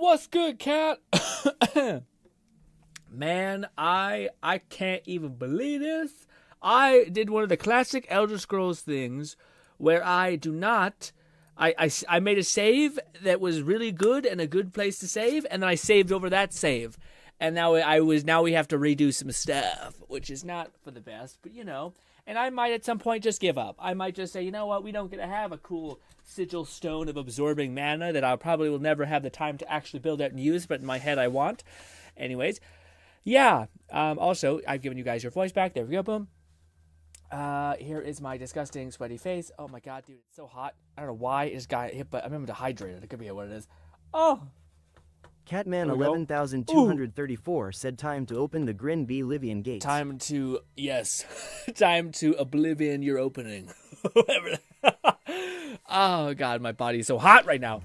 What's good, cat? Man, I can't even believe this. I did one of the classic Elder Scrolls things where I do not... I made a save that was really good and a good place to save, and then I saved over that save. And now we have to redo some stuff, which is not for the best, but you know. And I might at some point just give up. I might just say, you know what, we don't get to have a cool sigil stone of absorbing mana that I probably will never have the time to actually build out and use, but in my head I want. Anyways, yeah. Also, I've given you guys your voice back. There we go, boom. Here is my disgusting sweaty face. Oh my god, dude, it's so hot. I don't know why it just got hit, but I'm dehydrated. It could be what it is. Oh! Catman 11,234 said time to open the GRINN Oblivion gates. Time to, yes. Time to Oblivion your opening. Oh god, my body is so hot right now.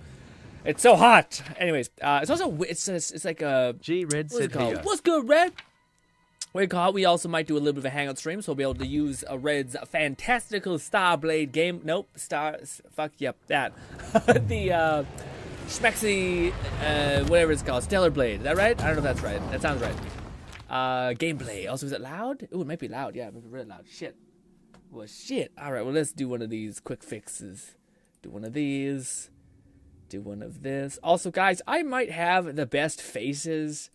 It's so hot. Anyways, it's also, it's like a... G Red said here. What's good, Red? We also might do a little bit of a hangout stream, so we'll be able to use Red's fantastical Starblade game. Nope, yep, that. The, Schmexy, whatever it's called, Stellar Blade. Is that right? I don't know if that's right. That sounds right. Gameplay. Also, is it loud? Ooh, it might be loud. Yeah, it might be really loud. Shit. Well, shit. All right, well, let's do one of these quick fixes. Do one of these. Do one of this. Also, guys, I might have the best faces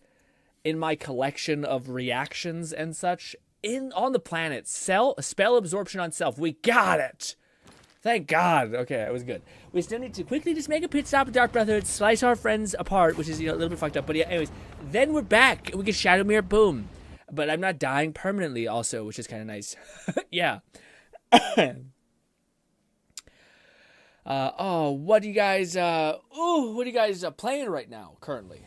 in my collection of reactions and such on the planet. Spell absorption on self. We got it. Thank God. Okay, that was good. We still need to quickly just make a pit stop at Dark Brotherhood, slice our friends apart, which is, a little bit fucked up. But yeah, anyways, then we're back. We get Shadow Mirror, boom. But I'm not dying permanently also, which is kind of nice. Yeah. What are you guys playing right now, currently?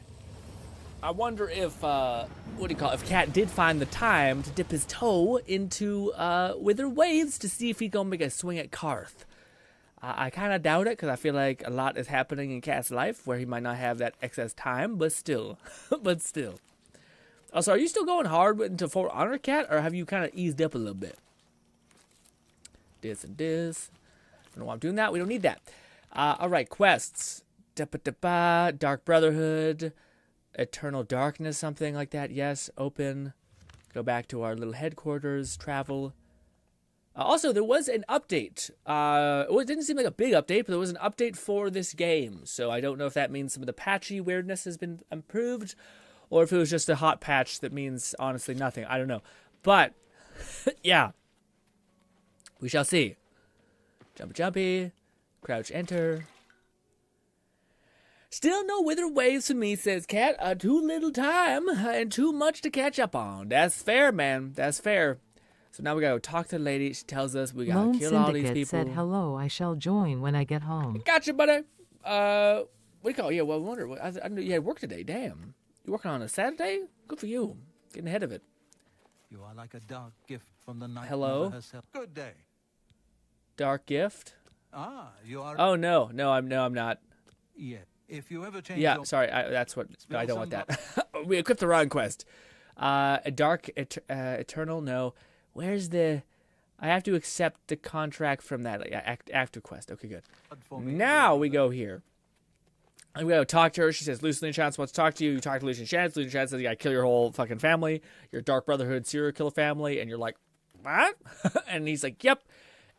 I wonder if, if Cat did find the time to dip his toe into Wither Waves to see if he's going to make a swing at Karth. I kind of doubt it, because I feel like a lot is happening in Cat's life where he might not have that excess time, but still. Also, are you still going hard into For Honor, Cat, or have you kind of eased up a little bit? This and this. I don't know why I'm doing that. We don't need that. Alright, quests. Dark Brotherhood. Eternal Darkness, something like that. Yes, open. Go back to our little headquarters. Travel. Also, there was an update. It didn't seem like a big update, but there was an update for this game. So I don't know if that means some of the patchy weirdness has been improved, or if it was just a hot patch that means, honestly, nothing. I don't know. But, yeah. We shall see. Jumpy. Crouch, enter. Still no Wither Waves for me, says Cat. Too little time and too much to catch up on. That's fair, man. That's fair. So now we gotta talk to the lady. She tells us we gotta kill all these people. Said hello. I shall join when I get home. Gotcha, buddy. What do you call it? Yeah, well, I wonder. I knew you had work today. Damn. You working on a Saturday? Good for you. Getting ahead of it. You are like a dark gift from the night. Hello. Herself. Good day. Dark gift. Ah, you are. Oh no, I'm not. Yeah. If you ever change. Yeah, sorry. That's what. No, I don't want that. We equipped the wrong quest. A dark eternal. No. Where's the? I have to accept the contract from that after quest. Okay, good. Now we go here. And we go talk to her. She says, Lucian Chance wants to talk to you. You talk to Lucian Chance. Lucian Chance says, you gotta kill your whole fucking family, your Dark Brotherhood serial killer family. And you're like, what? And he's like, yep.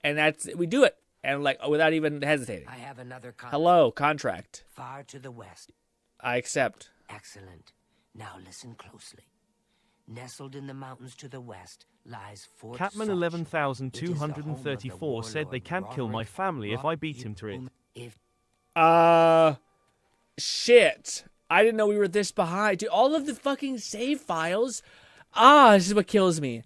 And we do it. And like, without even hesitating. I have another contract. Hello, contract. Far to the west. I accept. Excellent. Now listen closely. Nestled in the mountains to the west lies Fort Catman Such. 11,234 said they can't kill my family if I beat him to it. Shit. I didn't know we were this behind. Dude, all of the fucking save files. This is what kills me.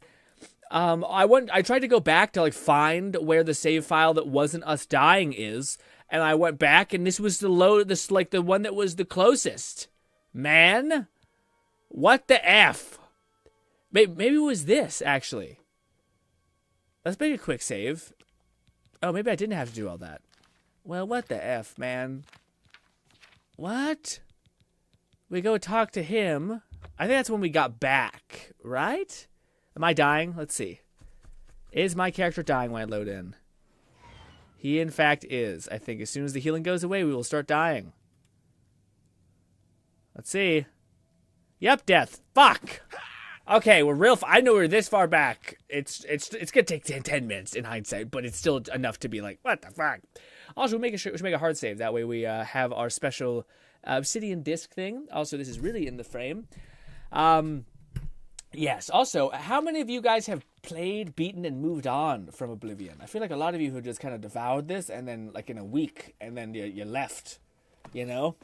I tried to go back to like find where the save file that wasn't us dying is, and I went back and this was the one that was the closest. Man, what the F? Maybe it was this actually. Let's make a quick save. Oh, maybe I didn't have to do all that. Well, what the F, man? What? We go talk to him. I think that's when we got back, right? Am I dying? Let's see. Is my character dying when I load in? He, in fact, is. I think as soon as the healing goes away, we will start dying. Let's see. Yep, death. Fuck. Okay, we're real. I know we're this far back. It's gonna take 10 minutes in hindsight, but it's still enough to be like, what the fuck. Also, we should make a hard save. That way we have our special obsidian disc thing. Also, this is really in the frame. Yes. Also, how many of you guys have played, beaten, and moved on from Oblivion? I feel like a lot of you who just kind of devoured this and then like in a week and then you left. You know,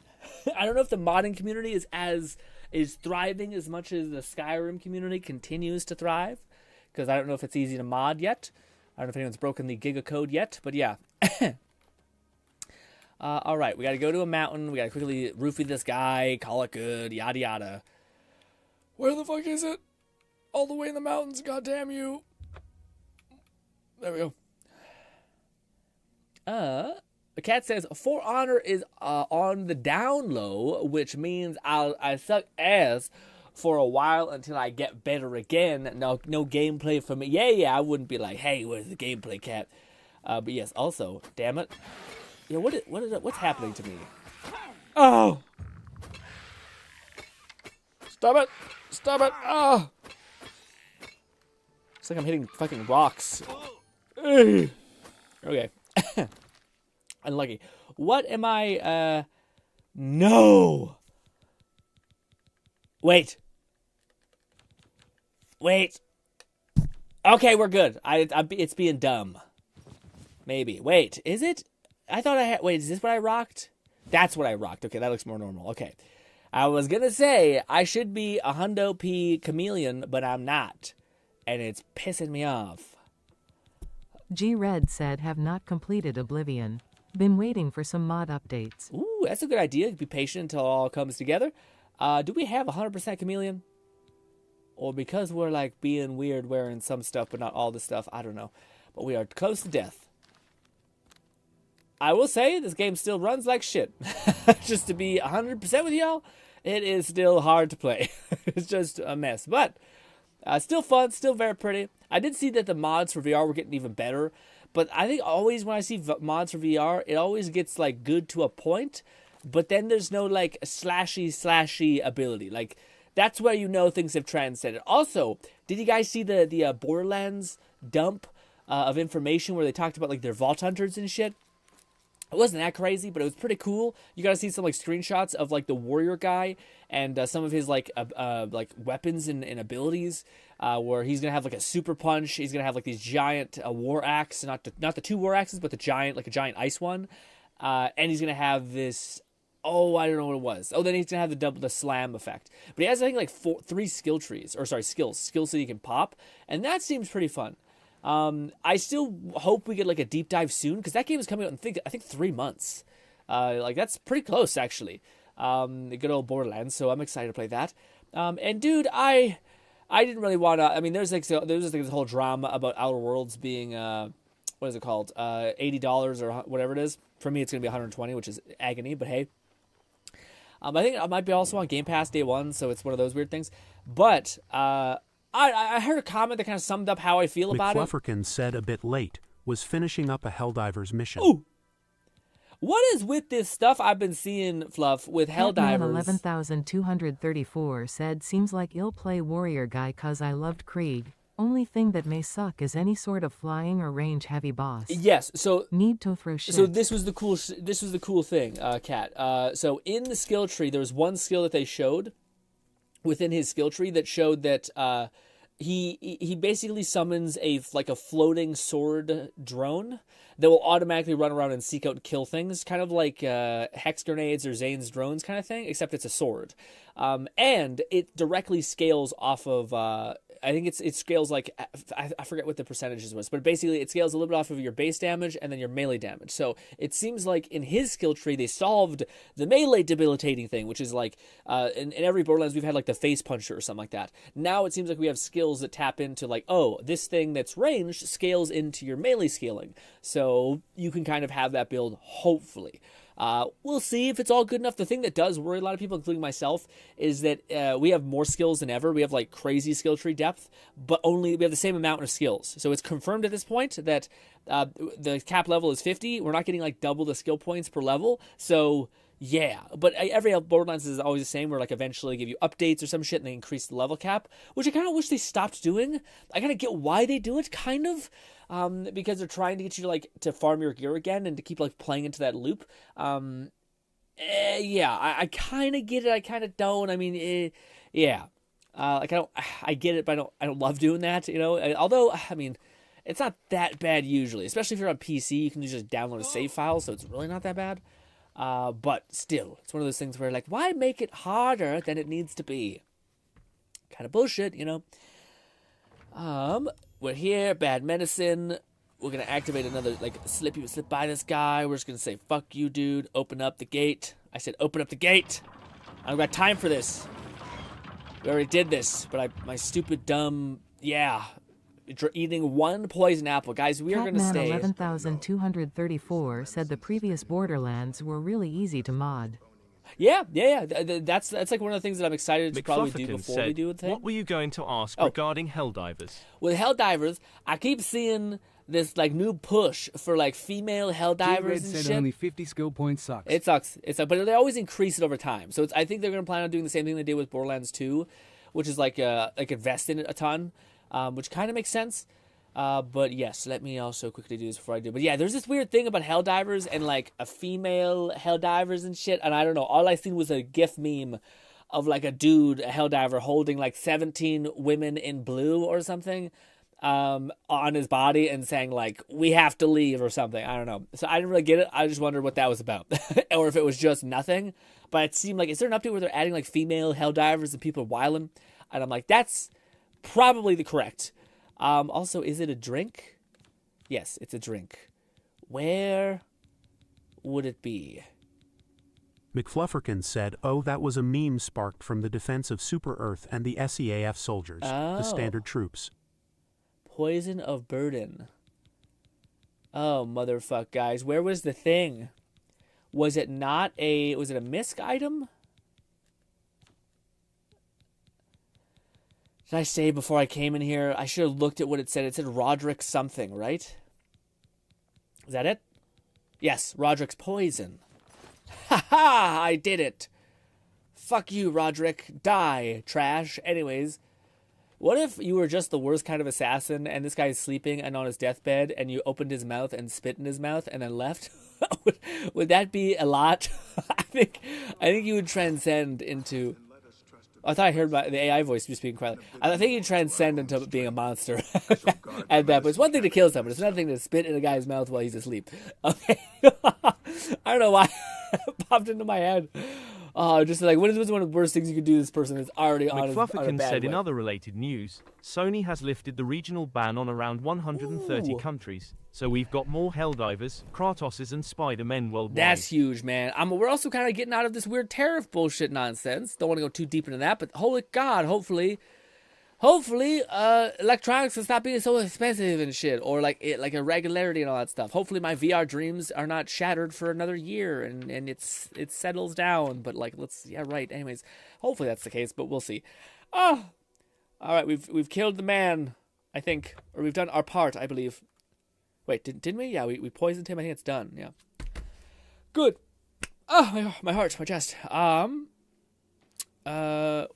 I don't know if the modding community is thriving as much as the Skyrim community continues to thrive, because I don't know if it's easy to mod yet. I don't know if anyone's broken the Giga code yet, but yeah. All right, we got to go to a mountain. We got to quickly roofie this guy, call it good, yada yada. Where the fuck is it? All the way in the mountains, goddamn you. There we go. The cat says, For Honor is on the down low, which means I suck ass for a while until I get better again. No gameplay for me. Yeah, I wouldn't be like, hey, where's the gameplay, cat? But yes, also, damn it. Yeah, what's happening to me? Oh! Stop it! Stop it! Oh! It's like I'm hitting fucking rocks. Okay. Unlucky. What am I, No! Wait. Okay, we're good. It's being dumb. Maybe. Wait, is it? I thought I had... Wait, is this what I rocked? That's what I rocked. Okay, that looks more normal. Okay. I was gonna say, I should be a hundo P chameleon, but I'm not. And it's pissing me off. G-Red said have not completed Oblivion. Been waiting for some mod updates. Ooh, that's a good idea. Be patient until it all comes together. Do we have 100% chameleon? Or because we're like being weird wearing some stuff but not all the stuff, I don't know. But we are close to death. I will say this game still runs like shit. Just to be 100% with y'all, it is still hard to play. It's just a mess. But still fun, still very pretty. I did see that the mods for VR were getting even better. But I think always when I see mods for VR, it always gets like good to a point. But then there's no like slashy ability. Like that's where you know things have transcended. Also, did you guys see the Borderlands dump of information where they talked about like their vault hunters and shit? It wasn't that crazy, but it was pretty cool. You got to see some like screenshots of like the warrior guy and some of his like weapons and abilities. Where he's gonna have like a super punch. He's gonna have like these giant war axe, not the two war axes, but the giant ice one. And he's gonna have this. Oh, I don't know what it was. Oh, then he's gonna have the slam effect. But he has I think like three skill trees, or sorry, skills that he can pop, and that seems pretty fun. I still hope we get like a deep dive soon because that game is coming out in I think 3 months. Like that's pretty close actually. The good old Borderlands. So I'm excited to play that. And dude, I didn't really want to. I mean, there's like this whole drama about Outer Worlds being what is it called? $80 or whatever it is. For me, it's gonna be $120, which is agony. But hey, I think I might be also on Game Pass day one, so it's one of those weird things. But I heard a comment that kind of summed up how I feel about it. McFlufferkin said a bit late, was finishing up a Helldiver's mission. Ooh. What is with this stuff I've been seeing, Fluff, with Helldivers? 11,234 said, seems like you'll play warrior guy cause I loved Krieg. Only thing that may suck is any sort of flying or range heavy boss. Yes, so... Need to throw shit. So this was the cool thing, Kat. So in the skill tree, there was one skill that they showed within his skill tree that showed that he basically summons a floating sword drone that will automatically run around and seek out and kill things, kind of like Hex Grenades or Zane's drones kind of thing, except it's a sword. And it directly scales off of, I think it scales like, I forget what the percentages was, but basically it scales a little bit off of your base damage and then your melee damage. So it seems like in his skill tree, they solved the melee debilitating thing, which is like, in every Borderlands, we've had like the face puncher or something like that. Now it seems like we have skills that tap into like, oh, this thing that's ranged scales into your melee scaling. So you can kind of have that build, hopefully. We'll see if it's all good enough. The thing that does worry a lot of people, including myself, is that we have more skills than ever. We have like crazy skill tree depth, but we have the same amount of skills. So it's confirmed at this point that the cap level is 50. We're not getting like double the skill points per level. So Yeah, but every Borderlands is always the same, where like eventually give you updates or some shit and they increase the level cap, which I kind of wish they stopped doing. I kind of get why they do it, kind of, because they're trying to get you to like to farm your gear again and to keep like playing into that loop. Yeah, I kind of get it. I kind of don't. I mean, yeah, like I get it, but I don't love doing that. You know, although I mean, it's not that bad usually, especially if you're on PC. You can just download a save file, so it's really not that bad. But still, it's one of those things where like, why make it harder than it needs to be? Kind of bullshit, you know. We're here, bad medicine. We're gonna activate another like slip by this guy. We're just gonna say, fuck you, dude. Open up the gate. I said, open up the gate. I don't got time for this. We already did this, but my stupid dumb, yeah. Eating one poison apple. Guys, we are going to stay. 11,234 said the previous Borderlands were really easy to mod. Yeah. That's like one of the things that I'm excited to probably do before we do the thing. What were you going to ask regarding Helldivers? With Helldivers, I keep seeing this like new push for like female Helldivers and shit. Only 50 skill points sucks. It sucks. But they always increase it over time. So I think they're going to plan on doing the same thing they did with Borderlands 2, which is like invest in it a ton. Which kind of makes sense. But yes, let me also quickly do this before I do. But yeah, there's this weird thing about Helldivers and like a female Helldivers and shit. And I don't know. All I seen was a GIF meme of like a dude, a Helldiver, holding like 17 women in blue or something on his body and saying like, we have to leave or something. I don't know. So I didn't really get it. I just wondered what that was about. Or if it was just nothing. But it seemed like, is there an update where they're adding like female Helldivers and people are wilding? And I'm like, that's probably the correct. Also, is it a drink? Yes, it's a drink. Where would it be? McFlufferkin said, oh, that was a meme sparked from the defense of Super Earth and the SEAF soldiers, the standard troops. Poison of Burden. Oh, motherfuck, guys. Where was the thing? Was it not a... Was it a misc item? Did I say before I came in here? I should have looked at what it said. It said Roderick something, right? Is that it? Yes, Roderick's poison. Ha ha! I did it! Fuck you, Roderick. Die, trash. Anyways, what if you were just the worst kind of assassin and this guy is sleeping and on his deathbed and you opened his mouth and spit in his mouth and then left? Would that be a lot? I think you would transcend into... I thought I heard the AI voice be speaking quietly. I think you transcend into being a monster at that. But it's one thing to kill someone. It's another thing to spit in a guy's mouth while he's asleep. Okay. I don't know why it popped into my head. Just like, what is one of the worst things you could do to this person that's already on a bad said way? In other related news, Sony has lifted the regional ban on around 130 countries. So we've got more Helldivers, Kratoses, and Spider-Men worldwide. That's huge, man. We're also kind of getting out of this weird tariff bullshit nonsense. Don't want to go too deep into that, but holy God, hopefully, electronics will stop being so expensive and shit, or like irregularity and all that stuff. Hopefully, my VR dreams are not shattered for another year, and it settles down. But like, Anyways, hopefully that's the case, but we'll see. Oh, all right, we've killed the man, I think, or we've done our part, I believe. Wait, didn't we? Yeah, we poisoned him. I think it's done. Yeah. Good. Oh, my heart, my chest. What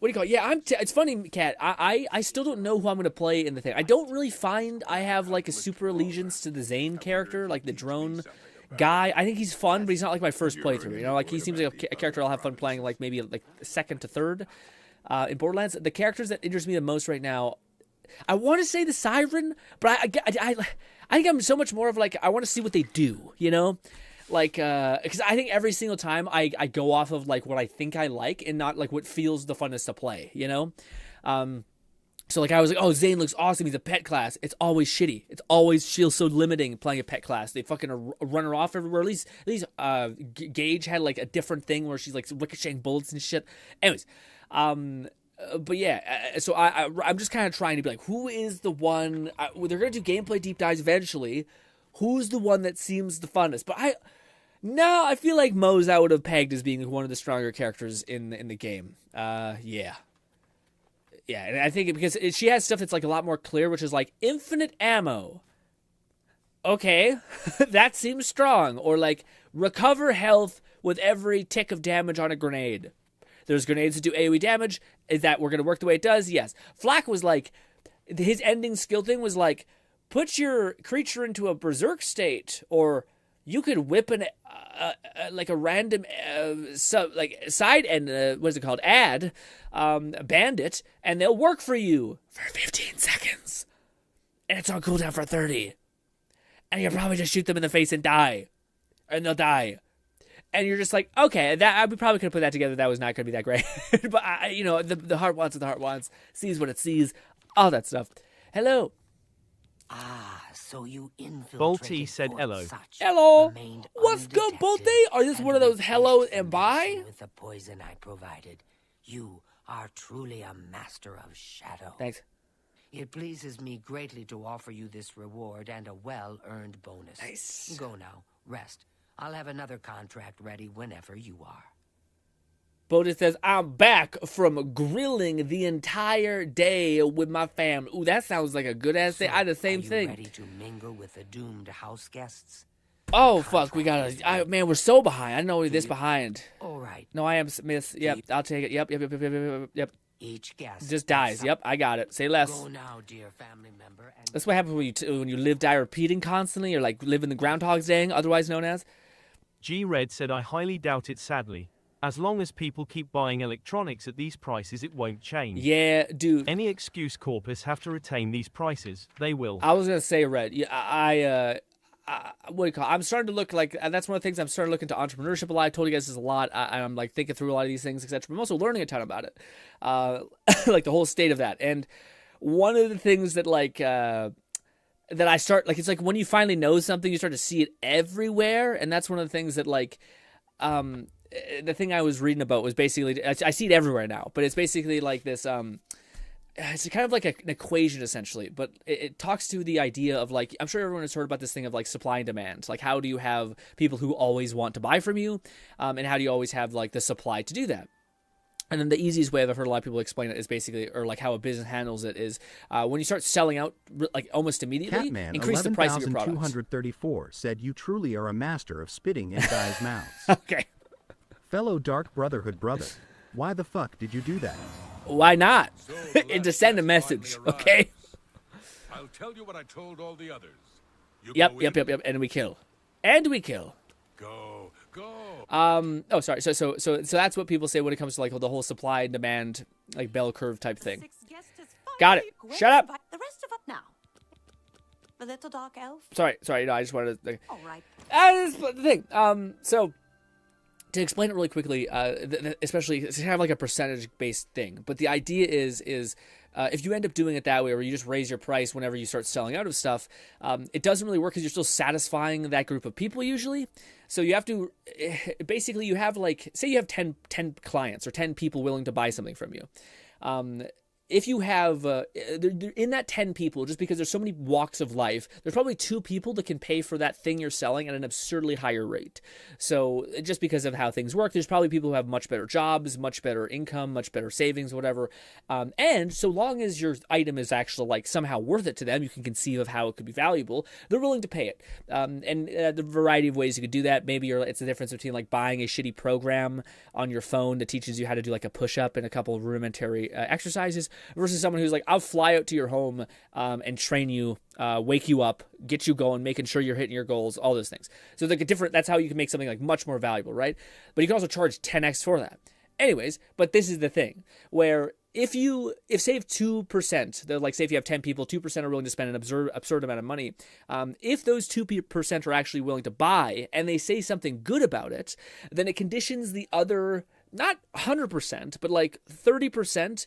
do you call it? Yeah, it's funny, Kat. I still don't know who I'm gonna play in the thing. I don't really find I have like a super allegiance to the Zane character, like the drone guy. I think he's fun, but he's not like my first playthrough. You know, like he seems like a character I'll have fun playing, like maybe like second to third. In Borderlands, the characters that interest me the most right now, I want to say the Siren, but I think I'm so much more of like, I want to see what they do, you know? Like, because I think every single time I go off of like what I think I like and not like what feels the funnest to play, you know? So like I was like, oh, Zane looks awesome. He's a pet class. It's always shitty. It's always feels so limiting playing a pet class. They fucking run her off everywhere. At least Gage had like a different thing where she's like ricocheting bullets and shit. Anyways, but yeah, so I'm just kind of trying to be like, who is the one? They're gonna do gameplay deep dives eventually. Who's the one that seems the funnest? But I feel like Moze I would have pegged as being one of the stronger characters in the game. Yeah, and I think because she has stuff that's like a lot more clear, which is like infinite ammo. Okay, that seems strong. Or like recover health with every tick of damage on a grenade. There's grenades that do AoE damage. Is that we're going to work the way it does? Yes. Flack was like, his ending skill thing was like, put your creature into a berserk state, or you could whip like a random side and what is it called? Bandit, and they'll work for you for 15 seconds. And it's on cooldown for 30. And you'll probably just shoot them in the face and die. And they'll die. And you're just like, okay, we probably could have put that together. That was not going to be that great. But, the heart wants what the heart wants. Sees what it sees. All that stuff. Hello. Ah, so you infiltrated Bolty said Fort hello. Such, Hello. remained What's good, undetected, Bolty? Are this one of those hello and bye? With the poison I provided, you are truly a master of shadow. Thanks. It pleases me greatly to offer you this reward and a well-earned bonus. Nice. Go now, rest. I'll have another contract ready whenever you are. Bodhi says, I'm back from grilling the entire day with my family. Ooh, that sounds like a good-ass thing. I had the same thing. Are you ready to mingle with the doomed house guests? Oh, fuck, we gotta... man, we're so behind. I didn't know we were this behind. All right. No, I am miss. Yep, I'll take it. Yep. Each guest Just dies. Yep, I got it. Say less. Go now, dear family member. And That's what happens when you live, die, repeating constantly, or like live in the Groundhog's Day, otherwise known as. G-Red said I highly doubt it sadly. As long as people keep buying electronics at these prices, it won't change. Yeah, dude. Any excuse corpus have to retain these prices. They will. I was gonna say, Red. Yeah, what do you call it? I'm starting to look like, and that's one of the things I'm starting to look into entrepreneurship a lot. I told you guys this a lot. I'm like thinking through a lot of these things, etc. But I'm also learning a ton about it, like the whole state of that. And one of the things that that I start, like, it's like when you finally know something, you start to see it everywhere. And that's one of the things that, like, the thing I was reading about was basically, I see it everywhere now, but it's basically like this, it's kind of like an equation essentially, but it talks to the idea of, like, I'm sure everyone has heard about this thing of like supply and demand. Like, how do you have people who always want to buy from you? And how do you always have like the supply to do that? And then the easiest way I've heard a lot of people explain it is basically, or like how a business handles it is, when you start selling out like almost immediately, Catman, increase the price of your products. 11,234 said you truly are a master of spitting in guys' mouths. Okay. Fellow Dark Brotherhood brother, why the fuck did you do that? Why not? And to send a message, okay? I'll tell you what I told all the others. You Yep. go in, And we kill. Go. Oh, sorry. So that's what people say when it comes to like the whole supply and demand, like bell curve type thing. Got it. Shut up. The rest of up now. The little dark elf. Sorry. No, I just wanted to. All right. That's the thing. So to explain it really quickly, especially it's kind of like a percentage-based thing, but the idea is if you end up doing it that way, where you just raise your price whenever you start selling out of stuff, it doesn't really work because you're still satisfying that group of people usually. So you have to, basically you have like, say you have 10 clients or 10 people willing to buy something from you. If you have, in that 10 people, just because there's so many walks of life, there's probably 2 people that can pay for that thing you're selling at an absurdly higher rate. So just because of how things work, there's probably people who have much better jobs, much better income, much better savings, whatever. And so long as your item is actually like somehow worth it to them, you can conceive of how it could be valuable, they're willing to pay it. And the variety of ways you could do that, maybe it's the difference between like buying a shitty program on your phone that teaches you how to do like a push-up and a couple of rudimentary exercises, versus someone who's like, I'll fly out to your home and train you, wake you up, get you going, making sure you're hitting your goals, all those things. So like that's how you can make something like much more valuable, right? But you can also charge 10x for that. Anyways, but this is the thing where if say if 2%, they're like, say if you have 10 people, 2% are willing to spend an absurd amount of money. If those 2% are actually willing to buy and they say something good about it, then it conditions the other, not 100%, but like 30%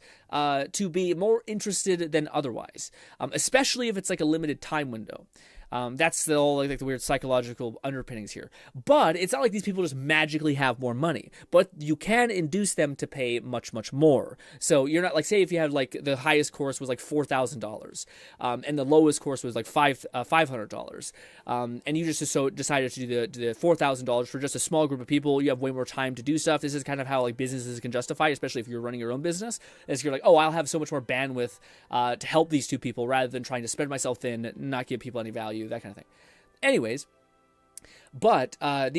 to be more interested than otherwise, especially if it's like a limited time window. That's the whole like the weird psychological underpinnings here. But it's not like these people just magically have more money. But you can induce them to pay much, much more. So you're not like, say if you had like the highest course was like $4,000, and the lowest course was like $500, and you just decided to do the $4,000 for just a small group of people. You have way more time to do stuff. This is kind of how like businesses can justify, especially if you're running your own business. Is you're like, oh, I'll have so much more bandwidth to help these 2 people rather than trying to spread myself thin, not give people any value, that kind of thing. Anyways, But I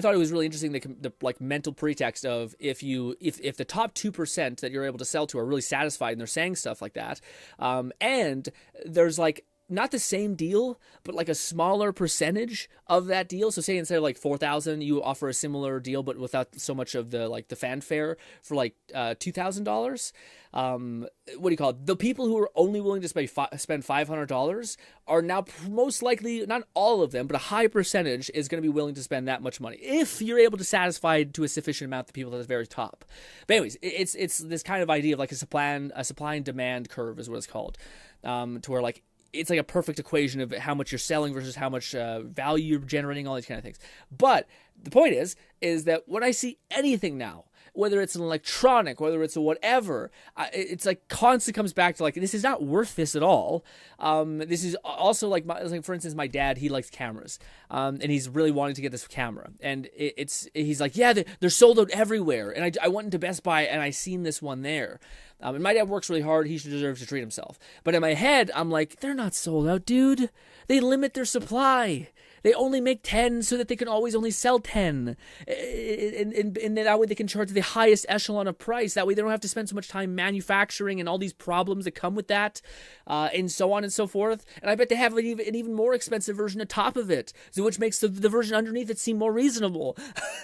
thought it was really interesting the like mental pretext of if the top 2% that you're able to sell to are really satisfied and they're saying stuff like that, and there's like not the same deal, but like a smaller percentage of that deal. So say instead of like 4,000, you offer a similar deal, but without so much of the like the fanfare for like $2,000. What do you call it? The people who are only willing to spend $500 are now most likely, not all of them, but a high percentage is going to be willing to spend that much money if you're able to satisfy to a sufficient amount the people at the very top. But anyways, it's this kind of idea of like a supply and demand curve is what it's called, to where like it's like a perfect equation of how much you're selling versus how much value you're generating, all these kind of things. But the point is that when I see anything now, whether it's an electronic, whether it's a whatever, it's like constantly comes back to like, this is not worth this at all. This is also like for instance, my dad, he likes cameras, and he's really wanting to get this camera, and he's like, yeah, they're sold out everywhere, and I went into Best Buy and I seen this one there. And my dad works really hard. He should deserve to treat himself. But in my head, I'm like, they're not sold out, dude. They limit their supply. They only make 10 so that they can always only sell 10. And that way they can charge the highest echelon of price. That way they don't have to spend so much time manufacturing and all these problems that come with that, and so on and so forth. And I bet they have an even more expensive version on top of it, so which makes the version underneath it seem more reasonable.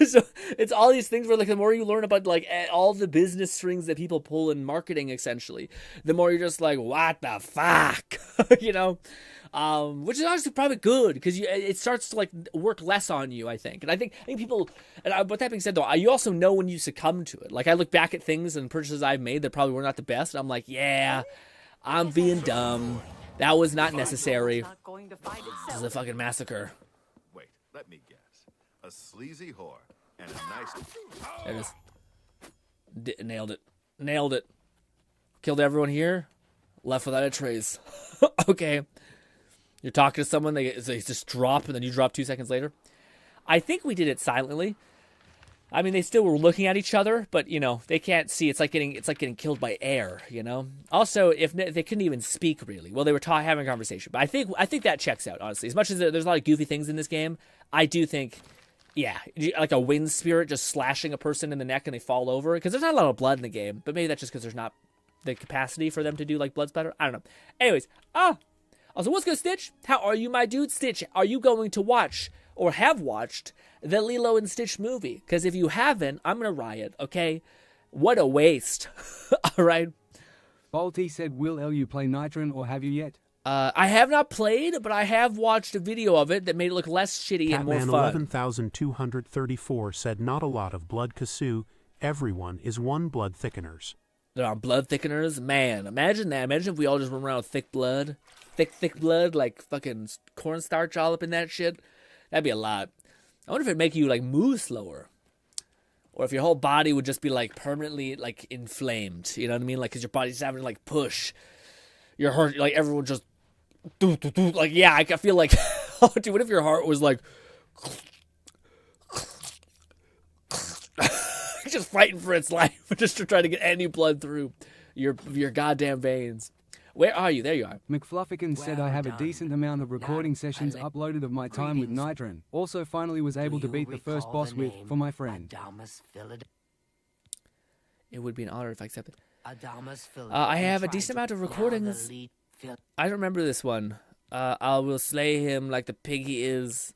So it's all these things where like the more you learn about like all the business strings that people pull in marketing, essentially, the more you're just like, what the fuck? You know? Which is honestly probably good because it starts to like work less on you, I think. And I think people, but that being said though, you also know when you succumb to it. Like I look back at things and purchases I've made that probably were not the best, and I'm like, yeah, I'm being dumb. That was not necessary. This is a fucking massacre. Wait, let me guess. A sleazy whore and a nice... There it is. Nailed it. Killed everyone here. Left without a trace. Okay. You're talking to someone, they just drop, and then you drop 2 seconds later. I think we did it silently. I mean, they still were looking at each other, but you know they can't see. It's like getting killed by air, you know. Also, if they couldn't even speak really, well, they were having a conversation. But I think that checks out honestly. As much as there's a lot of goofy things in this game, I do think, yeah, like a wind spirit just slashing a person in the neck and they fall over, because there's not a lot of blood in the game. But maybe that's just because there's not the capacity for them to do like blood splatter. I don't know. Anyways, also, what's good, Stitch? How are you, my dude? Stitch, are you going to watch or have watched the Lilo and Stitch movie? Because if you haven't, I'm going to riot, okay? What a waste. All right. Balti said, will you play Nitron or have you yet? I have not played, but I have watched a video of it that made it look less shitty and more fun. Catman 11,234 said, not a lot of blood Kasu. Everyone is one blood thickeners. There are blood thickeners? Man, imagine that. Imagine if we all just run around with thick blood. Thick blood, like fucking cornstarch all up in that shit. That'd be a lot. I wonder if it'd make you like move slower, or if your whole body would just be like permanently like inflamed. You know what I mean? Like, cause your body's having to like push your heart. Like everyone just like, yeah. I feel like, oh, dude, what if your heart was like just fighting for its life, just to try to get any blood through your goddamn veins? Where are you? There you are. McFluffican said, I have a decent amount of recording sessions uploaded of my time with Nitron. Also finally was able to beat the first boss with, for my friend. It would be an honor if I accepted. I have a decent amount of recordings. I don't remember this one. I will slay him like the pig he is.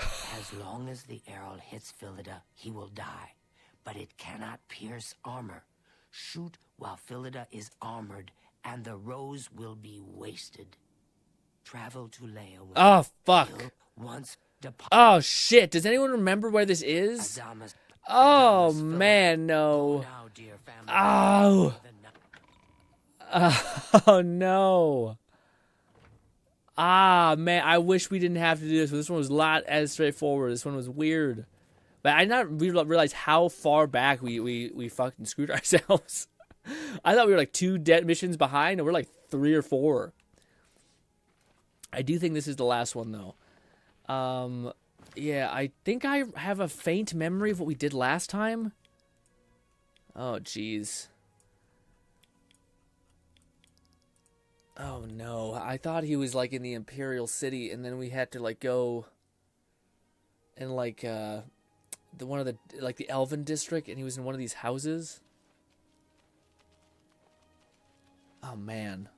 As long as the arrow hits Philida, he will die. But it cannot pierce armor. Shoot while Philida is armored, and the rose will be wasted. Travel to Leia. Oh, fuck. Oh, shit. Does anyone remember where this is? Oh, man, no. Oh. Oh, no. Ah, man, I wish we didn't have to do this. This one was a lot as straightforward. This one was weird. But I did not realize how far back we fucking screwed ourselves. I thought we were like 2 dead missions behind, and we're like 3 or 4. I do think this is the last one, though. Yeah, I think I have a faint memory of what we did last time. Oh, jeez. Oh, no. I thought he was, like, in the Imperial City, and then we had to, like, go... in like the Elven district, and he was in one of these houses. Oh man,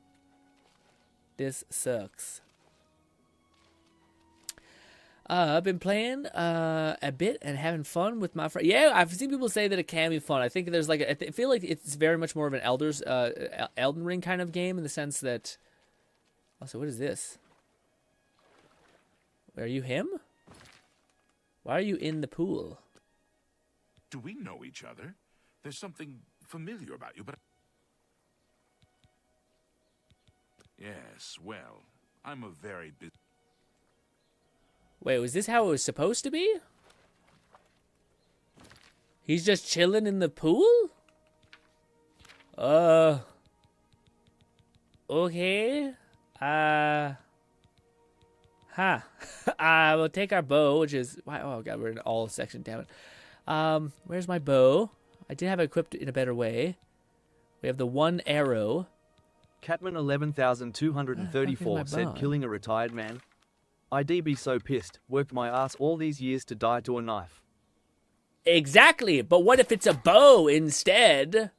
this sucks. I've been playing a bit and having fun with my friend. Yeah, I've seen people say that it can be fun. I think there's like I feel like it's very much more of an Elden Ring kind of game in the sense that. Also, what is this? Are you him? Why are you in the pool? Do we know each other? There's something familiar about you, but... Yes, well, I'm a very busy... Wait, was this how it was supposed to be? He's just chilling in the pool? Okay. We'll take our bow, which is... Oh, God, we're in all section, damn it. Where's my bow? I did have it equipped in a better way. We have the one arrow. Catman 11,234 said killing a retired man. I'd be so pissed. Worked my ass all these years to die to a knife. Exactly, but what if it's a bow instead?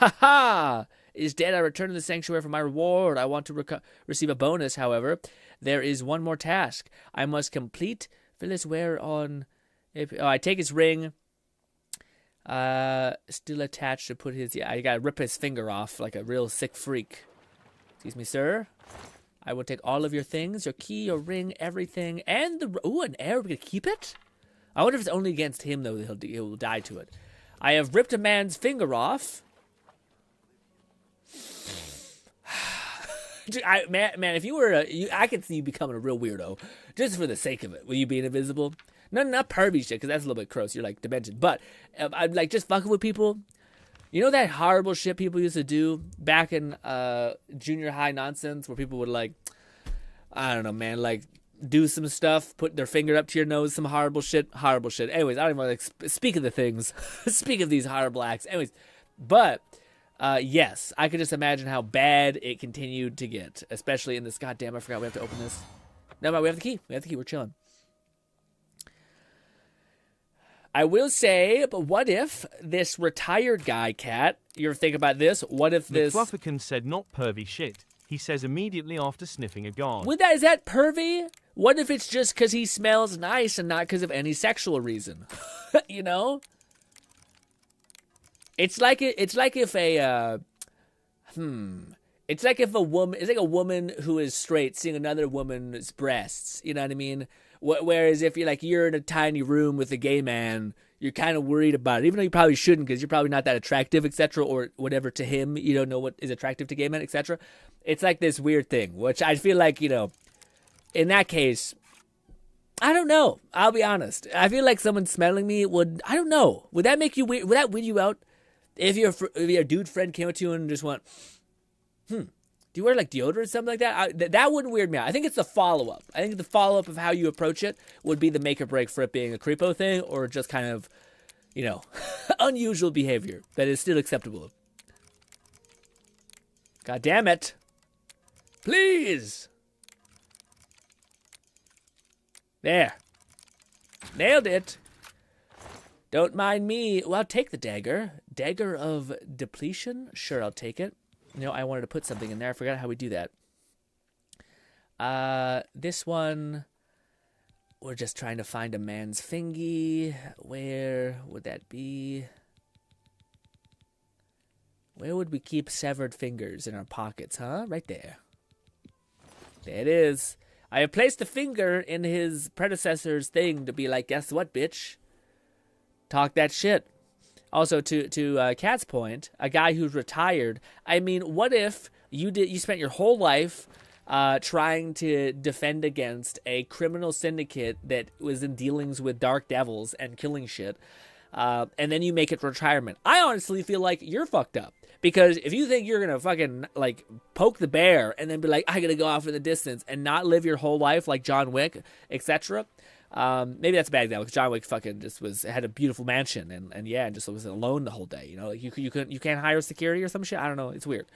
Ha! Is dead. I return to the sanctuary for my reward. I want to receive a bonus, however. There is one more task. I must complete Phyllis wear on... I take his ring. Still attached to put his... Yeah, I gotta rip his finger off like a real sick freak. Excuse me, sir. I will take all of your things, your key, your ring, everything, and the... Ooh, an arrow. We're gonna keep it? I wonder if it's only against him, though, that he'll die to it. I have ripped a man's finger off. Man, if you were I could see you becoming a real weirdo, just for the sake of it. Will you being invisible? No, not pervy shit, because that's a little bit gross. You're like dimension, but I'm like just fucking with people. You know that horrible shit people used to do back in junior high nonsense, where people would like, I don't know, man, like do some stuff, put their finger up to your nose, some horrible shit. Anyways, I don't even want to speak of the things, speak of these horrible acts. Anyways, but. Yes, I could just imagine how bad it continued to get, especially in this. Goddamn, I forgot we have to open this. No, we have the key. We're chilling. I will say, but what if this retired guy, Cat? You ever think about this? What if this... McFlufferkin said not pervy shit. He says immediately after sniffing a guard. Is that pervy? What if it's just because he smells nice and not because of any sexual reason? You know? It's like if a woman who is straight seeing another woman's breasts, you know what I mean? Whereas if you're in a tiny room with a gay man, you're kind of worried about it, even though you probably shouldn't, because you're probably not that attractive, etc., or whatever to him. You don't know what is attractive to gay men, etc. It's like this weird thing, which I feel like, in that case, I don't know. I'll be honest. I feel like someone smelling me would, I don't know. Would that make you weird? Would that weird you out? If your dude friend came up to you and just went, do you wear like deodorant or something like that? That wouldn't weird me out. I think it's the follow-up. I think the follow-up of how you approach it would be the make or break for it being a creepo thing or just kind of, unusual behavior that is still acceptable. God damn it. Please. There. Nailed it. Don't mind me. Well, I'll take the dagger. Dagger of depletion? Sure, I'll take it. I wanted to put something in there. I forgot how we do that. This one, we're just trying to find a man's fingy. Where would that be? Where would we keep severed fingers in our pockets, huh? Right there. There it is. I have placed the finger in his predecessor's thing to be like, guess what, bitch? Talk that shit. Also, to Kat's point, a guy who's retired. I mean, what if you spent your whole life trying to defend against a criminal syndicate that was in dealings with dark devils and killing shit, and then you make it retirement? I honestly feel like you're fucked up. Because if you think you're gonna fucking poke the bear and then be like, I gotta go off in the distance and not live your whole life like John Wick, etc. Maybe that's a bad example because John Wick fucking just had a beautiful mansion and just was alone the whole day. You can't hire security or some shit. I don't know. It's weird.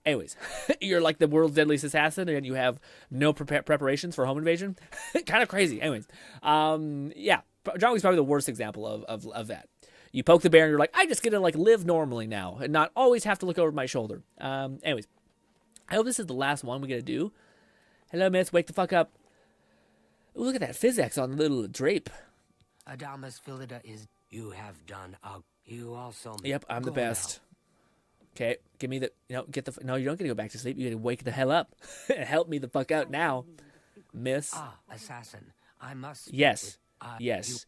Anyways, you're like the world's deadliest assassin, and you have no preparations for a home invasion. Kind of crazy. Anyways, yeah, John Wick's probably the worst example of that. You poke the bear, and you're like, I just get to like live normally now, and not always have to look over my shoulder. Anyways, I hope this is the last one we gotta do. Hello, miss, wake the fuck up. Ooh, look at that physics on the little drape. Adamus Philida is. You have done. You also. Yep, I'm the best. Okay, give me the. Get the. No, you don't get to go back to sleep. You get to wake the hell up. Help me the fuck out now, miss. Assassin. I must. Yes. Yes.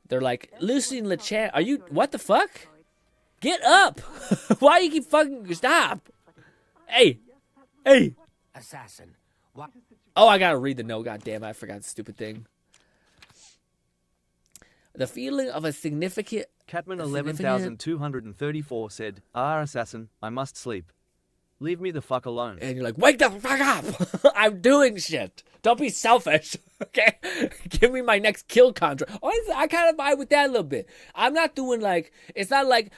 They're like, Lucien Lechan. Are you. What the fuck? Get up! Why you keep fucking. Stop! Hey! Hey! Assassin. What? Oh, I gotta read the note. God damn it, I forgot the stupid thing. The feeling of a significant... Catman 11,234 said, assassin, I must sleep. Leave me the fuck alone. And you're like, wake the fuck up! I'm doing shit. Don't be selfish, okay? Give me my next kill contract. Honestly, I kind of vibe with that a little bit. I'm not doing like... It's not like,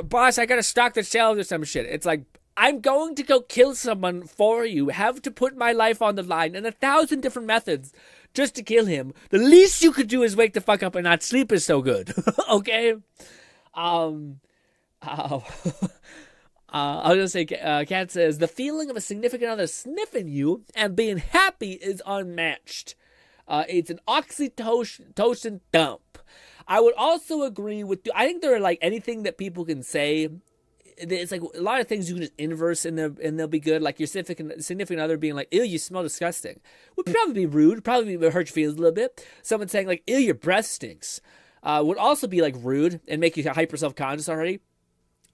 boss, I gotta stock the shelves or some shit. It's like, I'm going to go kill someone for you, have to put my life on the line in 1,000 different methods just to kill him. The least you could do is wake the fuck up and not sleep is so good. Okay? I was gonna say, Kat says, the feeling of a significant other sniffing you and being happy is unmatched. It's an oxytocin dump. I would also agree with, I think there are like anything that people can say. It's like a lot of things you can just inverse and they'll be good. Like your significant other being like, ew, you smell disgusting. Would probably be rude, probably hurt your feelings a little bit. Someone saying like, ew, your breath stinks. Would also be like rude and make you hyper self-conscious already.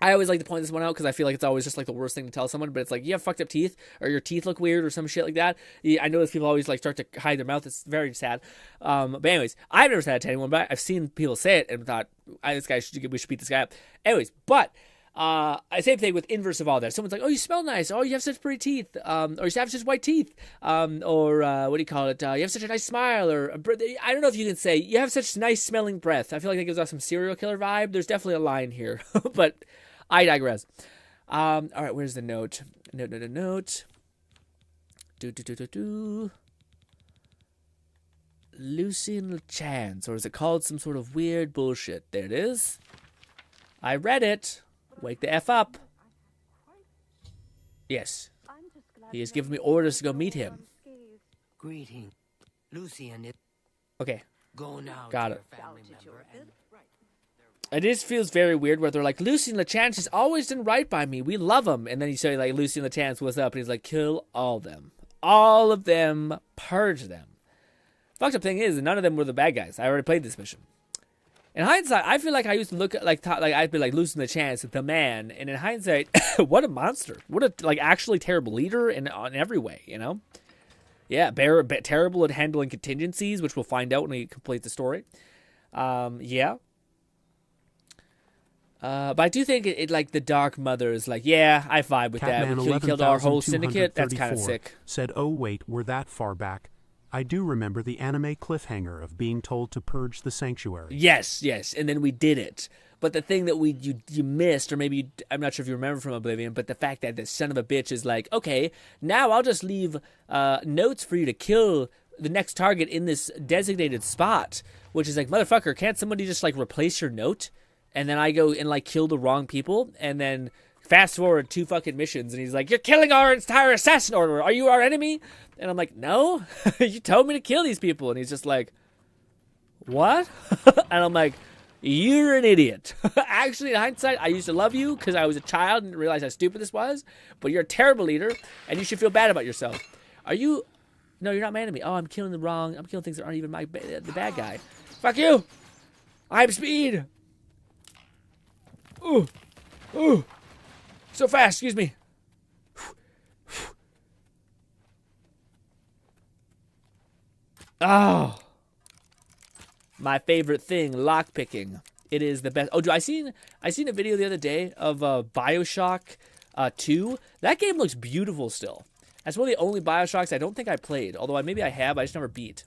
I always like to point this one out because I feel like it's always just like the worst thing to tell someone, but it's like, you have fucked up teeth or your teeth look weird or some shit like that. I notice people always like start to hide their mouth. It's very sad. But anyways, I've never said that to anyone, but I've seen people say it and thought, we should beat this guy up. Anyways, but same thing with inverse of all that. Someone's like, oh, you smell nice. Oh, you have such pretty teeth. Or you have such white teeth. Or what do you call it? You have such a nice smile. Or I don't know if you can say, you have such nice smelling breath. I feel like that gives off some serial killer vibe. There's definitely a line here. But I digress. All right, where's the note? Note. Lucien Chance. Or is it called some sort of weird bullshit? There it is. I read it. Wake the F up. Yes. He has given me orders to go meet him. Greeting. Lucien. Okay. Go now. Got it. It just feels very weird where they're like, Lucien Lachance has always done right by me. We love him. And then you say, like, Lucien Lachance, what's up? And he's like, kill all of them. All of them. Purge them. Fucked up thing is, none of them were the bad guys. I already played this mission. In hindsight, I feel like I used to look at, like I'd be like, Lucien Lachance, the man. And in hindsight, what a monster. What a, like, actually terrible leader in every way, you know? Yeah, terrible at handling contingencies, which we'll find out when we complete the story. Yeah. But I do think it like the Dark Mother is like, yeah, I vibe with that. We killed our whole syndicate. That's kind of sick. Said, oh wait, we're that far back. I do remember the anime cliffhanger of being told to purge the sanctuary. Yes, and then we did it. But the thing that you missed, or maybe I'm not sure if you remember from Oblivion, but the fact that this son of a bitch is like, okay, now I'll just leave notes for you to kill the next target in this designated spot, which is like, motherfucker, can't somebody just like replace your note? And then I go and like kill the wrong people, and then fast forward 2 fucking missions, and he's like, you're killing our entire assassin order. Are you our enemy? And I'm like, no, you told me to kill these people. And he's just like, what? And I'm like, you're an idiot. Actually, in hindsight, I used to love you because I was a child and didn't realize how stupid this was. But you're a terrible leader, and you should feel bad about yourself. Are you? No, you're not mad at me. Oh, I'm killing things that aren't even the bad guy. Fuck you. I'm speed. Ooh. So fast, excuse me. Oh. My favorite thing, lockpicking. It is the best. Oh, I seen a video the other day of BioShock 2. That game looks beautiful still. That's one of the only BioShocks I don't think I played. Although maybe I have, I just never beat.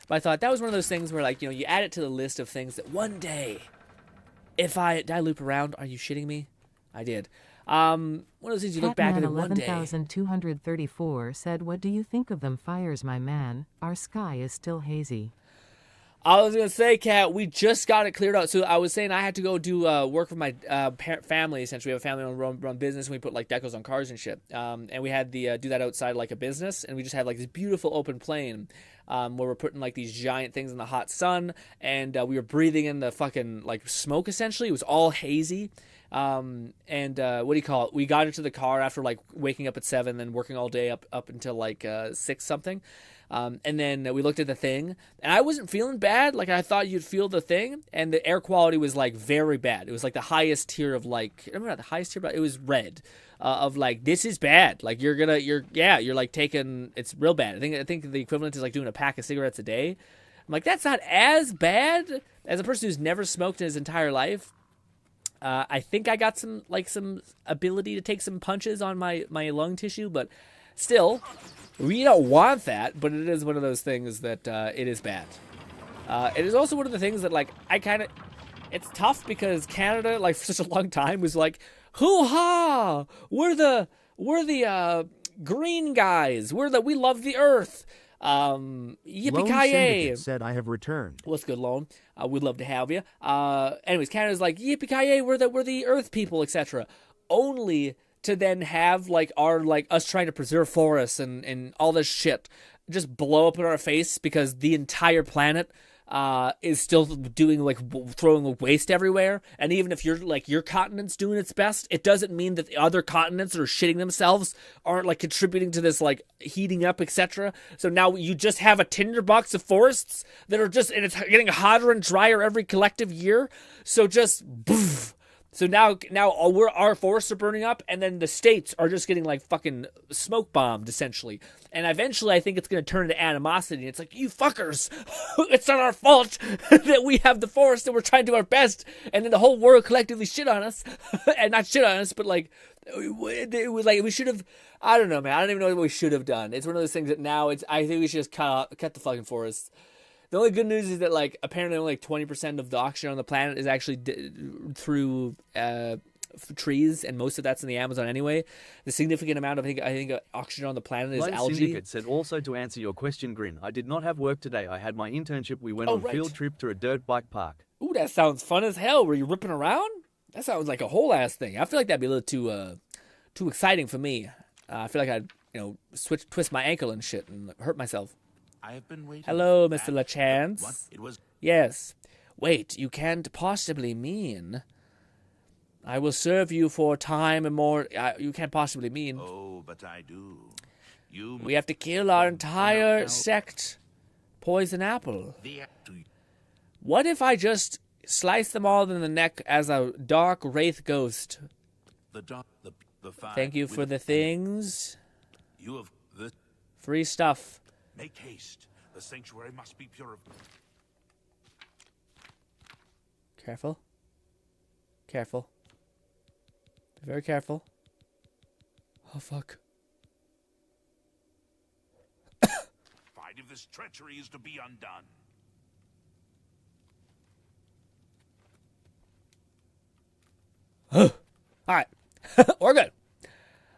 But I thought that was one of those things where, like, you know, you add it to the list of things that one day, did I loop around? Are you shitting me? I did. One of those things you look back at one day. 11,234 said, "What do you think of them fires, my man? Our sky is still hazy." I was going to say, Kat, we just got it cleared out. So I was saying I had to go do work for my family, essentially. We have a family-run business, and we put, like, decals on cars and shit. And we had the do that outside, like, a business, and we just had, like, this beautiful open plain where we're putting, like, these giant things in the hot sun, and we were breathing in the fucking, like, smoke, essentially. It was all hazy. What do you call it? We got into the car after, like, waking up at 7 and working all day up until, like, 6 something. And then we looked at the thing, and I wasn't feeling bad. Like, I thought you'd feel the thing, and the air quality was, like, very bad. It was, like, the highest tier of, like, I mean, not the highest tier, but it was red, of, like, this is bad. Like, you're, like, taking, it's real bad. I think the equivalent is, like, doing a pack of cigarettes a day. I'm like, that's not as bad. As a person who's never smoked in his entire life, I think I got some ability to take some punches on my lung tissue, but still, we don't want that, but it is one of those things that it is bad. It is also one of the things that, like, it's tough because Canada, like, for such a long time was like, hoo-ha! We're the green guys. We love the earth. Yippee-ki-yay! Said I have returned. What's good, Lone? We'd love to have you. Anyways, Canada's like, yippee-ki-yay, we're the earth people, etc. Only to then have, like, us trying to preserve forests and all this shit just blow up in our face because the entire planet is still doing, like, throwing waste everywhere. And even if your continent's doing its best, it doesn't mean that the other continents that are shitting themselves aren't, like, contributing to this, like, heating up, etc. So now you just have a tinderbox of forests that are just, and it's getting hotter and drier every collective year. So just boof. So now our forests are burning up, and then the states are just getting, like, fucking smoke bombed, essentially. And eventually I think it's going to turn into animosity. It's like, you fuckers, it's not our fault that we have the forest and we're trying to do our best. And then the whole world collectively shit on us. And not shit on us, but, like, it was like we should have, I don't know, man. I don't even know what we should have done. It's one of those things that now I think we should just cut the fucking forests. The only good news is that, like, apparently only, like, 20% of the oxygen on the planet is actually through trees, and most of that's in the Amazon anyway. The significant amount of, I think oxygen on the planet is algae. Syndicate said, also to answer your question, Grin, I did not have work today. I had my internship. We went on field trip to a dirt bike park. Ooh, that sounds fun as hell. Were you ripping around? That sounds like a whole ass thing. I feel like that'd be a little too exciting for me. I feel like I'd, twist my ankle and shit and hurt myself. I have been waiting. Hello, Mr. LaChance. What? It was. Yes. Wait, you can't possibly mean. I will serve you for time and more. You can't possibly mean. Oh, but I do. We have to kill our entire sect. Poison Apple. What if I just slice them all in the neck as a dark wraith ghost? Thank you for the things. You have the free stuff. Make haste. The sanctuary must be purified. Careful. Careful. Be very careful. Oh, fuck. Fight if this treachery is to be undone. Alright. We're good.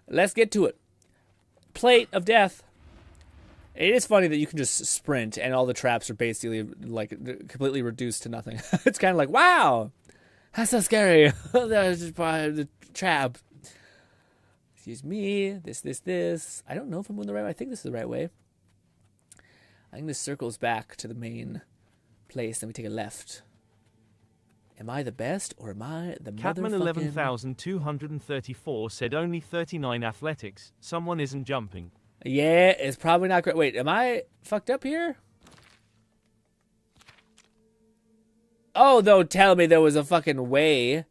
Let's get to it. Plate of death. It is funny that you can just sprint and all the traps are basically, like, completely reduced to nothing. It's kind of like, wow, that's so scary. There's the trap. Excuse me. This. I don't know if I'm going the right way. I think this is the right way. I think this circles back to the main place. Then we take a left. Am I the best or am I the Catman motherfucking... 11,234 said only 39 athletics. Someone isn't jumping. Yeah, it's probably not great. Wait, am I fucked up here? Oh, don't tell me there was a fucking way.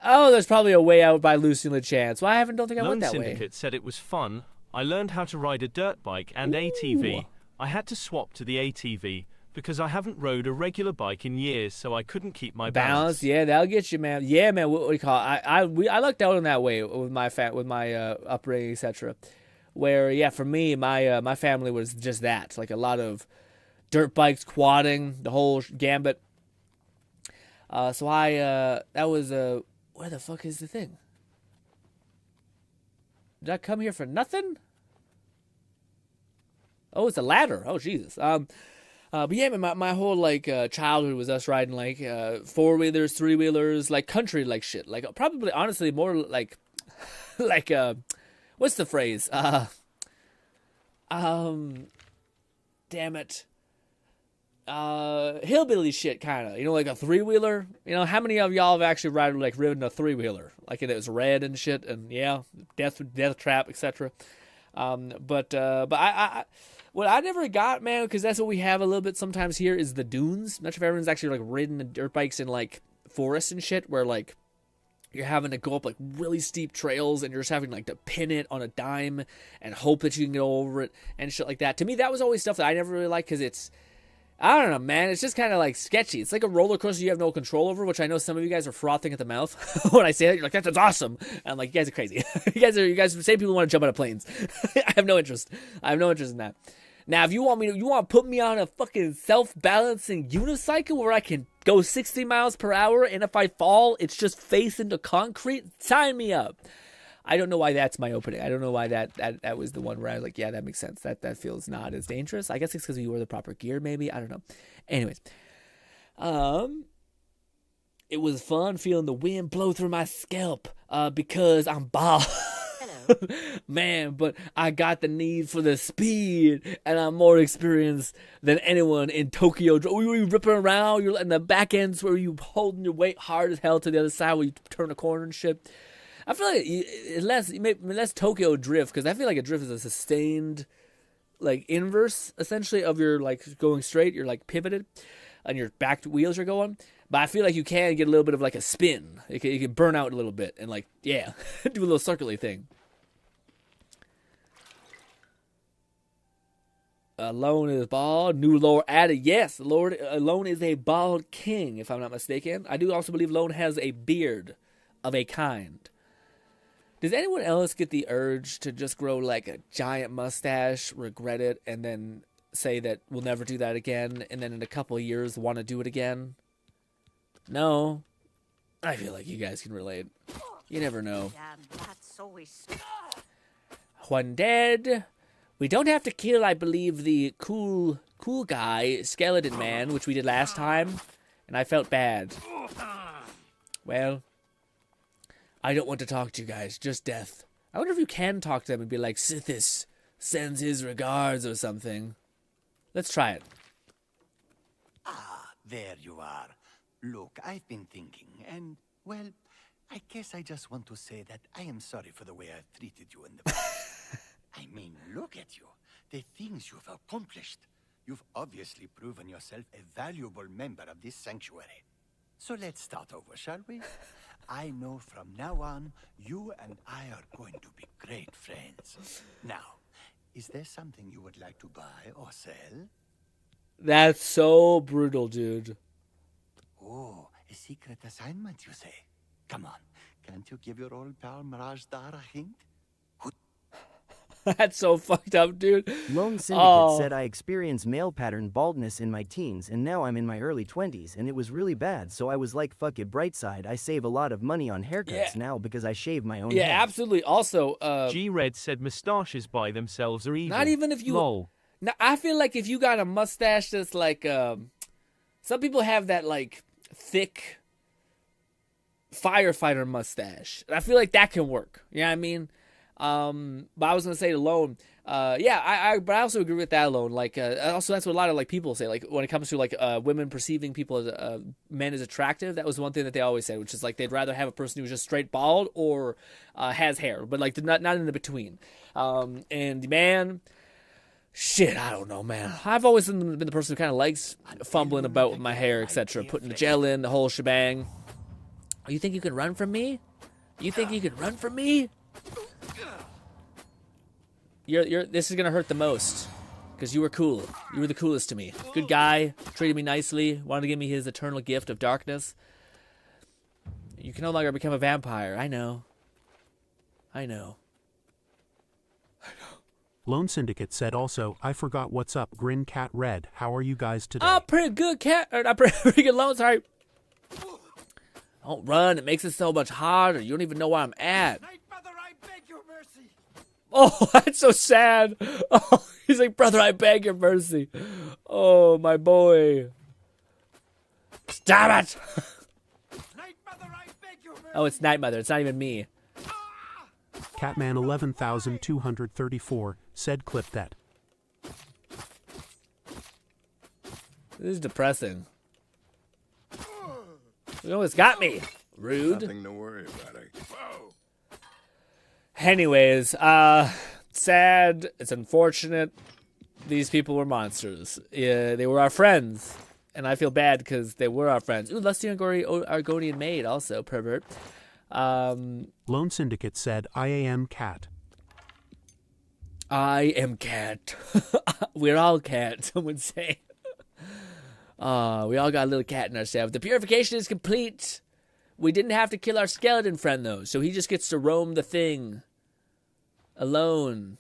Oh, there's probably a way out by Lucy LaChance. Well, don't think I went that way. Syndicate said it was fun. I learned how to ride a dirt bike and ATV. I had to swap to the ATV because I haven't rode a regular bike in years, so I couldn't keep my balance. Yeah, that'll get you, man. Yeah, man. What do you call it? I lucked out in that way with my upbringing, etc. Where, yeah, for me, my family was just that. Like a lot of dirt bikes, quadding, the whole gambit. So that was, where the fuck is the thing? Did I come here for nothing? Oh, it's a ladder. Oh, Jesus. But yeah, man, my whole, like, childhood was us riding, like, 4-wheelers, 3-wheelers, like, country, like, shit. Like, probably, honestly, more, like, like, what's the phrase? Damn it. Hillbilly shit, kind of. You know, like a 3-wheeler. You know, how many of y'all have actually ridden a 3-wheeler? Like, it was red and shit, and yeah, death trap, etc. But what I never got, man, because that's what we have a little bit sometimes here, is the dunes. I'm not sure if everyone's actually, like, ridden dirt bikes in, like, forests and shit, where, like, you're having to go up, like, really steep trails, and you're just having, like, to pin it on a dime and hope that you can go over it and shit like that. To me, that was always stuff that I never really liked, because it's, I don't know, man, it's just kind of, like, sketchy. It's like a roller coaster you have no control over, which I know some of you guys are frothing at the mouth when I say that. You're like, that's awesome. And I'm like, you guys are crazy. you guys are the same people who want to jump out of planes. I have no interest. I have no interest in that. Now, if you want to put me on a fucking self-balancing unicycle where I can go 60 miles per hour, and if I fall, it's just face into concrete, sign me up. I don't know why that's my opening. I don't know why that was the one where I was like, yeah, that makes sense. That feels not as dangerous. I guess it's because we wore the proper gear, maybe. I don't know. Anyways, it was fun feeling the wind blow through my scalp because I'm bald. Man, but I got the need for the speed, and I'm more experienced than anyone in Tokyo. Were you ripping around? You're in the back ends where you holding your weight hard as hell to the other side where you turn a corner and shit. I feel like less Tokyo drift, because I feel like a drift is a sustained, like, inverse essentially of your, like, going straight. You're, like, pivoted, and your back wheels are going. But I feel like you can get a little bit of, like, a spin. You can burn out a little bit and, like, yeah, do a little circular thing. Alone is bald. New lore added. Yes, Lord Alone is a bald king, if I'm not mistaken. I do also believe Alone has a beard of a kind. Does anyone else get the urge to just grow like a giant mustache, regret it, and then say that we'll never do that again, and then in a couple of years want to do it again? No. I feel like you guys can relate. You never know. One dead. We don't have to kill, I believe, the cool guy, Skeleton Man, which we did last time, and I felt bad. Well, I don't want to talk to you guys, just death. I wonder if you can talk to them and be like, Sithis sends his regards or something. Let's try it. Ah, there you are. Look, I've been thinking, and, well, I guess I just want to say that I am sorry for the way I've treated you in the past. I mean, look at you. The things you've accomplished. You've obviously proven yourself a valuable member of this sanctuary. So let's start over, shall we? I know from now on, you and I are going to be great friends. Now, is there something you would like to buy or sell? That's so brutal, dude. Oh, a secret assignment, you say? Come on, can't you give your old pal Mirajdar a hint? That's so fucked up, dude. Lone Syndicate said I experienced male pattern baldness in my teens, and now I'm in my early 20s, and it was really bad, so I was like, fuck it, bright side, I save a lot of money on haircuts now because I shave my own Yeah, head. absolutely. Also, G-Red said mustaches by themselves are evil. Not even if you... Lol. Now, I feel like if you got a mustache that's like... some people have that, like, thick firefighter mustache. I feel like that can work. You know what I mean? But I was gonna say Alone. Yeah, but I also agree with that Alone. Like, also that's what a lot of like people say. Like when it comes to like women perceiving people as men as attractive, that was one thing that they always said, which is like they'd rather have a person who's just straight bald or has hair, but like not in the between. And man, shit, I don't know, man. I've always been the person who kind of likes fumbling about with my hair, etc., putting the gel in, the whole shebang. You think you can run from me? You think you can run from me? This is gonna hurt the most, because you were cool. You were the coolest to me. Good guy, treated me nicely, wanted to give me his eternal gift of darkness. You can no longer become a vampire. I know. Lone Syndicate said also, I forgot what's up, Grin Cat Red. How are you guys today? Oh, pretty good, Cat. Or not pretty good, Lone. Sorry. Don't run. It makes it so much harder. You don't even know where I'm at. Night Mother, I beg your mercy. Oh, that's so sad. Oh, he's like, brother, I beg your mercy. Oh, my boy. Stop it. Oh, it's Night Mother. It's not even me. Catman 11,234 said clip that. This is depressing. You almost got me. Rude. Nothing to worry about. Anyways, sad. It's unfortunate. These people were monsters. Yeah, they were our friends. And I feel bad because they were our friends. Ooh, Lusty Argonian Maid also, pervert. Lone Syndicate said, I am cat. I am cat. We're all cat, some would say. We all got a little cat in ourselves. The purification is complete. We didn't have to kill our skeleton friend, though, so he just gets to roam the thing. Alone.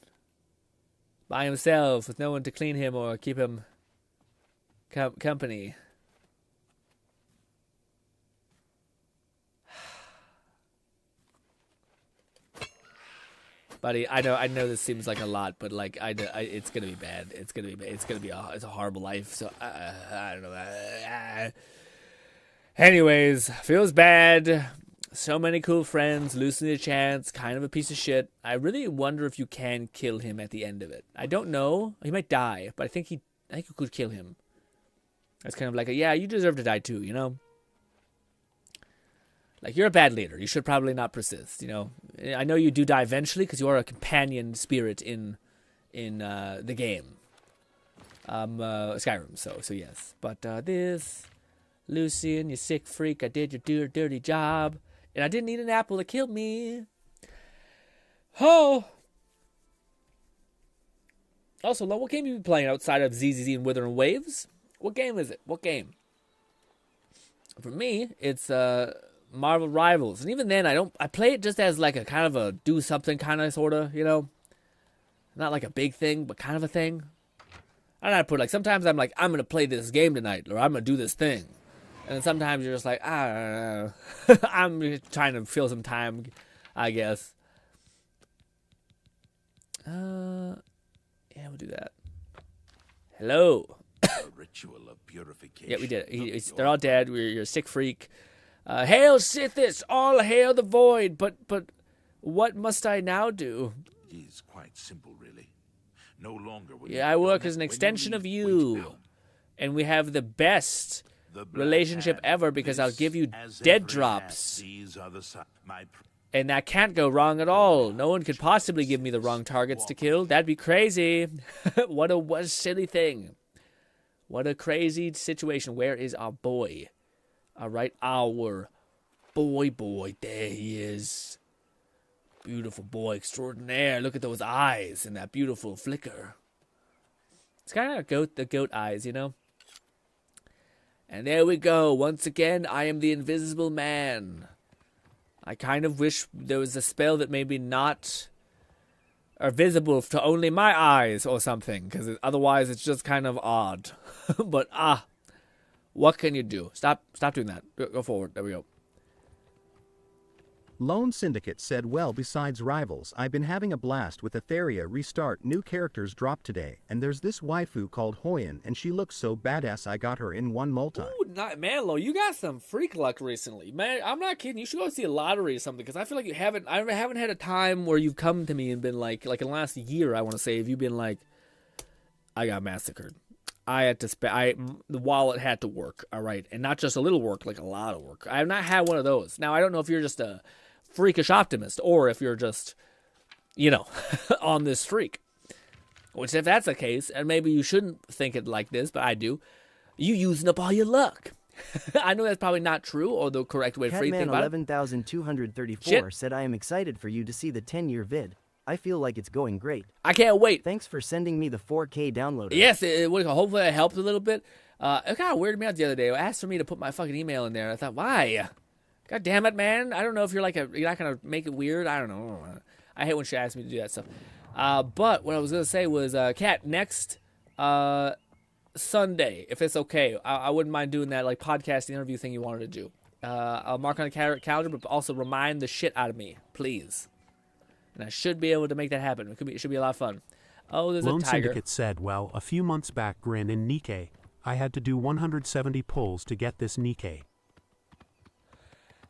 By himself, with no one to clean him or keep him company. Buddy, I know this seems like a lot, but like it's gonna be bad. It's gonna be it's a horrible life. So I don't know. Anyways, feels bad. So many cool friends, losing a chance, kind of a piece of shit. I really wonder if you can kill him at the end of it. I don't know. He might die, but I think you could kill him. That's kind of like yeah, you deserve to die too, you know? Like, you're a bad leader. You should probably not persist, you know? I know you do die eventually because you are a companion spirit in the game. Skyrim, so yes. But this, Lucian, you sick freak, I did your dirty job. And I didn't need an apple to kill me. Oh! Also, what game have you been playing outside of ZZZ and Withering Waves? What game is it? What game? For me, it's Marvel Rivals. And even then, I play it just as like a kind of a do something kind of sort of, you know? Not like a big thing, but kind of a thing. I don't know how to put it. Like, sometimes I'm like, I'm going to play this game tonight, or I'm going to do this thing. And then sometimes you're just like, I don't know. I'm trying to fill some time, I guess. Yeah, we'll do that. Hello. A ritual of purification. Yeah, we did it. They're all dead. You're a sick freak. Hail Sithis, all hail the void. But what must I now do? It is quite simple, really. No longer will I work as an extension of you. And we have the best relationship ever because I'll give you dead drops. And that can't go wrong at all. No one could possibly give me the wrong targets to kill. That'd be crazy. What a silly thing. What a crazy situation. Where is our boy? All right, our boy. There he is. Beautiful boy extraordinaire. Look at those eyes and that beautiful flicker. It's kind of the goat eyes, you know? And there we go. Once again, I am the Invisible Man. I kind of wish there was a spell that maybe not are visible to only my eyes or something, because otherwise it's just kind of odd. But what can you do? Stop doing that. Go forward. There we go. Lone Syndicate said, well, besides Rivals, I've been having a blast with Etheria Restart. New characters dropped today, and there's this waifu called Hoyen, and she looks so badass I got her in one multi. Ooh, Manlo, you got some freak luck recently. Man, I'm not kidding. You should go see a lottery or something, because I feel like I haven't had a time where you've come to me and been like in the last year, I want to say, if you've been like, I got massacred. I had to the wallet had to work, all right? And not just a little work, like a lot of work. I have not had one of those. Now, I don't know if you're just a freakish optimist or if you're just, on this streak. Which, if that's the case, and maybe you shouldn't think it like this, but I do, you using up all your luck. I know that's probably not true or the correct way to think about it. 11,234 said, I am excited for you to see the 10-year vid. I feel like it's going great. I can't wait. Thanks for sending me the 4K download. Yes, it would. Hopefully it helped a little bit. It kind of weirded me out the other day. It asked for me to put my fucking email in there. I thought, why? God damn it, man. I don't know if you're you're not going to make it weird. I don't know. I hate when she asks me to do that stuff. But what I was going to say was, Kat, next Sunday, if it's okay, I wouldn't mind doing that podcast interview thing you wanted to do. I'll mark on the calendar, but also remind the shit out of me, please. And I should be able to make that happen. It should be a lot of fun. Oh, there's Lone a tiger. Syndicate said, well, a few months back, GRINN in Nikkei, I had to do 170 pulls to get this Nikkei.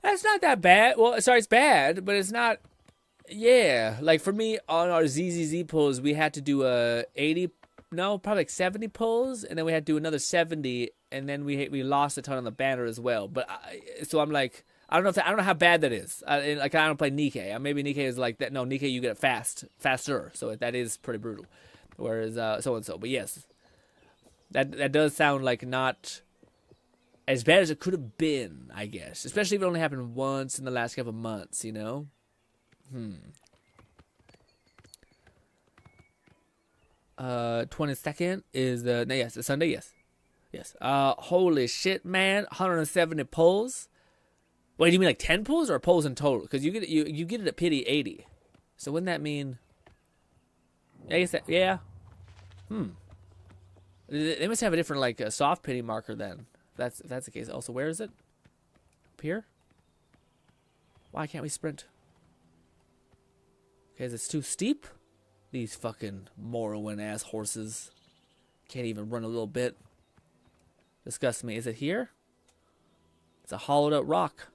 That's not that bad. Well, sorry, it's bad, but it's not. Yeah, like for me on our ZZZ pulls, we had to do 80, no, probably like 70 pulls, and then we had to do another 70, and then we lost a ton on the banner as well. But so I'm like, I don't know how bad that is. Like I don't play Nikkei. Maybe Nikkei is like that. No, Nikkei you get it faster, so that is pretty brutal. Whereas so and so, but yes, that does sound like not as bad as it could have been, I guess. Especially if it only happened once in the last couple of months, you know? 22nd is it's Sunday, yes. Holy shit, man. 170 pulls. Wait, do you mean like 10 pulls or pulls in total? Because you get it at pity 80. So wouldn't that mean... I guess that, yeah. They must have a different, like, soft pity marker then. If that's the case. Also, where is it? Up here? Why can't we sprint? Because it's too steep? These fucking Morrowind-ass horses. Can't even run a little bit. Disgust me. Is it here? It's a hollowed-out rock.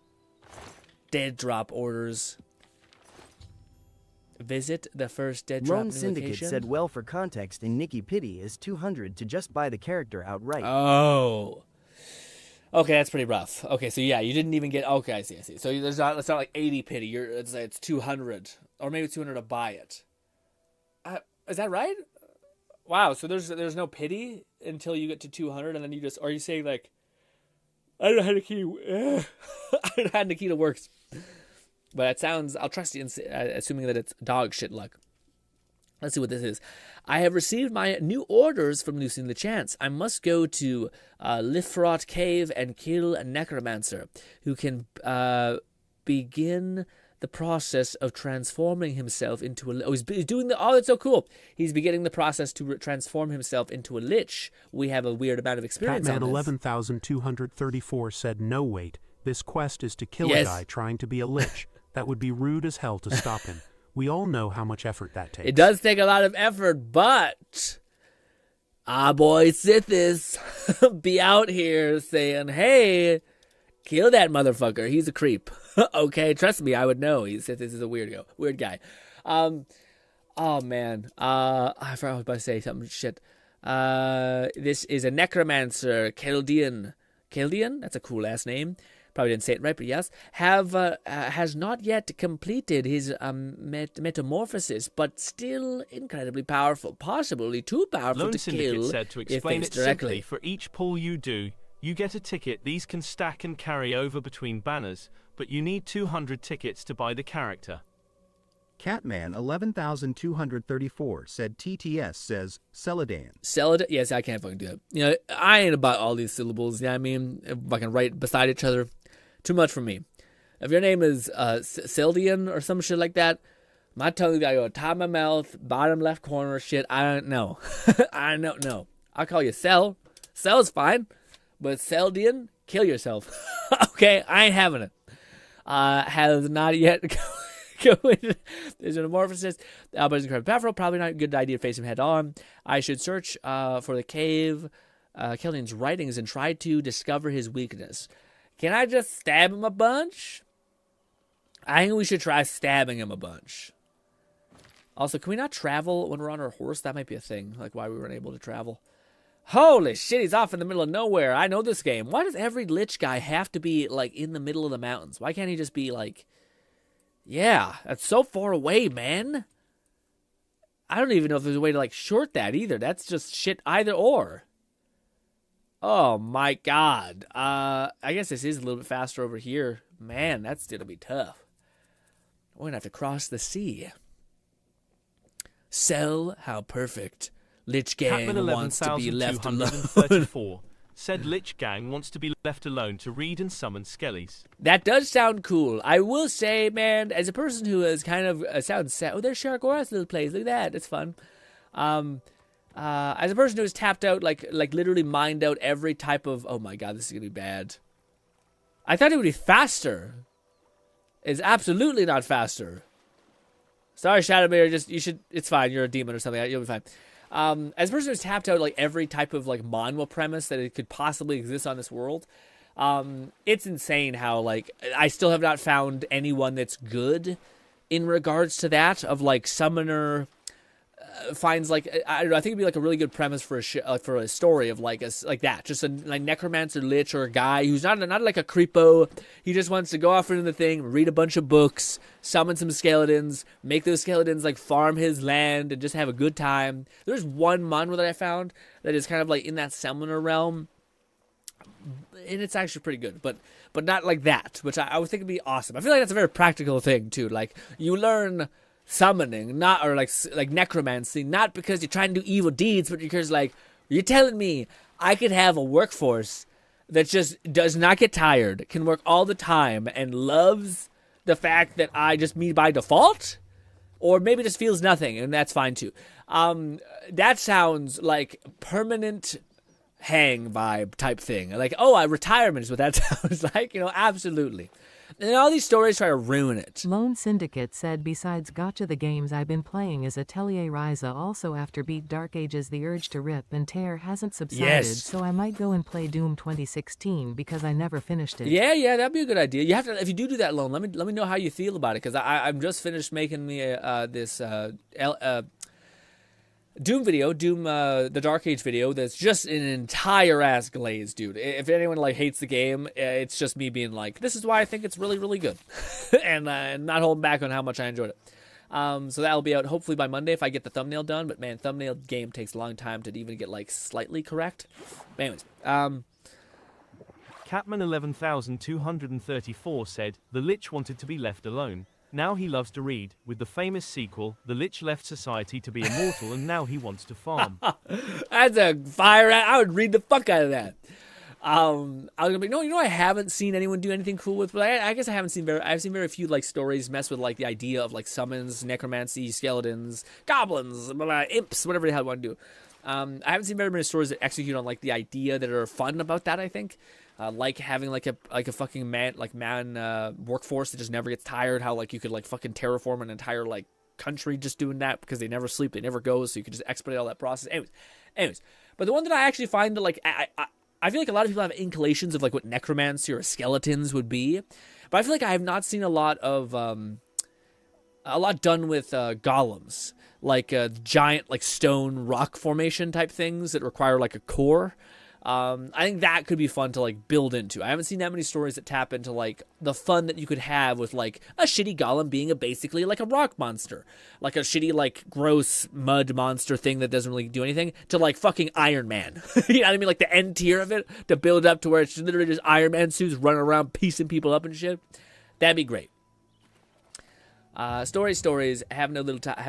Dead drop orders. Visit the first dead drop Lone Syndicate location. said, well, for context, in Nikki Pity is 200 to just buy the character outright. Oh. Okay, that's pretty rough. Okay, so yeah, you didn't even get... Okay, I see. So it's not like 80 pity. It's 200. Or maybe 200 to buy it. Is that right? Wow, so there's no pity until you get to 200, and then you just... Are you saying, like... I don't know how Nikita... I don't know how Nikita works. But it sounds... I'll trust you, assuming that it's dog shit luck. Let's see what this is. I have received my new orders from Losing the Chance. I must go to Lifrot Cave and kill a necromancer who can begin the process of transforming himself into a... Oh, he's doing the... Oh, that's so cool. He's beginning the process to transform himself into a lich. We have a weird amount of experience on this. Catman 11,234 said, no, wait. This quest is to kill a guy trying to be a lich. That would be rude as hell to stop him. We all know how much effort that takes. It does take a lot of effort, but... boy, Sithis be out here saying, hey, kill that motherfucker. He's a creep. Okay, trust me, I would know. Sithis is a weird guy. Oh, man. I forgot I was about to say something. Shit. This is a necromancer, Chaldean. Chaldean? That's a cool-ass name. Probably didn't say it right, but yes, has not yet completed his metamorphosis, but still incredibly powerful, possibly too powerful Lone to Syndicate kill said to explain it directly. simply, for each pull you do, you get a ticket. These can stack and carry over between banners, but you need 200 tickets to buy the character. Catman 11,234 said TTS says Celadon. Celadon? Yes, I can't fucking do that. You know, I ain't about all these syllables. You know what I mean? If I can write beside each other. Too much for me. If your name is Celadon or some shit like that, my tongue's gotta go top of my mouth, bottom left corner, shit. I don't know. I don't know. I'll call you Cell. Cell's fine. But Celadon, kill yourself. Okay, I ain't having it. Has not yet there's an amorphosis. But it's incredibly powerful. Probably not a good idea to face him head on. I should search for the cave, Chaldean's writings, and try to discover his weakness. Can I just stab him a bunch? I think we should try stabbing him a bunch. Also, can we not travel when we're on our horse? That might be a thing, like why we weren't able to travel. Holy shit, he's off in the middle of nowhere. I know this game. Why does every lich guy have to be, like, in the middle of the mountains? Why can't he just be, like... Yeah, that's so far away, man. I don't even know if there's a way to, like, short that either. That's just shit either or. Oh, my God. I guess this is a little bit faster over here. Man, that's going to be tough. We're going to have to cross the sea. Sell how perfect. Lich Gang wants to be left alone. Said Lich Gang wants to be left alone to read and summon skellies. That does sound cool. I will say, man, as a person who is kind of sounds sad. Oh, there's Sharkora's little place. Look at that. It's fun. As a person who has tapped out, like literally mined out every type of... Oh my God, this is going to be bad. I thought it would be faster. It's absolutely not faster. Sorry, Shadowbear. It's fine. You're a demon or something. You'll be fine. As a person who's tapped out like every type of like manhwa premise that it could possibly exist on this world, it's insane how like I still have not found anyone that's good in regards to that. Of like summoner finds like I don't know. I think it'd be like a really good premise for a story of like like that. Just a like necromancer lich or a guy who's not like a creepo. He just wants to go off into the thing, read a bunch of books, summon some skeletons, make those skeletons like farm his land and just have a good time. There's one manhwa that I found that is kind of like in that summoner realm, and it's actually pretty good, but not like that, which I would think would be awesome. I feel like that's a very practical thing too. Like you learn summoning, not or like necromancy, not because you're trying to do evil deeds, but because like you're telling me I could have a workforce that just does not get tired, can work all the time, and loves the fact that I just me by default, or maybe just feels nothing, and that's fine too. That sounds like permanent hang vibe type thing. Like, retirement is what that sounds like. Absolutely. And all these stories try to ruin it. Lone Syndicate said, besides Gotcha, the games I've been playing is Atelier Ryza. Also, after beat Dark Ages, the urge to rip and tear hasn't subsided, so I might go and play Doom 2016 because I never finished it. Yeah, that'd be a good idea. You have to, if you do that, Lone, let me know how you feel about it, because I'm just finished making this Doom video, the Dark Age video, that's just an entire ass glaze, dude. If anyone like hates the game, it's just me being like, this is why I think it's really, really good. and not holding back on how much I enjoyed it. So that'll be out hopefully by Monday if I get the thumbnail done, but man, thumbnail game takes a long time to even get like slightly correct. But anyways, Catman 11234 said, the Lich wanted to be left alone. Now he loves to read. With the famous sequel, the Lich left society to be immortal, and now he wants to farm. That's a fire. I would read the fuck out of that. I was gonna be I haven't seen anyone do anything cool with, but I guess I've seen very few like stories mess with like the idea of like summons, necromancy, skeletons, goblins, imps, whatever the hell you want to do. I haven't seen very many stories that execute on like the idea that are fun about that. I think. Like having like a fucking man workforce that just never gets tired. How like you could like fucking terraform an entire like country just doing that because they never sleep, they never go, so you could just expedite all that process. Anyways, but the one that I actually find that like I feel like a lot of people have inclinations of like what necromancy or skeletons would be, but I feel like I have not seen a lot done with golems, like giant like stone rock formation type things that require like a core. I think that could be fun to like build into. I haven't seen that many stories that tap into like the fun that you could have with like a shitty golem being basically like a rock monster, like a shitty like gross mud monster thing that doesn't really do anything, to like fucking Iron Man. You know what I mean? Like the end tier of it to build up to where it's literally just Iron Man suits running around piecing people up and shit. That'd be great. Stories. Have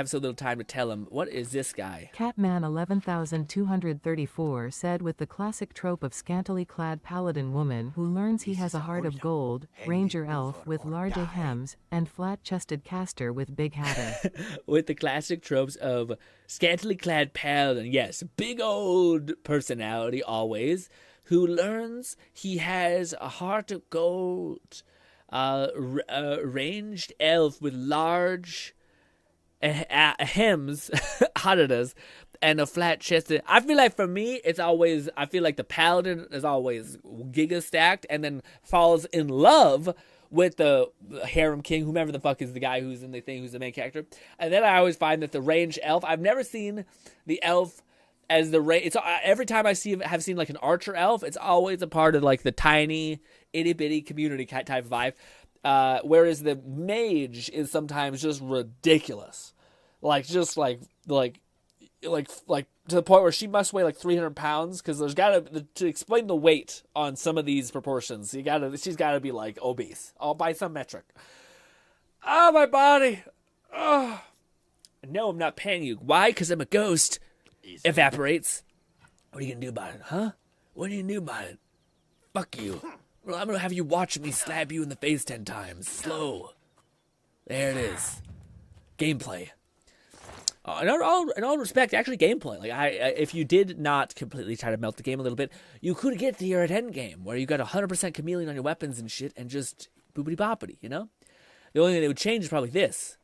so little time to tell him. What is this guy? Catman 11234 said, with the classic trope of scantily clad paladin woman who learns he has a heart of gold, ranger elf with large hems, and flat-chested caster with big hatter. With the classic tropes of scantily clad paladin, yes, big old personality always, who learns he has a heart of gold. Ranged elf with large hems, hadadas, and a flat chested. I feel like for me, I feel like the paladin is always giga stacked, and then falls in love with the harem king, whomever the fuck is the guy who's in the thing, who's the main character. And then I always find that the ranged elf, I've never seen the elf as the range. It's every time have seen like an archer elf, it's always a part of like the tiny itty bitty community type of vibe. Whereas the mage is sometimes just ridiculous, like to the point where she must weigh like 300 pounds, because there's to explain the weight on some of these proportions. She's gotta be like obese, all by some metric. Oh, my body. Oh, no, I'm not paying you. Why? Because I'm a ghost. Evaporates. What are you gonna do about it, huh? What are you gonna do about it? Fuck you. Well, I'm gonna have you watch me slap you in the face 10 times. Slow. There it is. Gameplay. In all respect, actually gameplay. Like if you did not completely try to melt the game a little bit, you could get to your end game where you got 100% chameleon on your weapons and shit, and just boopity boppity. The only thing that would change is probably this.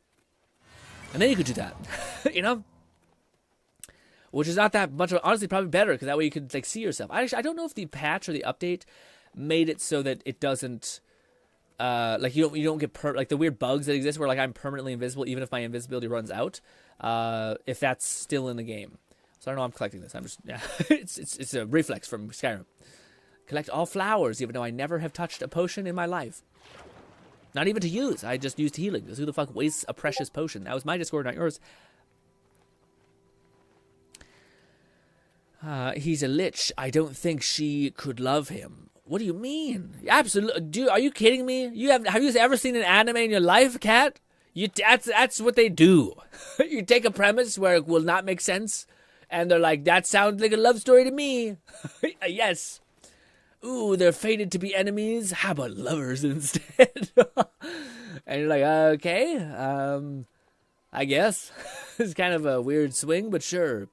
And then you could do that, you know? Which is not that much of, honestly, probably better, because that way you could, like, see yourself. I don't know if the patch or the update made it so that it doesn't, like, you don't get, like, the weird bugs that exist where, like, I'm permanently invisible even if my invisibility runs out, if that's still in the game. So I don't know, I'm collecting this. I'm just, yeah, it's a reflex from Skyrim. Collect all flowers, even though I never have touched a potion in my life. Not even to use. I just used healing, because who the fuck wastes a precious potion? That was my Discord, not yours. He's a lich. I don't think she could love him. What do you mean? Absolutely. Dude, are you kidding me? Have you ever seen an anime in your life, Cat? That's what they do. You take a premise where it will not make sense, and they're like, that sounds like a love story to me. Yes. Ooh, they're fated to be enemies. How about lovers instead? And you're like, okay, I guess. It's kind of a weird swing, but sure.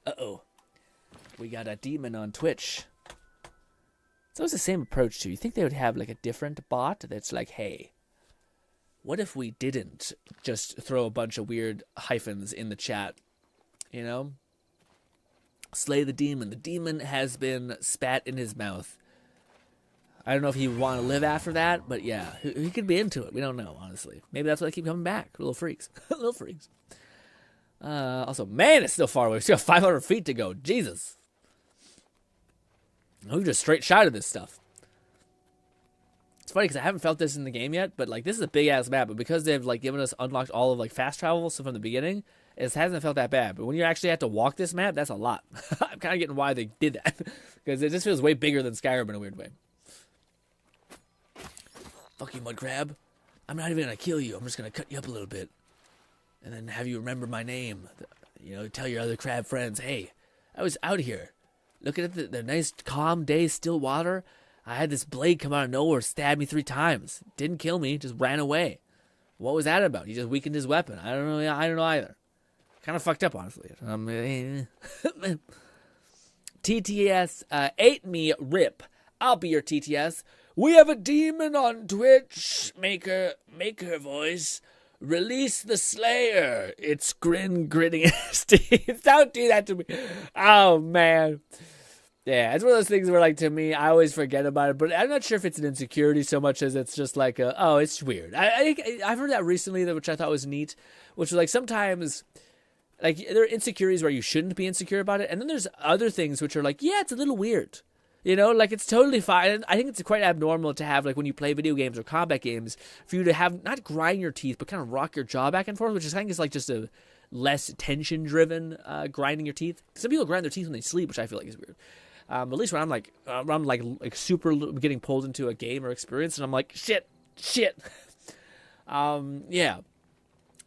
Uh-oh. We got a demon on Twitch. It's always the same approach, too. You think they would have, like, a different bot that's like, hey, what if we didn't just throw a bunch of weird hyphens in the chat? You know? Slay the demon. The demon has been spat in his mouth. I don't know if he would want to live after that, but yeah, he could be into it. We don't know, honestly. Maybe that's why they keep coming back. Little freaks. Little freaks. Also, man, it's still far away. We still got 500 feet to go. Jesus. We've just straight shot of this stuff. It's funny because I haven't felt this in the game yet, but like this is a big ass map. But because they've like given us unlocked all of like fast travel, so from the beginning, it hasn't felt that bad. But when you actually have to walk this map, that's a lot. I'm kind of getting why they did that, because it just feels way bigger than Skyrim in a weird way. Fuck you, mud crab. I'm not even gonna kill you. I'm just gonna cut you up a little bit, and then have you remember my name. You know, tell your other crab friends, hey, I was out here. Looking at the nice, calm day, still water. I had this blade come out of nowhere, stabbed me 3 times. Didn't kill me, just ran away. What was that about? He just weakened his weapon. I don't know. I don't know either. Kind of fucked up, honestly. TTS ate me rip. I'll be your TTS. We have a demon on Twitch. Make her voice. Release the Slayer. It's GRINN gritting his teeth. Don't do that to me. Oh, man. Yeah, it's one of those things where, like, to me, I always forget about it. But I'm not sure if it's an insecurity so much as it's just like, oh, it's weird. I've heard that recently, which I thought was neat. Which was like sometimes, like, there are insecurities where you shouldn't be insecure about it. And then there's other things which are like, yeah, it's a little weird. You know, like, it's totally fine. And I think it's quite abnormal to have, like, when you play video games or combat games, for you to have, not grind your teeth, but kind of rock your jaw back and forth, which is, I think, is, like, just a less tension-driven grinding your teeth. Some people grind their teeth when they sleep, which I feel like is weird. At least when I'm, like, super getting pulled into a game or experience, and I'm like, shit. Yeah.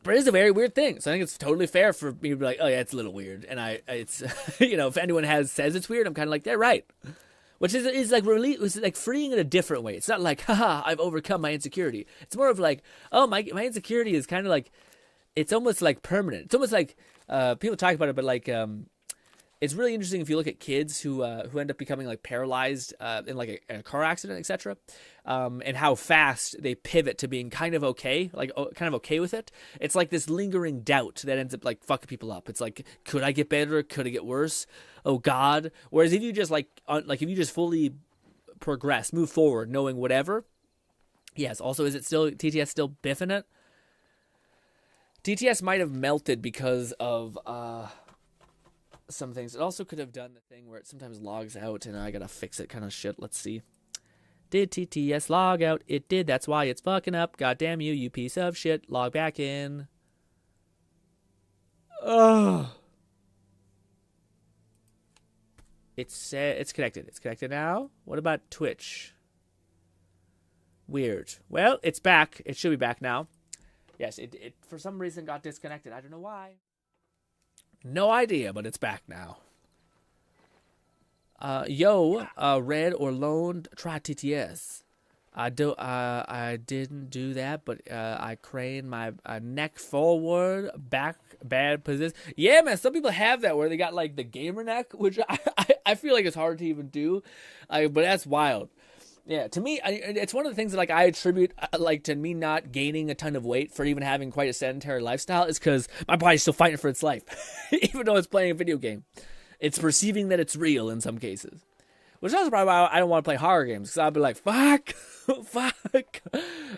But it is a very weird thing, so I think it's totally fair for me to be like, oh, yeah, it's a little weird. And it's, you know, if anyone says it's weird, I'm kind of like, they're right. Which is like it's like freeing in a different way. It's not like, haha, I've overcome my insecurity. It's more of like, oh, my insecurity is kind of like, it's almost like permanent. It's almost like, people talk about it, but like, it's really interesting if you look at kids who end up becoming like paralyzed in like a car accident, etc., and how fast they pivot to being kind of okay, like kind of okay with it. It's like this lingering doubt that ends up like fucking people up. It's like, could I get better? Could I get worse? Oh God! Whereas if you just like if you just fully progress, move forward, knowing whatever. Yes. Also, is it still TTS still biffing it? TTS might have melted because of some things. It also could have done the thing where it sometimes logs out and I gotta fix it kind of shit. Let's see. Did TTS log out? It did. That's why it's fucking up. God damn you, you piece of shit. Log back in. Ugh. It's connected. It's connected now. What about Twitch? Weird. Well, it's back. It should be back now. Yes, it for some reason got disconnected. I don't know why. No idea, but it's back now. Red or loaned, try TTS. I didn't do that, but I craned my neck forward, back, bad position. Yeah, man, some people have that where they got like the gamer neck, which I feel like it's hard to even do, but that's wild. Yeah, to me, it's one of the things that like I attribute like to me not gaining a ton of weight for even having quite a sedentary lifestyle is because my body's still fighting for its life, even though it's playing a video game. It's perceiving that it's real in some cases, which is also probably why I don't want to play horror games because I'll be like, fuck, fuck,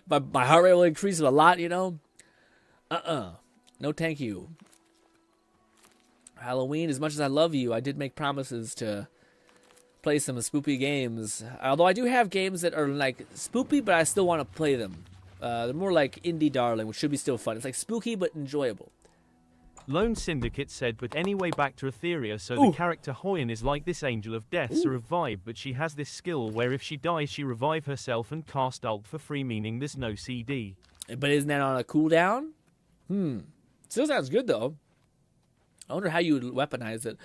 my heart rate will increase a lot, you know. No, thank you. Halloween, as much as I love you, I did make promises to play some spoopy games. Although I do have games that are like spoopy, but I still want to play them. They're more like Indie Darling, which should be still fun. It's like spooky but enjoyable. Lone Syndicate said, but anyway, back to Etheria. So the character Hoyen is like this angel of death, so revive, but she has this skill where if she dies, she revive herself and cast ult for free, meaning there's no CD. But isn't that on a cooldown? Still sounds good though. I wonder how you would weaponize it.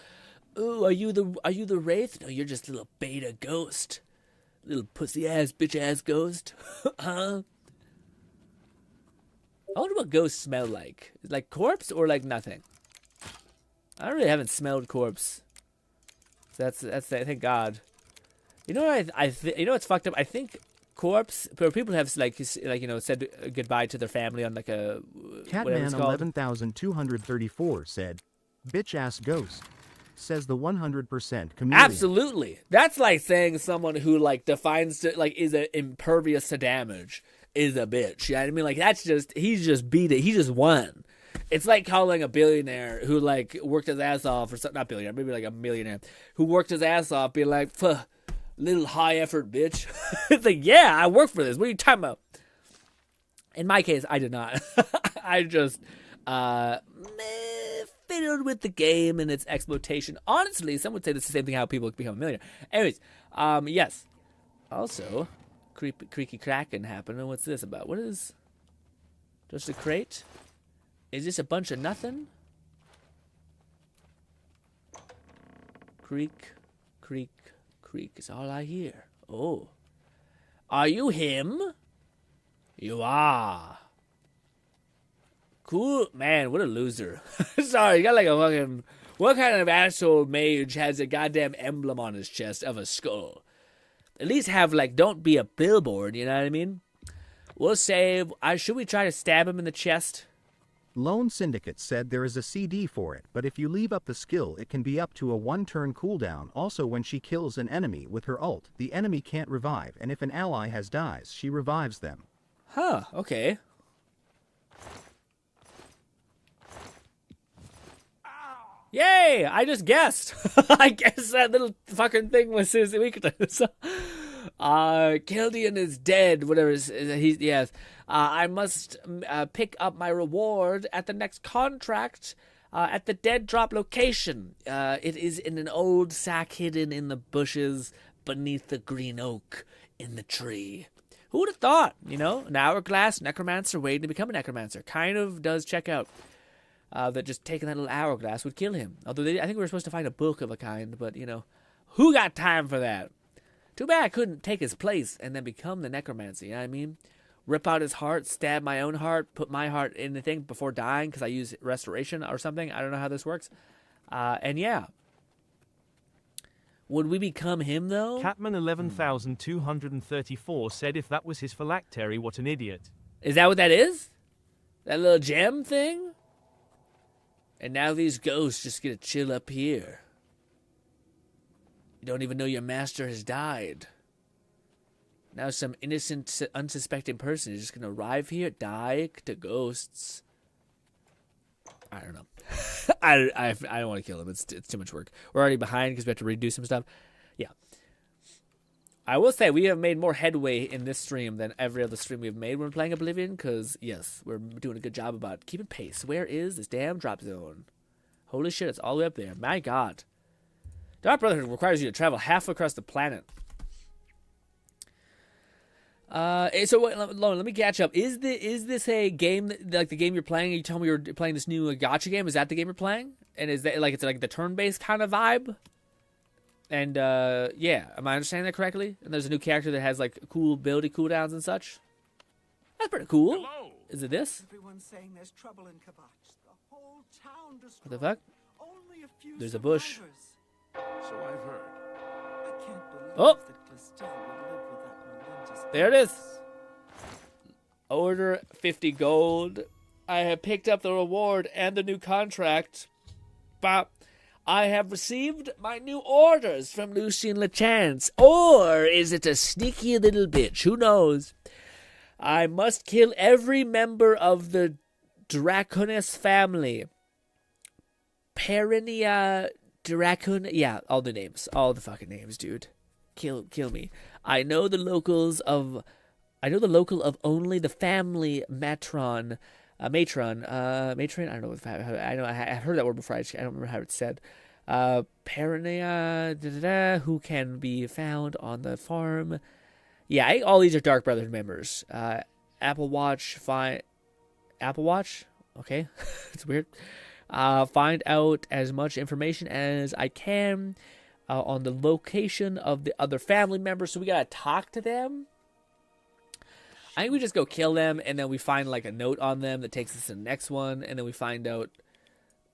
Ooh, are you the Wraith? No, you're just a little beta ghost. Little pussy ass, bitch ass ghost. Huh? I wonder what ghosts smell like. Like corpse or like nothing? I haven't smelled corpse. That's thank God. You know what you know what's fucked up? I think corpse, people have like you know said goodbye to their family on like a Catman 11,234 said, "Bitch ass ghost." Says the 100% chameleon. Absolutely. That's like saying someone who like defines to, like is impervious to damage is a bitch. You know what I mean? Like that's just he's just beat it. He just won. It's like calling a billionaire who like worked his ass off or something, not billionaire, maybe like a millionaire who worked his ass off, be like, little high effort bitch. It's like, yeah, I worked for this. What are you talking about? In my case, I did not. I just fiddled with the game and its exploitation. Honestly, some would say that's the same thing how people become a millionaire. Anyways, yes. Also, creaky cracking happened. And what's this about? What is just a crate? Is this a bunch of nothing? Creak, creak, creak is all I hear. Oh. Are you him? You are. Cool. Man, what a loser. Sorry, you got like a fucking... What kind of asshole mage has a goddamn emblem on his chest of a skull? At least have, like, don't be a billboard, you know what I mean? We'll save... should we try to stab him in the chest? Lone Syndicate said there is a CD for it, but if you leave up the skill, it can be up to a 1-turn cooldown. Also, when she kills an enemy with her ult, the enemy can't revive, and if an ally has dies, she revives them. Huh, okay. Yay! I just guessed. I guess that little fucking thing was his weakness. Kildian is dead. Whatever he's yes. I must pick up my reward at the next contract at the dead drop location. It is in an old sack hidden in the bushes beneath the green oak in the tree. Who would have thought? You know, an hourglass necromancer waiting to become a necromancer. Kind of does check out. That just taking that little hourglass would kill him. Although I think we were supposed to find a book of a kind, but, you know, who got time for that? Too bad I couldn't take his place and then become the necromancer, you know what I mean? Rip out his heart, stab my own heart, put my heart in the thing before dying because I use restoration or something. I don't know how this works. And yeah. Would we become him, though? Catman 11,234 said if that was his phylactery, what an idiot. Is that what that is? That little gem thing? And now these ghosts just get to chill up here. You don't even know your master has died. Now some innocent, unsuspecting person is just going to arrive here, die to ghosts. I don't know. I don't want to kill him. It's too much work. We're already behind because we have to redo some stuff. Yeah. I will say we have made more headway in this stream than every other stream we've made when playing Oblivion, because, yes, we're doing a good job about keeping pace. Where is this damn drop zone? Holy shit, it's all the way up there. My God. Dark Brotherhood requires you to travel half across the planet. So let me catch up. Is this a game like the game you're playing? You told me you're playing this new gacha game. Is that the game you're playing? And is that like it's like the turn-based kind of vibe? And yeah, am I understanding that correctly? And there's a new character that has like cool ability cooldowns and such. That's pretty cool. Hello. Is it this? Everyone's saying there's trouble in Kavach. The whole town destroyed. What the fuck? Only a few There's a bush. So I've heard. I can't believe Oh. that Clistel would live with that There it is. Order 50 gold. I have picked up the reward and the new contract. But I have received my new orders from Lucien Lechance. Or is it a sneaky little bitch? Who knows? I must kill every member of the Draconis family. Perinia Dracon. Yeah, all the names. All the fucking names, dude. Kill me. I know the local of only the family matron. Matron. I don't know if I've heard that word before. I don't remember how it's said. Perinia, who can be found on the farm. Yeah, all these are Dark Brotherhood members. Apple Watch. Okay, it's weird. Find out as much information as I can on the location of the other family members. So we gotta talk to them. I think we just go kill them, and then we find like a note on them that takes us to the next one, and then we find out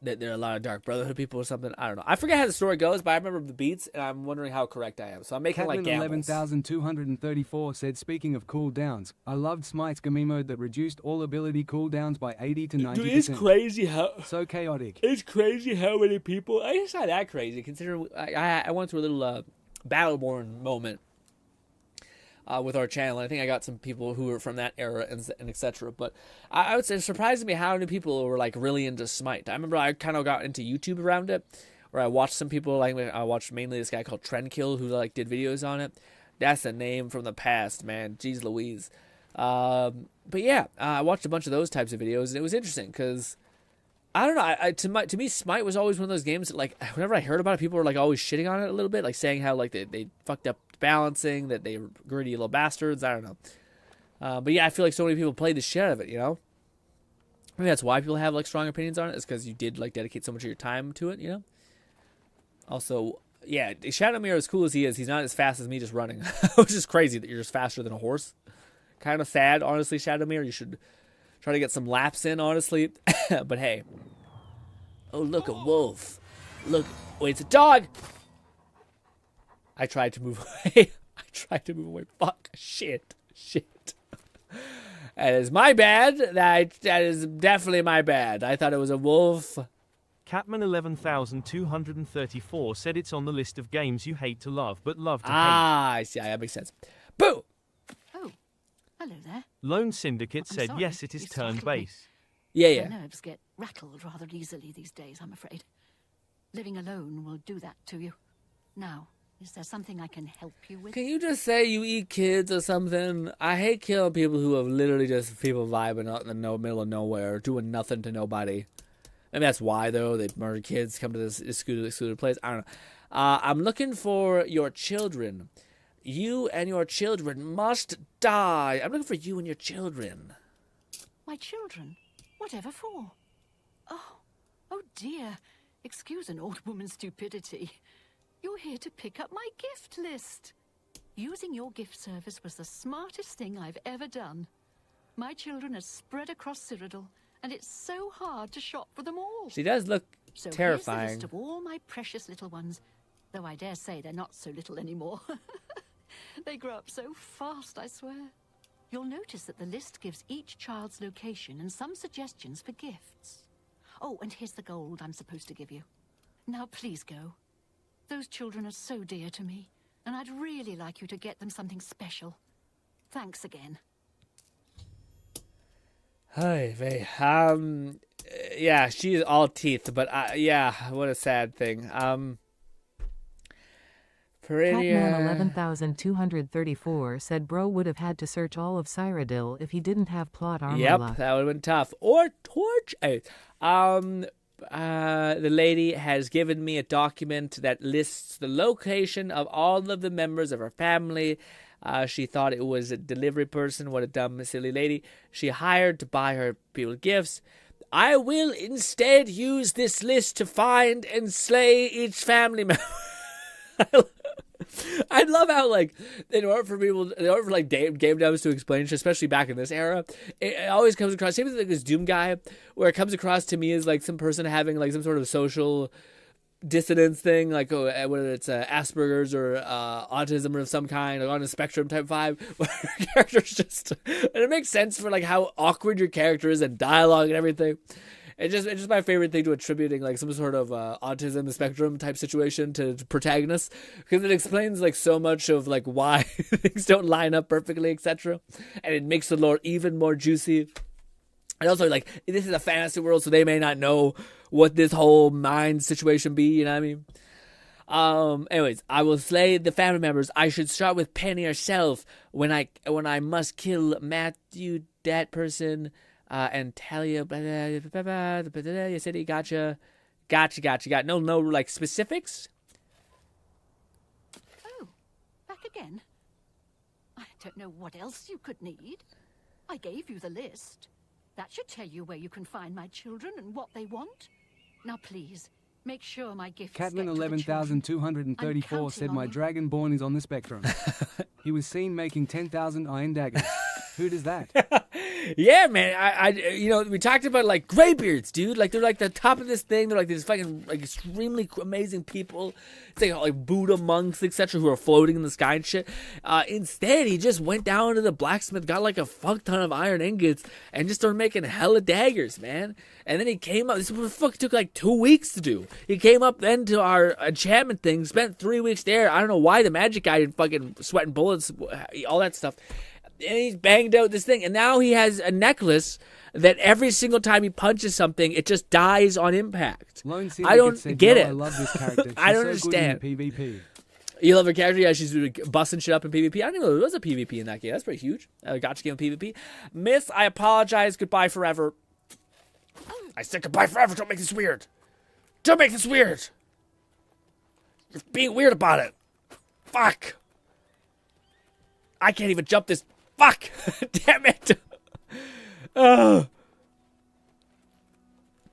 that there are a lot of Dark Brotherhood people or something. I don't know. I forget how the story goes, but I remember the beats, and I'm wondering how correct I am. So I'm making like gambles. 11,234 said, speaking of cooldowns, I loved Smite's game mode that reduced all ability cooldowns by 80 to 90%. Dude, it's crazy how... So chaotic. It's crazy how many people... It's not that crazy, considering I went through a little Battleborn moment with our channel. I think I got some people who were from that era and etc. But I would say it surprised me how many people were like really into Smite. I remember I kind of got into YouTube around it, where I watched some people, like I watched mainly this guy called Trendkill who like did videos on it. That's a name from the past, man. Jeez Louise. But yeah, I watched a bunch of those types of videos, and it was interesting because I don't know. To me, Smite was always one of those games that, like, whenever I heard about it, people were like always shitting on it a little bit, like saying how like they fucked up balancing, that they were greedy little bastards. I don't know. But yeah, I feel like so many people played the shit out of it, you know? Maybe that's why people have like strong opinions on it, is because you did like dedicate so much of your time to it, you know? Also, yeah, Shadowmere, as cool as he is, he's not as fast as me just running. Which is crazy that you're just faster than a horse. Kind of sad, honestly, Shadowmere. You should try to get some laps in, honestly. But hey. Oh, look, a wolf. Look, wait, it's a dog! I tried to move away. Fuck. Shit. That is my bad. That is definitely my bad. I thought it was a wolf. Catman 11,234 said it's on the list of games you hate to love, but love to hate. I see. That makes sense. Boo! Oh, hello there. Lone Syndicate said sorry, yes, it is turn-based. Yeah. My nerves get rattled rather easily these days, I'm afraid. Living alone will do that to you. Now, is there something I can help you with? Can you just say you eat kids or something? I hate killing people who have literally just people vibing out in the middle of nowhere, doing nothing to nobody. Maybe that's why, though. They murder kids, come to this excluded place. I don't know. I'm looking for your children. You and your children must die. I'm looking for you and your children. My children? Whatever for? Oh dear. Excuse an old woman's stupidity. You're here to pick up my gift list. Using your gift service was the smartest thing I've ever done. My children are spread across Cyrodiil, and it's so hard to shop for them all. She does look terrifying. Here's the list of all my precious little ones, though I dare say they're not so little anymore. They grow up so fast, I swear. You'll notice that the list gives each child's location and some suggestions for gifts. Oh, and here's the gold I'm supposed to give you. Now please go. Those children are so dear to me, and I'd really like you to get them something special. Thanks again. Hi, Vey. Yeah, she's all teeth, but yeah, what a sad thing. Catman 11,234 said bro would have had to search all of Cyrodiil if he didn't have plot armor left. That would have been tough. Or torch. The lady has given me a document that lists the location of all of the members of her family. She thought it was a delivery person. What a dumb, silly lady. She hired to buy her people gifts. I will instead use this list to find and slay each family member. I love how, like, in order for game devs to explain, especially back in this era, it always comes across, same with like this Doom guy, where it comes across to me as like some person having like some sort of social dissonance thing, like whether it's Asperger's or autism or of some kind, like on a spectrum type vibe, where your character's just, and it makes sense for like how awkward your character is and dialogue and everything. It's just my favorite thing to attributing like some sort of autism the spectrum type situation to protagonists, because it explains like so much of like why things don't line up perfectly, etc. And it makes the lore even more juicy. And also, like, this is a fantasy world, so they may not know what this whole mind situation be, you know what I mean? Anyways, I will slay the family members. I should start with Penny herself when I must kill Matthew, that person, and Talia, you said he gotcha. No, like, specifics? Oh, back again? I don't know what else you could need. I gave you the list. That should tell you where you can find my children and what they want. Now, please, make sure my gifts Catman get to the children. 11,234 said my Dragonborn is on the spectrum. He was seen making 10,000 iron daggers. Who does that? Yeah, man. I we talked about like graybeards, dude. Like they're like the top of this thing. They're like these fucking like extremely amazing people. It's like Buddha monks, etc., who are floating in the sky and shit. Instead, he just went down to the blacksmith, got like a fuck ton of iron ingots, and just started making hella daggers, man. And then he came up. This fuck took like 2 weeks to do. He came up then to our enchantment thing. Spent 3 weeks there. I don't know why the magic guy didn't fucking sweating bullets, all that stuff. And he's banged out this thing, and now he has a necklace that every single time he punches something, it just dies on impact. I don't get it. I love this character. She's I don't so understand. Good in PvP. You love her character? Yeah, she's busting shit up in PvP. I didn't even know there was a PvP in that game. That's pretty huge. Gotcha game in PvP. Miss, I apologize. Goodbye forever. I said goodbye forever. Don't make this weird. Don't make this weird. You're being weird about it. Fuck. I can't even jump this. Fuck! Damn it!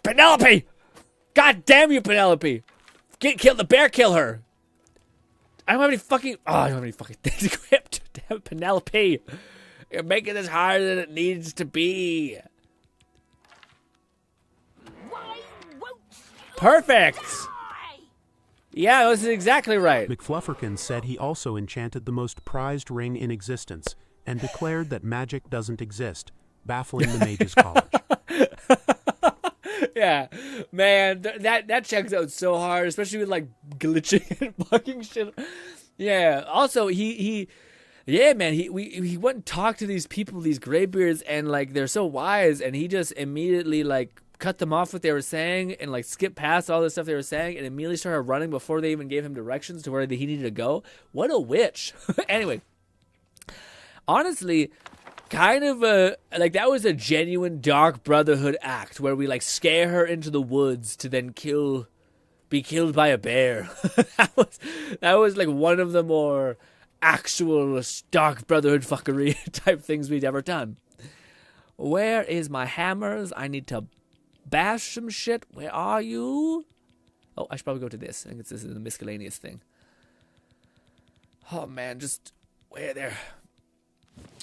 Penelope! God damn you, Penelope! Kill the bear, kill her! I don't have any fucking things equipped. Damn it, Penelope! You're making this harder than it needs to be. Perfect! Yeah, this is exactly right. McFlufferkin said he also enchanted the most prized ring in existence and declared that magic doesn't exist, baffling the Mages College. Yeah, man, that checks out so hard, especially with like glitching and fucking shit. Yeah. Also, he went and talked to these people, these graybeards, and like they're so wise, and he just immediately like cut them off what they were saying and like skipped past all the stuff they were saying and immediately started running before they even gave him directions to where he needed to go. What a witch! Anyway. Honestly, kind of that was a genuine Dark Brotherhood act where we like scare her into the woods to then be killed by a bear. that was like one of the more actual Dark Brotherhood fuckery type things we'd ever done. Where is my hammers? I need to bash some shit. Where are you? Oh, I should probably go to this. I think this is the miscellaneous thing. Oh man, just where there.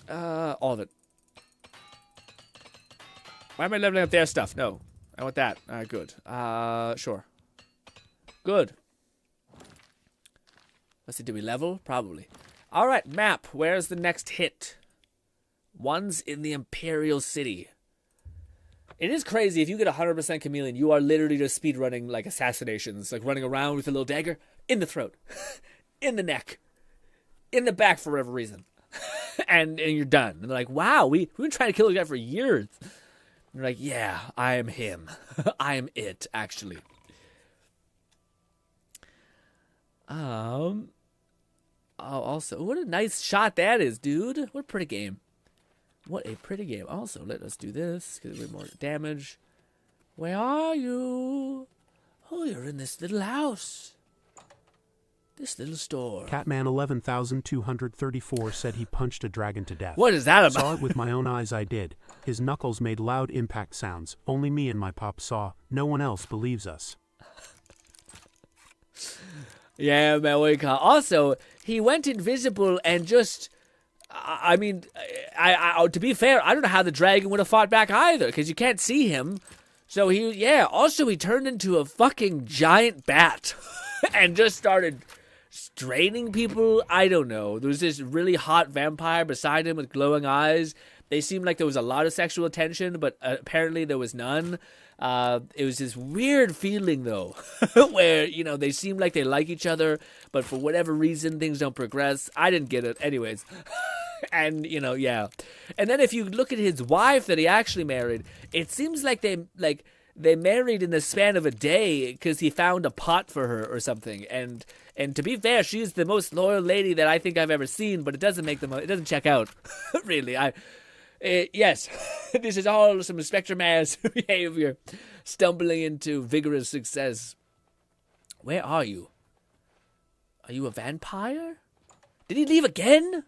All of it. Why am I leveling up their stuff? No. I want that. Alright, good. Sure. Good. Let's see, do we level? Probably. Alright, map. Where's the next hit? One's in the Imperial City. It is crazy. If you get 100% chameleon, you are literally just speedrunning like assassinations. Like running around with a little dagger in the throat. In the neck. In the back for whatever reason. and you're done. And they're like, wow, we've been trying to kill a guy for years. And you're like, yeah, I am him. I am it, actually. Oh, also, what a nice shot that is, dude. What a pretty game. What a pretty game. Also, let us do this. Get a bit more damage. Where are you? Oh, you're in this little house. This little store. Catman 11,234 said he punched a dragon to death. What is that about? Saw it with my own eyes, I did. His knuckles made loud impact sounds. Only me and my pop saw. No one else believes us. Yeah, man, what you call. Also, he went invisible and just... I mean, I to be fair, I don't know how the dragon would have fought back either, because you can't see him. So also he turned into a fucking giant bat and just started straining people. I don't know. There was this really hot vampire beside him with glowing eyes. They seemed like there was a lot of sexual attention, but apparently there was none. It was this weird feeling, though, where, they seem like they like each other, but for whatever reason, things don't progress. I didn't get it. Anyways. And, yeah. And then if you look at his wife that he actually married, it seems like they married in the span of a day because he found a pot for her or something. And to be fair, she's the most loyal lady that I think I've ever seen, but it doesn't check out, really. Yes, this is all some spectrum ass behavior, stumbling into vigorous success. Where are you? Are you a vampire? Did he leave again?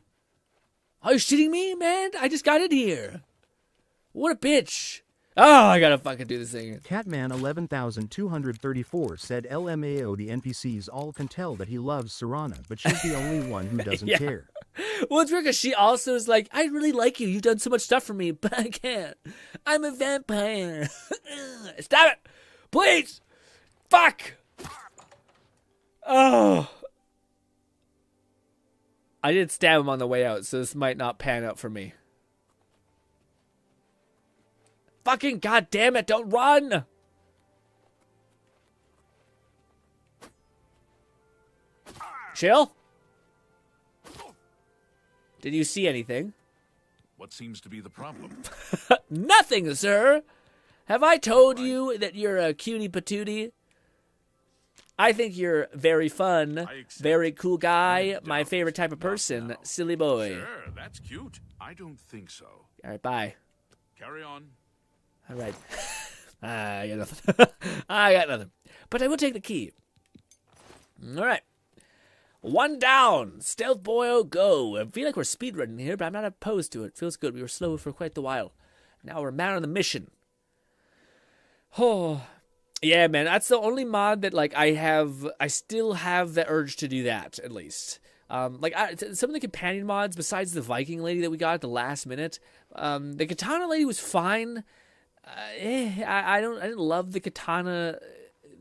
Are you shitting me, man? I just got in here. What a bitch. Oh, I gotta fucking do this thing. Catman 11,234 said LMAO the NPCs all can tell that he loves Serana, but she's the only one who doesn't care. Well, it's weird because she also is like, I really like you. You've done so much stuff for me, but I can't. I'm a vampire. Stop it. Please. Fuck. Oh. I did stab him on the way out, so this might not pan out for me. Fucking goddamn it, don't run! Chill? Did you see anything? What seems to be the problem? Nothing, sir! Have I told you that you're a cutie patootie? I think you're very fun, very cool guy, my favorite type of person, silly boy. Sure, that's cute. I don't think so. Alright, bye. Carry on. Alright. I got nothing. I got nothing. But I will take the key. Alright. One down. Stealth boyo, go. I feel like we're speedrunning here, but I'm not opposed to it. Feels good. We were slow for quite the while. Now we're man on the mission. Oh. Yeah, man, that's the only mod that, I still have the urge to do that, at least. Some of the companion mods, besides the Viking lady that we got at the last minute, the Katana lady was fine. I didn't love the Katana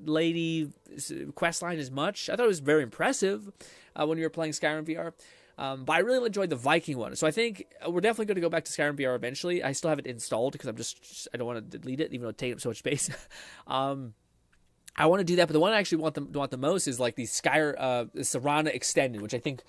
lady questline as much. I thought it was very impressive when you were playing Skyrim VR. But I really enjoyed the Viking one. So I think we're definitely going to go back to Skyrim VR eventually. I still have it installed because I don't want to delete it, even though it takes up so much space. I want to do that, but the one I actually want the most is like the Serana Extended, which I think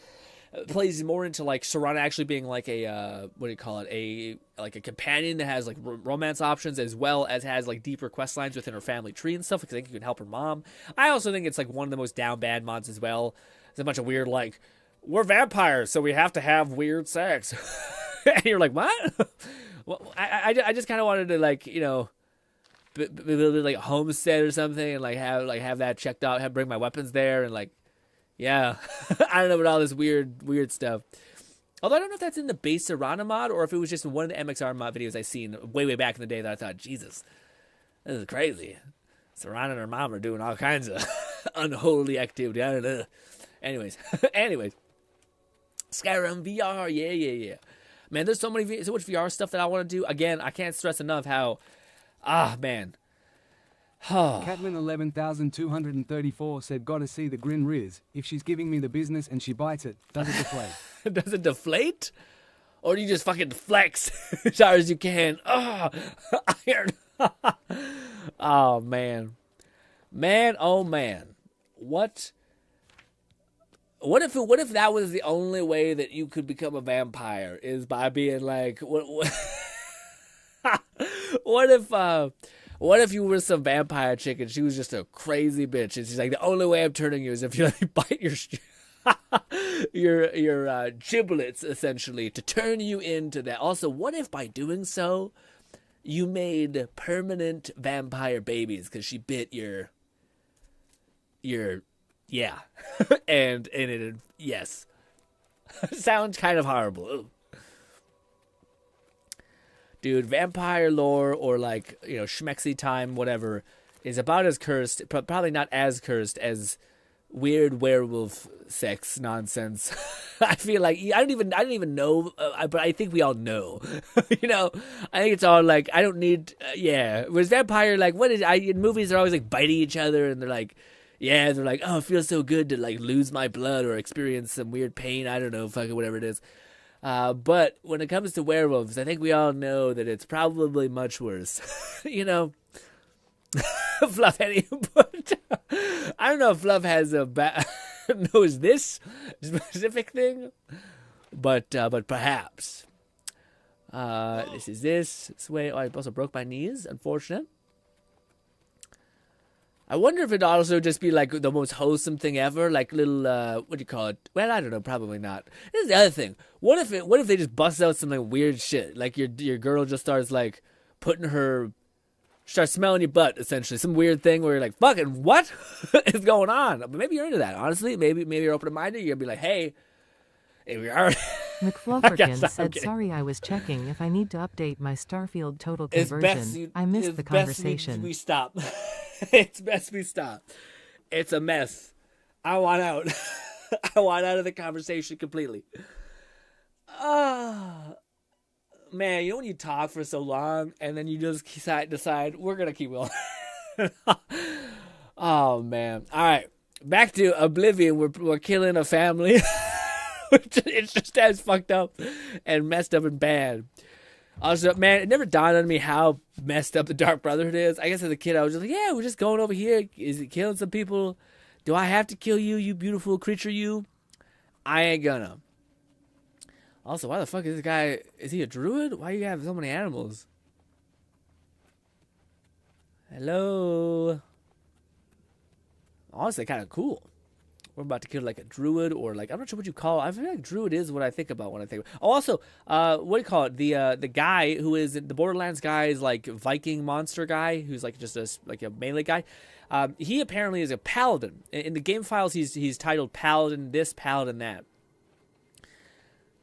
plays more into like Serana actually being like a a companion that has like romance options as well as has like deeper quest lines within her family tree and stuff, because I think you can help her mom. I also think it's like one of the most down bad mods as well. It's a bunch of weird like, we're vampires, so we have to have weird sex. And you're like, what? Well, I just kind of wanted to build like a homestead or something, and have that checked out, bring my weapons there, and yeah. I don't know about all this weird stuff. Although I don't know if that's in the base Serana mod or if it was just in one of the MXR mod videos I seen way back in the day that I thought, Jesus, this is crazy. Serana and her mom are doing all kinds of unholy activity. I don't know. Anyways. Skyrim VR, yeah. Man, there's so much VR stuff that I want to do. Again, I can't stress enough how, man. Catman 11,234 said, gotta see the GRINN Riz. If she's giving me the business and she bites it, does it deflate? Does it deflate? Or do you just fucking flex as hard as you can? Oh, iron. Oh, man. Oh, man. What if that was the only way that you could become a vampire, is by being like, what if you were some vampire chick and she was just a crazy bitch, and she's like, the only way I'm turning you is if you bite your giblets, essentially, to turn you into that. Also, what if by doing so you made permanent vampire babies because she bit your yeah. and it, yes. Sounds kind of horrible. Ugh. Dude, vampire lore or schmexy time, whatever, is about as cursed, probably not as cursed as weird werewolf sex nonsense. I feel like I don't even know, but I think we all know. You know, I think it's all like I don't need. Was vampire like what is? In movies they're always like biting each other and they're like, oh, it feels so good to like lose my blood or experience some weird pain. I don't know, fucking whatever it is. But when it comes to werewolves, I think we all know that it's probably much worse. You know. Fluff but I don't know if Fluff has knows this specific thing, but perhaps this is this way. Oh, I also broke my knees. Unfortunate. I wonder if it'd also just be like the most wholesome thing ever, like little what do you call it? Well, I don't know, probably not. This is the other thing. What if they just bust out some like weird shit, like your girl just starts like start smelling your butt, essentially. Some weird thing where you're like, fucking, what is going on? But maybe you're into that, honestly. Maybe you're open-minded. You're going to be like, hey, we are. McFlufferkin said, sorry, I was checking if I need to update my Starfield total conversion. I missed the conversation. We stop. It's best we stop. It's a mess. I want out. I want out of the conversation completely. Man, you know when you talk for so long and then you just decide we're going to keep going. Oh, man. All right. Back to Oblivion. We're killing a family. It's just as fucked up and messed up and bad. Also, man, it never dawned on me how messed up the Dark Brotherhood is. I guess as a kid, I was just like, yeah, we're just going over here. Is it killing some people? Do I have to kill you, you beautiful creature, you? I ain't gonna. Also, why the fuck is this guy? Is he a druid? Why do you have so many animals? Hello? Honestly, kind of cool. We're about to kill like a druid or like, I'm not sure what you call it. I feel like druid is what I think about when I think. Oh, also, what do you call it? The guy who is the Borderlands guy is like Viking monster guy who's like just a melee guy. He apparently is a paladin. In the game files, he's titled paladin this, paladin that.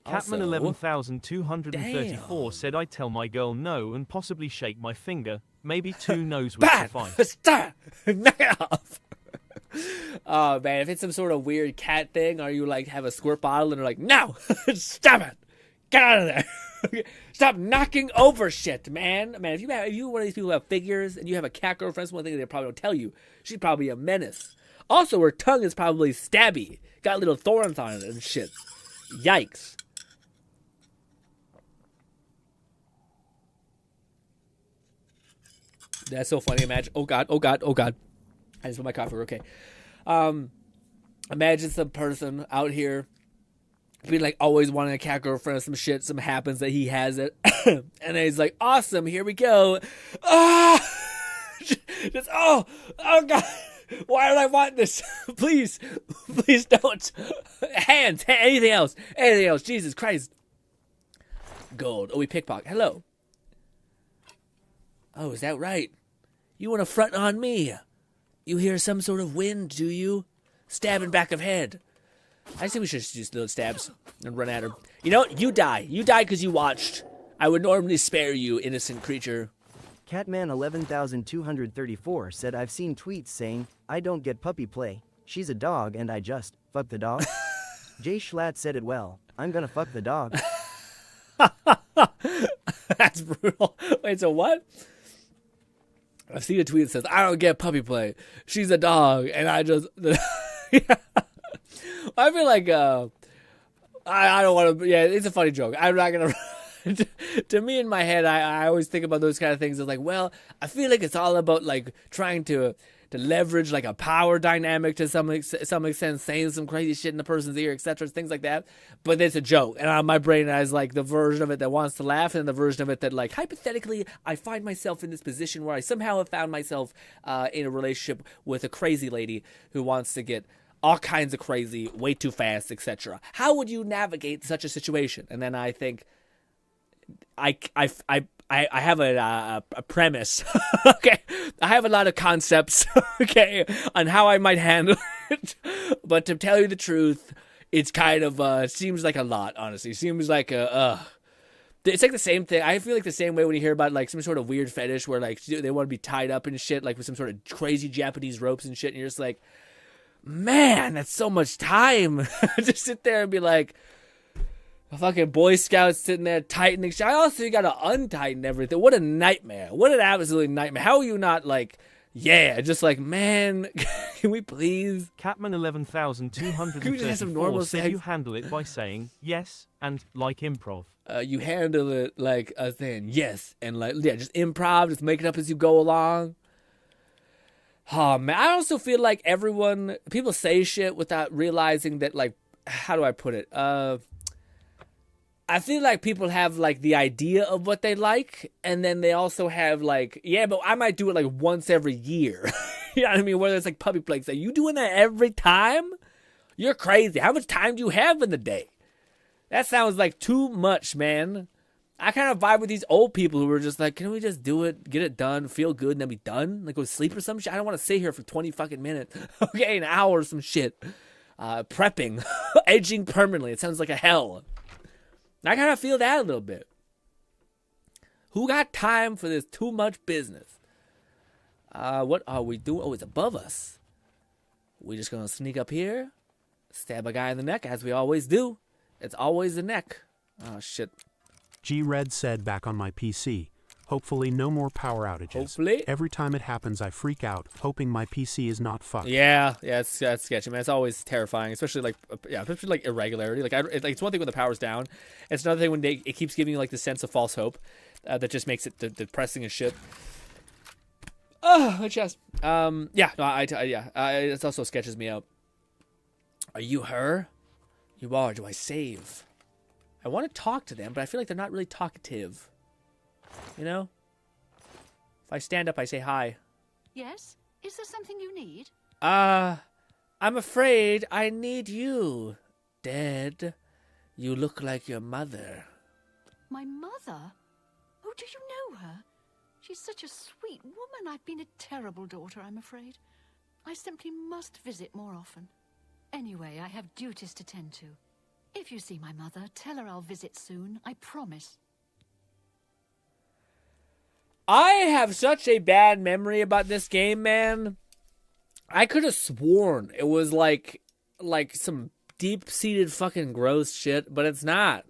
Catman 11,234 said I tell my girl no and possibly shake my finger. Maybe 2 no's would suffice. Stop! Knock it off! Oh man, if it's some sort of weird cat thing, or you like have a squirt bottle and they're like, no! Stop it! Get out of there! Stop knocking over shit, man! Man, if you one of these people who have figures and you have a cat girlfriend, one thing they probably don't tell you, she's probably a menace. Also, her tongue is probably stabby. Got little thorns on it and shit. Yikes. That's so funny. Imagine. Oh God. Oh God. Oh God. I just put my coffee. Okay. Imagine some person out here being like always wanting a cat girlfriend or some shit. Some happens that he has it, and then he's like, "Awesome, here we go." Just oh God. Why do I want this? Please don't. Hands. Anything else? Jesus Christ. Gold. Oh, we pickpocket. Hello. Oh, is that right? You want to front on me? You hear some sort of wind, do you? Stabbing back of head. I think we should just do stabs and run at her. You know what? You die. You die because you watched. I would normally spare you, innocent creature. Catman 11,234 said I've seen tweets saying, I don't get puppy play. She's a dog and I just fuck the dog. Jay Schlatt said it well. I'm gonna fuck the dog. That's brutal. Wait, so what? I see a tweet that says, I don't get puppy play. She's a dog. And I just... I feel like... I don't want to... Yeah, it's a funny joke. I'm not going to... To me, in my head, I always think about those kind of things as like, well, I feel like it's all about like trying to leverage like a power dynamic to some extent, saying some crazy shit in the person's ear, etc., things like that. But it's a joke, and my brain has like the version of it that wants to laugh, and the version of it that like hypothetically I find myself in this position where I somehow have found myself in a relationship with a crazy lady who wants to get all kinds of crazy way too fast, etc. How would you navigate such a situation? And then I think I have a premise. Okay, I have a lot of concepts. Okay, on how I might handle it. But to tell you the truth, it's kind of seems like a lot. Honestly, seems like it's like the same thing. I feel like the same way when you hear about like some sort of weird fetish where like they want to be tied up and shit, like with some sort of crazy Japanese ropes and shit, and you're just like, Man, that's so much time. Just sit there and be like, a fucking Boy Scout sitting there tightening shit. You gotta untighten everything. What a nightmare. What an absolute nightmare. How are you not like, yeah, just like, man, can we please? Catman 11,234 said you handle it by saying yes and like improv. You handle it like a thing, yes, and like, yeah, just improv, just make it up as you go along. Oh, man, I also feel like people say shit without realizing that, like, how do I put it? I feel like people have, like, the idea of what they like, and then they also have, like, yeah, but I might do it, like, once every year. You know what I mean? Whether it's, like, puppy play. Are you doing that every time? You're crazy. How much time do you have in the day? That sounds like too much, man. I kind of vibe with these old people who are just like, can we just do it, get it done, feel good, and then be done? Like, go to sleep or some shit? I don't want to sit here for 20 fucking minutes. Okay, an hour or some shit. Prepping. Edging permanently. It sounds like a hell. I kind of feel that a little bit. Who got time for this too much business? What are we doing? Oh, it's above us. We just gonna sneak up here, stab a guy in the neck, as we always do. It's always the neck. Oh, shit. G-Red said back on my PC, hopefully no more power outages. Hopefully. Every time it happens, I freak out, hoping my PC is not fucked. Yeah, it's sketchy, man. It's always terrifying, especially like irregularity. Like, it's one thing when the power's down. It's another thing when it keeps giving you like the sense of false hope that just makes it depressing as shit. Oh, my chest. It also sketches me out. Are you her? You are. Do I save? I want to talk to them, but I feel like they're not really talkative. You know? If I stand up, I say hi. Yes? Is there something you need? I'm afraid I need you. Dead. You look like your mother. My mother? Oh, do you know her? She's such a sweet woman. I've been a terrible daughter, I'm afraid. I simply must visit more often. Anyway, I have duties to tend to. If you see my mother, tell her I'll visit soon. I promise. I have such a bad memory about this game, man. I could have sworn it was like some deep-seated fucking gross shit, but it's not.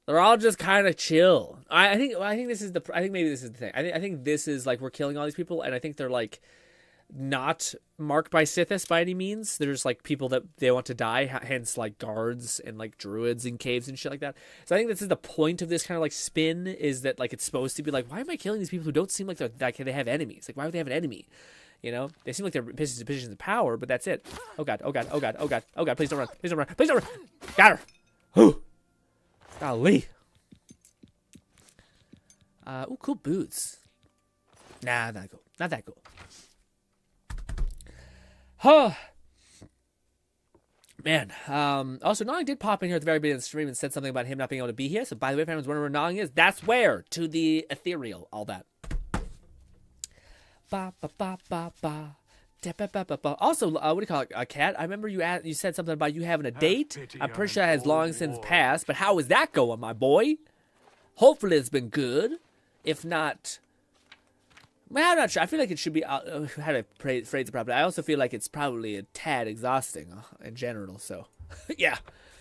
They're all just kind of chill. I think maybe this is the thing. I think this is like we're killing all these people, and I think they're like not marked by Sithis by any means. They're just like people that they want to die, hence like guards and like druids in caves and shit like that. So I think this is the point of this kind of like spin, is that like it's supposed to be like, why am I killing these people who don't seem like they have enemies? Like, why would they have an enemy? You know, they seem like they're positions of power, but that's it. Oh god, oh god, oh god, oh god, oh god! Please don't run! Please don't run! Please don't run! Got her! Whew. Golly. Ooh, cool boots. Nah, not cool. Not that cool. Huh. Man. Also, Nong did pop in here at the very beginning of the stream and said something about him not being able to be here. So, by the way, if anyone's wondering where Nong is, that's where. To the ethereal. All that. Ba ba ba ba ba. Also, what do you call it, Kat? I remember you said something about you having a date. I'm pretty sure it has long since passed, but how is that going, my boy? Hopefully it's been good. If not, well, I'm not sure. I feel like it should be, how to phrase it properly. I also feel like it's probably a tad exhausting in general, so, yeah. I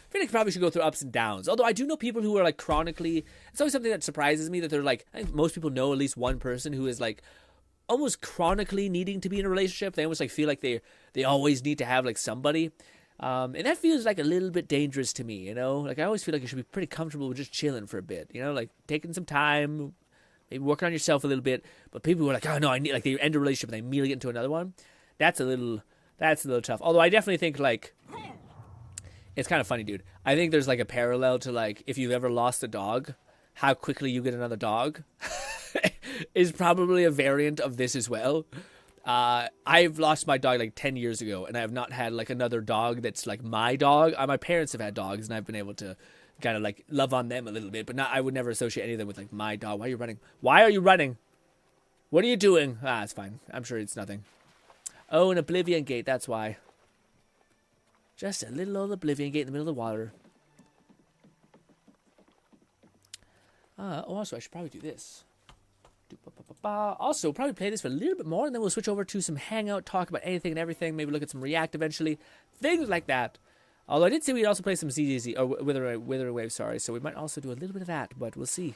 feel like you probably should go through ups and downs. Although I do know people who are, like, chronically, it's always something that surprises me, that they're, like, I think most people know at least one person who is, like, almost chronically needing to be in a relationship. They almost like feel like they always need to have like somebody, and that feels like a little bit dangerous to me, you know. Like, I always feel like you should be pretty comfortable with just chilling for a bit, you know, like taking some time, maybe working on yourself a little bit. But people who are like, oh no, I need, like, they end a relationship and they immediately get into another one, that's a little tough. Although I definitely think, like, it's kind of funny, dude. I think there's like a parallel to, like, if you've ever lost a dog, how quickly you get another dog is probably a variant of this as well. I've lost my dog like 10 years ago, and I have not had like another dog that's like my dog. My parents have had dogs, and I've been able to kind of like love on them a little bit, but I would never associate any of them with like my dog. Why are you running? Why are you running? What are you doing? It's fine. I'm sure it's nothing. Oh, an Oblivion Gate, that's why. Just a little old Oblivion Gate in the middle of the water. Also, I should probably do this. Also, we'll probably play this for a little bit more, and then we'll switch over to some Hangout, talk about anything and everything, maybe look at some React eventually, things like that. Although I did say we'd also play some ZZZ, or Withering Wave, sorry, so we might also do a little bit of that, but we'll see.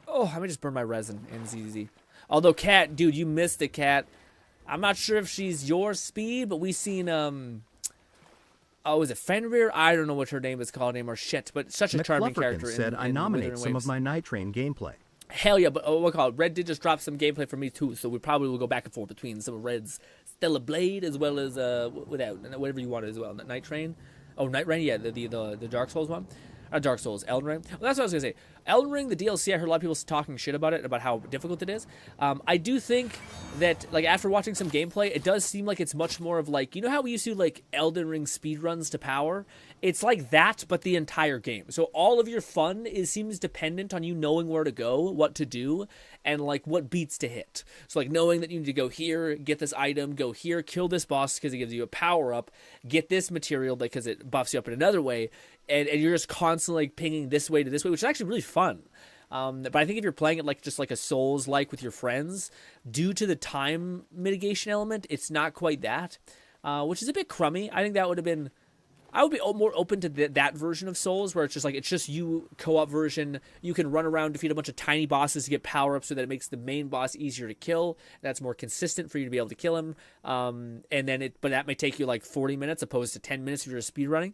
Oh, I might just burn my resin in ZZZ. Although, Cat, dude, you missed it, Cat. I'm not sure if she's your speed, but we seen, oh, is it Fenrir? I don't know what her name is called anymore. Shit, but such a charming character. Said I nominate some of my Night Train gameplay. Hell yeah, but what call it? Red did just drop some gameplay for me too, so we probably will go back and forth between some of Red's Stellar Blade as well as without whatever you wanted as well. Night Train, oh Night Rain, yeah, the Dark Souls one. Dark Souls, Elden Ring. Well, that's what I was gonna say. Elden Ring, the DLC, I heard a lot of people talking shit about it, about how difficult it is. I do think that, like, after watching some gameplay, it does seem like it's much more of like, you know how we used to do, like, Elden Ring speedruns to power? It's like that, but the entire game. So all of your fun seems dependent on you knowing where to go, what to do, and, like, what beats to hit. So, like, knowing that you need to go here, get this item, go here, kill this boss because it gives you a power-up, get this material because it buffs you up in another way, and you're just constantly like, pinging this way to this way, which is actually really fun. But I think if you're playing it like just like a Souls-like with your friends, due to the time mitigation element, it's not quite that, which is a bit crummy. I think that would have been... I would be more open to that version of Souls, where it's just you co-op version. You can run around, defeat a bunch of tiny bosses to get power-ups so that it makes the main boss easier to kill. That's more consistent for you to be able to kill him. But that may take you like 40 minutes opposed to 10 minutes if you're speedrunning.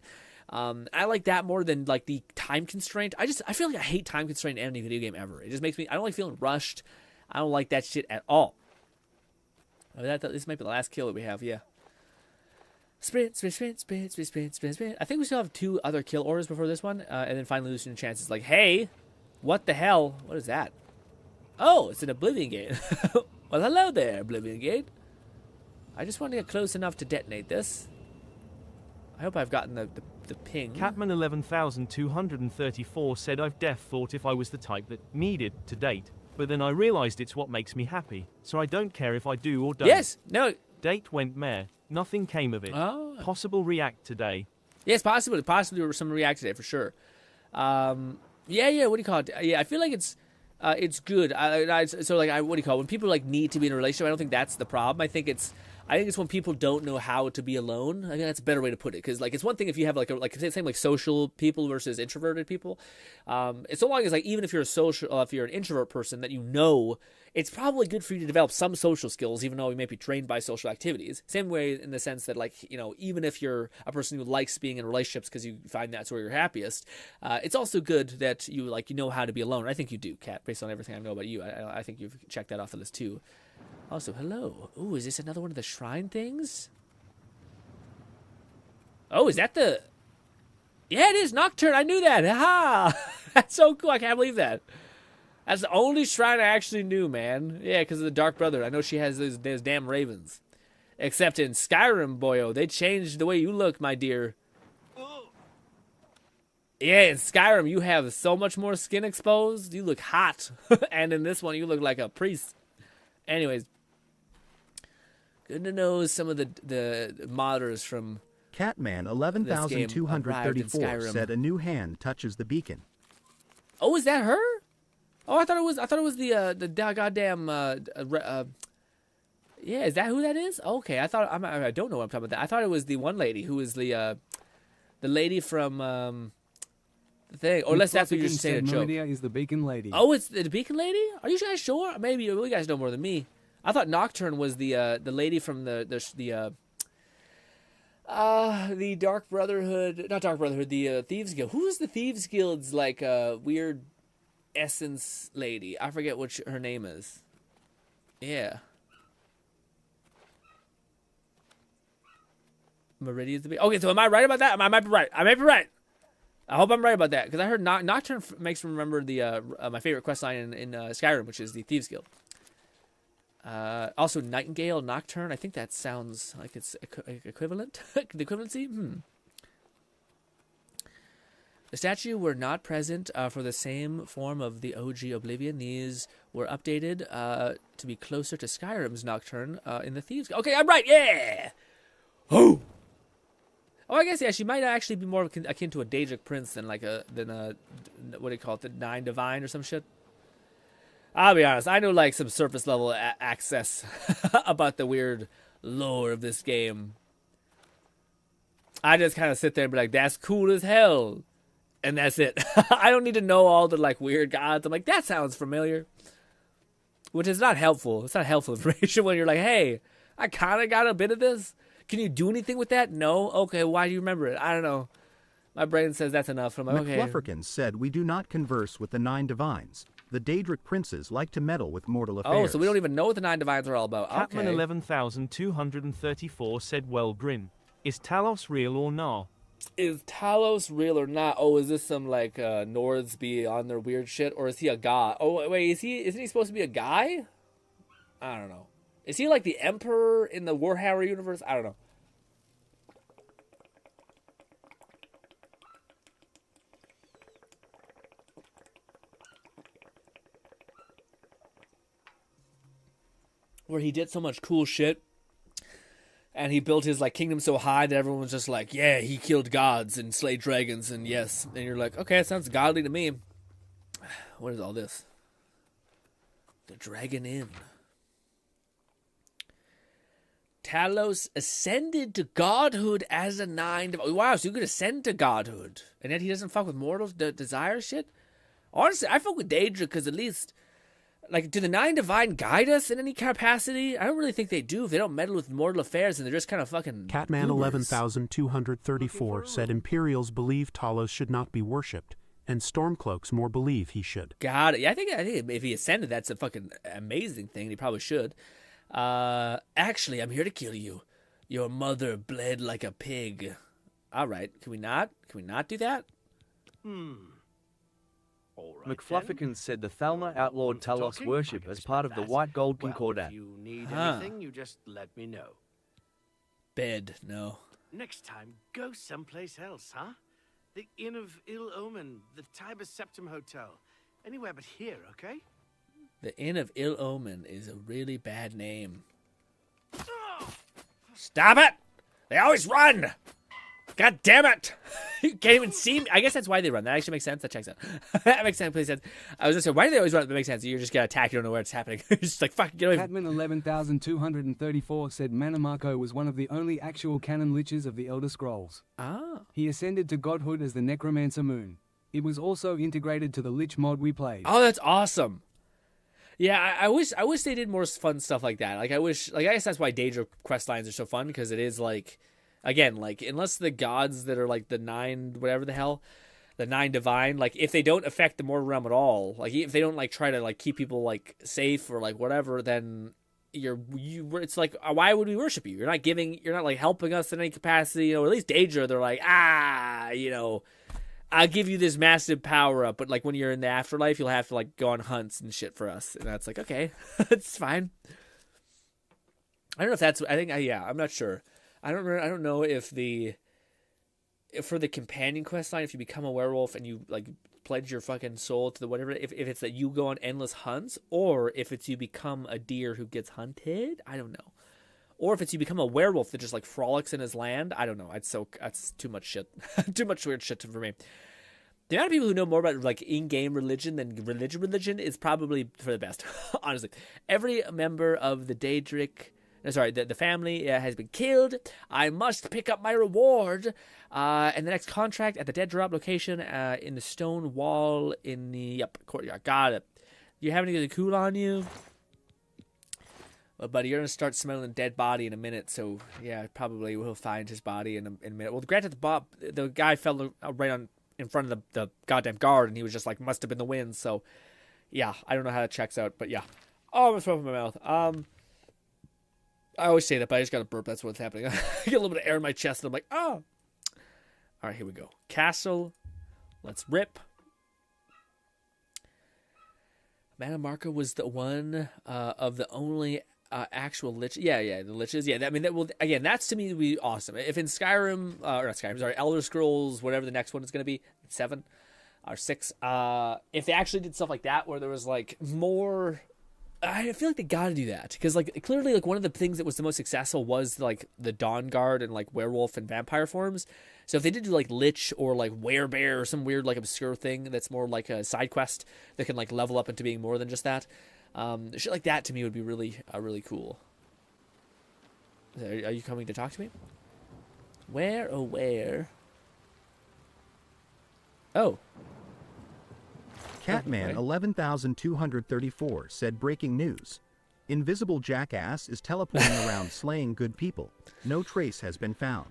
I like that more than like the time constraint. I feel like I hate time constraint in any video game ever. It just makes me, I don't like feeling rushed. I don't like that shit at all. This might be the last kill that we have, yeah. Sprint, sprint, sprint, sprint, sprint, sprint, sprint, sprint. I think we still have 2 other kill orders before this one, and then finally losing chances. Like, hey, what the hell? What is that? Oh, it's an Oblivion Gate. Well, hello there, Oblivion Gate. I just want to get close enough to detonate this. I hope I've gotten the ping. Catman 11234 said I've thought if I was the type that needed to date, but then I realized it's what makes me happy, so I don't care if I do or don't. Yes, no. Date went meh. Nothing came of it. Oh. Possible React today. Yes, possibly some React today for sure. Yeah. What do you call it? Yeah, I feel like it's good. What do you call it? When people like need to be in a relationship, I don't think that's the problem. I think it's when people don't know how to be alone. I think that's a better way to put it. Because like it's one thing if you have like social people versus introverted people. It's so long as like even if you're if you're an introvert person that you know, it's probably good for you to develop some social skills, even though you may be trained by social activities. Same way in the sense that like even if you're a person who likes being in relationships because you find that's where you're happiest, it's also good that you know how to be alone. I think you do, Kat, based on everything I know about you. I think you've checked that off the list too. Also, hello. Ooh, is this another one of the shrine things? Oh, is that the... Yeah, it is Nocturne. I knew that. Aha! That's so cool. I can't believe that. That's the only shrine I actually knew, man. Yeah, because of the Dark Brother. I know she has those damn ravens. Except in Skyrim, boyo, they changed the way you look, my dear. Yeah, in Skyrim, you have so much more skin exposed. You look hot. And in this one, you look like a priest. Anyways, good to know some of the modders from Catman 11234 said a new hand touches the beacon. Oh, is that her? Oh, I thought it was the goddamn yeah, is that who that is? Okay, I don't know what I'm talking about. I thought it was the one lady who was the lady from the thing. Or unless that's what you're just saying a joke. Meridia is the beacon lady. Oh, it's the beacon lady? Are you guys sure? Maybe you guys know more than me. I thought Nocturne was the lady from the Dark Brotherhood, not Dark Brotherhood, the Thieves Guild. Who is the Thieves Guild's like weird essence lady? I forget what her name is. Yeah. Meridia's the okay. So am I right about that? I might be right. I hope I'm right about that because I heard Nocturne makes me remember the my favorite quest line in Skyrim, which is the Thieves Guild. Also, Nightingale, Nocturne. I think that sounds like it's equivalent. The equivalency. The statue were not present for the same form of the OG Oblivion. These were updated to be closer to Skyrim's Nocturne in the Thieves Guild. Okay, I'm right. Yeah. Oh. Oh, I guess yeah. She might actually be more akin to a Daedric prince than what do you call it, the Nine Divine or some shit. I'll be honest, I know like some surface level access about the weird lore of this game. I just kind of sit there and be like, that's cool as hell. And that's it. I don't need to know all the like weird gods. I'm like, that sounds familiar. Which is not helpful. It's not helpful information when you're like, hey, I kind of got a bit of this. Can you do anything with that? No? Okay, why do you remember it? I don't know. My brain says that's enough. I'm like, okay. McFlufferkin said, we do not converse with the 9 divines. The Daedric princes like to meddle with mortal affairs. Oh, so we don't even know what the 9 divines are all about. Catman Okay. 11234 said, well, Grin. Is Talos real or not? Is Talos real or not? Oh, is this some like Nords be on their weird shit, or is he a god? Oh wait, isn't he supposed to be a guy? I don't know. Is he like the Emperor in the Warhammer universe? I don't know. Where he did so much cool shit. And he built his like kingdom so high that everyone was just like, yeah, he killed gods and slayed dragons, and yes. And you're like, okay, it sounds godly to me. What is all this? The Dragon Inn. Talos ascended to godhood as a 9. Wow, so you could ascend to godhood. And yet he doesn't fuck with mortals' desire shit? Honestly, I fuck with Daedra because at least... Like, do the 9 divine guide us in any capacity? I don't really think they do if they don't meddle with mortal affairs and they're just kind of fucking Catman boomers. 11234 said Imperials believe Talos should not be worshipped, and Stormcloaks more believe he should. Got it. Yeah, I think if he ascended, that's a fucking amazing thing. He probably should. Actually, I'm here to kill you. Your mother bled like a pig. All right. Can we not? Can we not do that? McFlufferkin said the Thalna outlawed Talos worship as part of the White Gold Concordat. If you need anything, you just let me know. Bed, no. Next time, go someplace else, huh? The Inn of Ill Omen, the Tiber Septim Hotel. Anywhere but here, okay? The Inn of Ill Omen is a really bad name. Stop it! They always run! God damn it! You can't even see me. I guess that's why they run. That actually makes sense. That checks out. That makes sense. Sense. I was just saying, why do they always run? That makes sense. You're just gonna attack. You don't know where it's happening. You're just like, fuck, get away. Catman 11234 said Manamako was one of the only actual canon liches of the Elder Scrolls. Ah. He ascended to godhood as the Necromancer Moon. It was also integrated to the Lich mod we played. Oh, that's awesome. Yeah, I wish they did more fun stuff like that. Like, I guess that's why Daedra quest lines are so fun, because it is like, again, like, unless the gods that are like the 9, whatever the hell, the 9 divine, like, if they don't affect the mortal realm at all, like, if they don't like try to like keep people like safe or like whatever, then it's like, why would we worship you? You're not like helping us in any capacity, you know. At least Daedra, they're like, you know, I'll give you this massive power up, but like when you're in the afterlife, you'll have to like go on hunts and shit for us, and that's like, okay, it's fine. I don't know if that's. I'm not sure. I don't know if for the companion quest line, if you become a werewolf and you like pledge your fucking soul to the whatever, if it's that you go on endless hunts, or if it's you become a deer who gets hunted. I don't know. Or if it's you become a werewolf that just like frolics in his land. I don't know. That's too much shit. Too much weird shit for me. The amount of people who know more about like in-game religion than religion is probably for the best. Honestly, every member of the the family has been killed. I must pick up my reward. And the next contract at the dead drop location in the stone wall in the courtyard. Got it. You have anything cool on you? Well, buddy, you're going to start smelling a dead body in a minute, so yeah, probably we'll find his body in a minute. Well, granted, the guy fell right in front of the goddamn guard, and he was just like, must have been the wind, so yeah, I don't know how that checks out, but yeah. Oh, I'm going to throw up in my mouth. I always say that, but I just got to burp, that's what's happening. I get a little bit of air in my chest, and I'm like, oh. All right, here we go. Castle. Let's rip. Manamako was the one of the only actual lich. Yeah, the liches. Yeah, that will again. That's to me would be awesome. If in Skyrim, or not Skyrim, sorry, Elder Scrolls, whatever the next one is going to be, 7 or 6. If they actually did stuff like that, where there was like more I feel like they gotta do that because like clearly like one of the things that was the most successful was like the Dawn Guard and like werewolf and vampire forms. So if they did do like Lich or like Werebear or some weird like obscure thing that's more like a side quest that can like level up into being more than just that, shit like that to me would be really really cool. Are you coming to talk to me? Where oh where? Oh. Catman 11,234 said breaking news. Invisible jackass is teleporting around slaying good people. No trace has been found.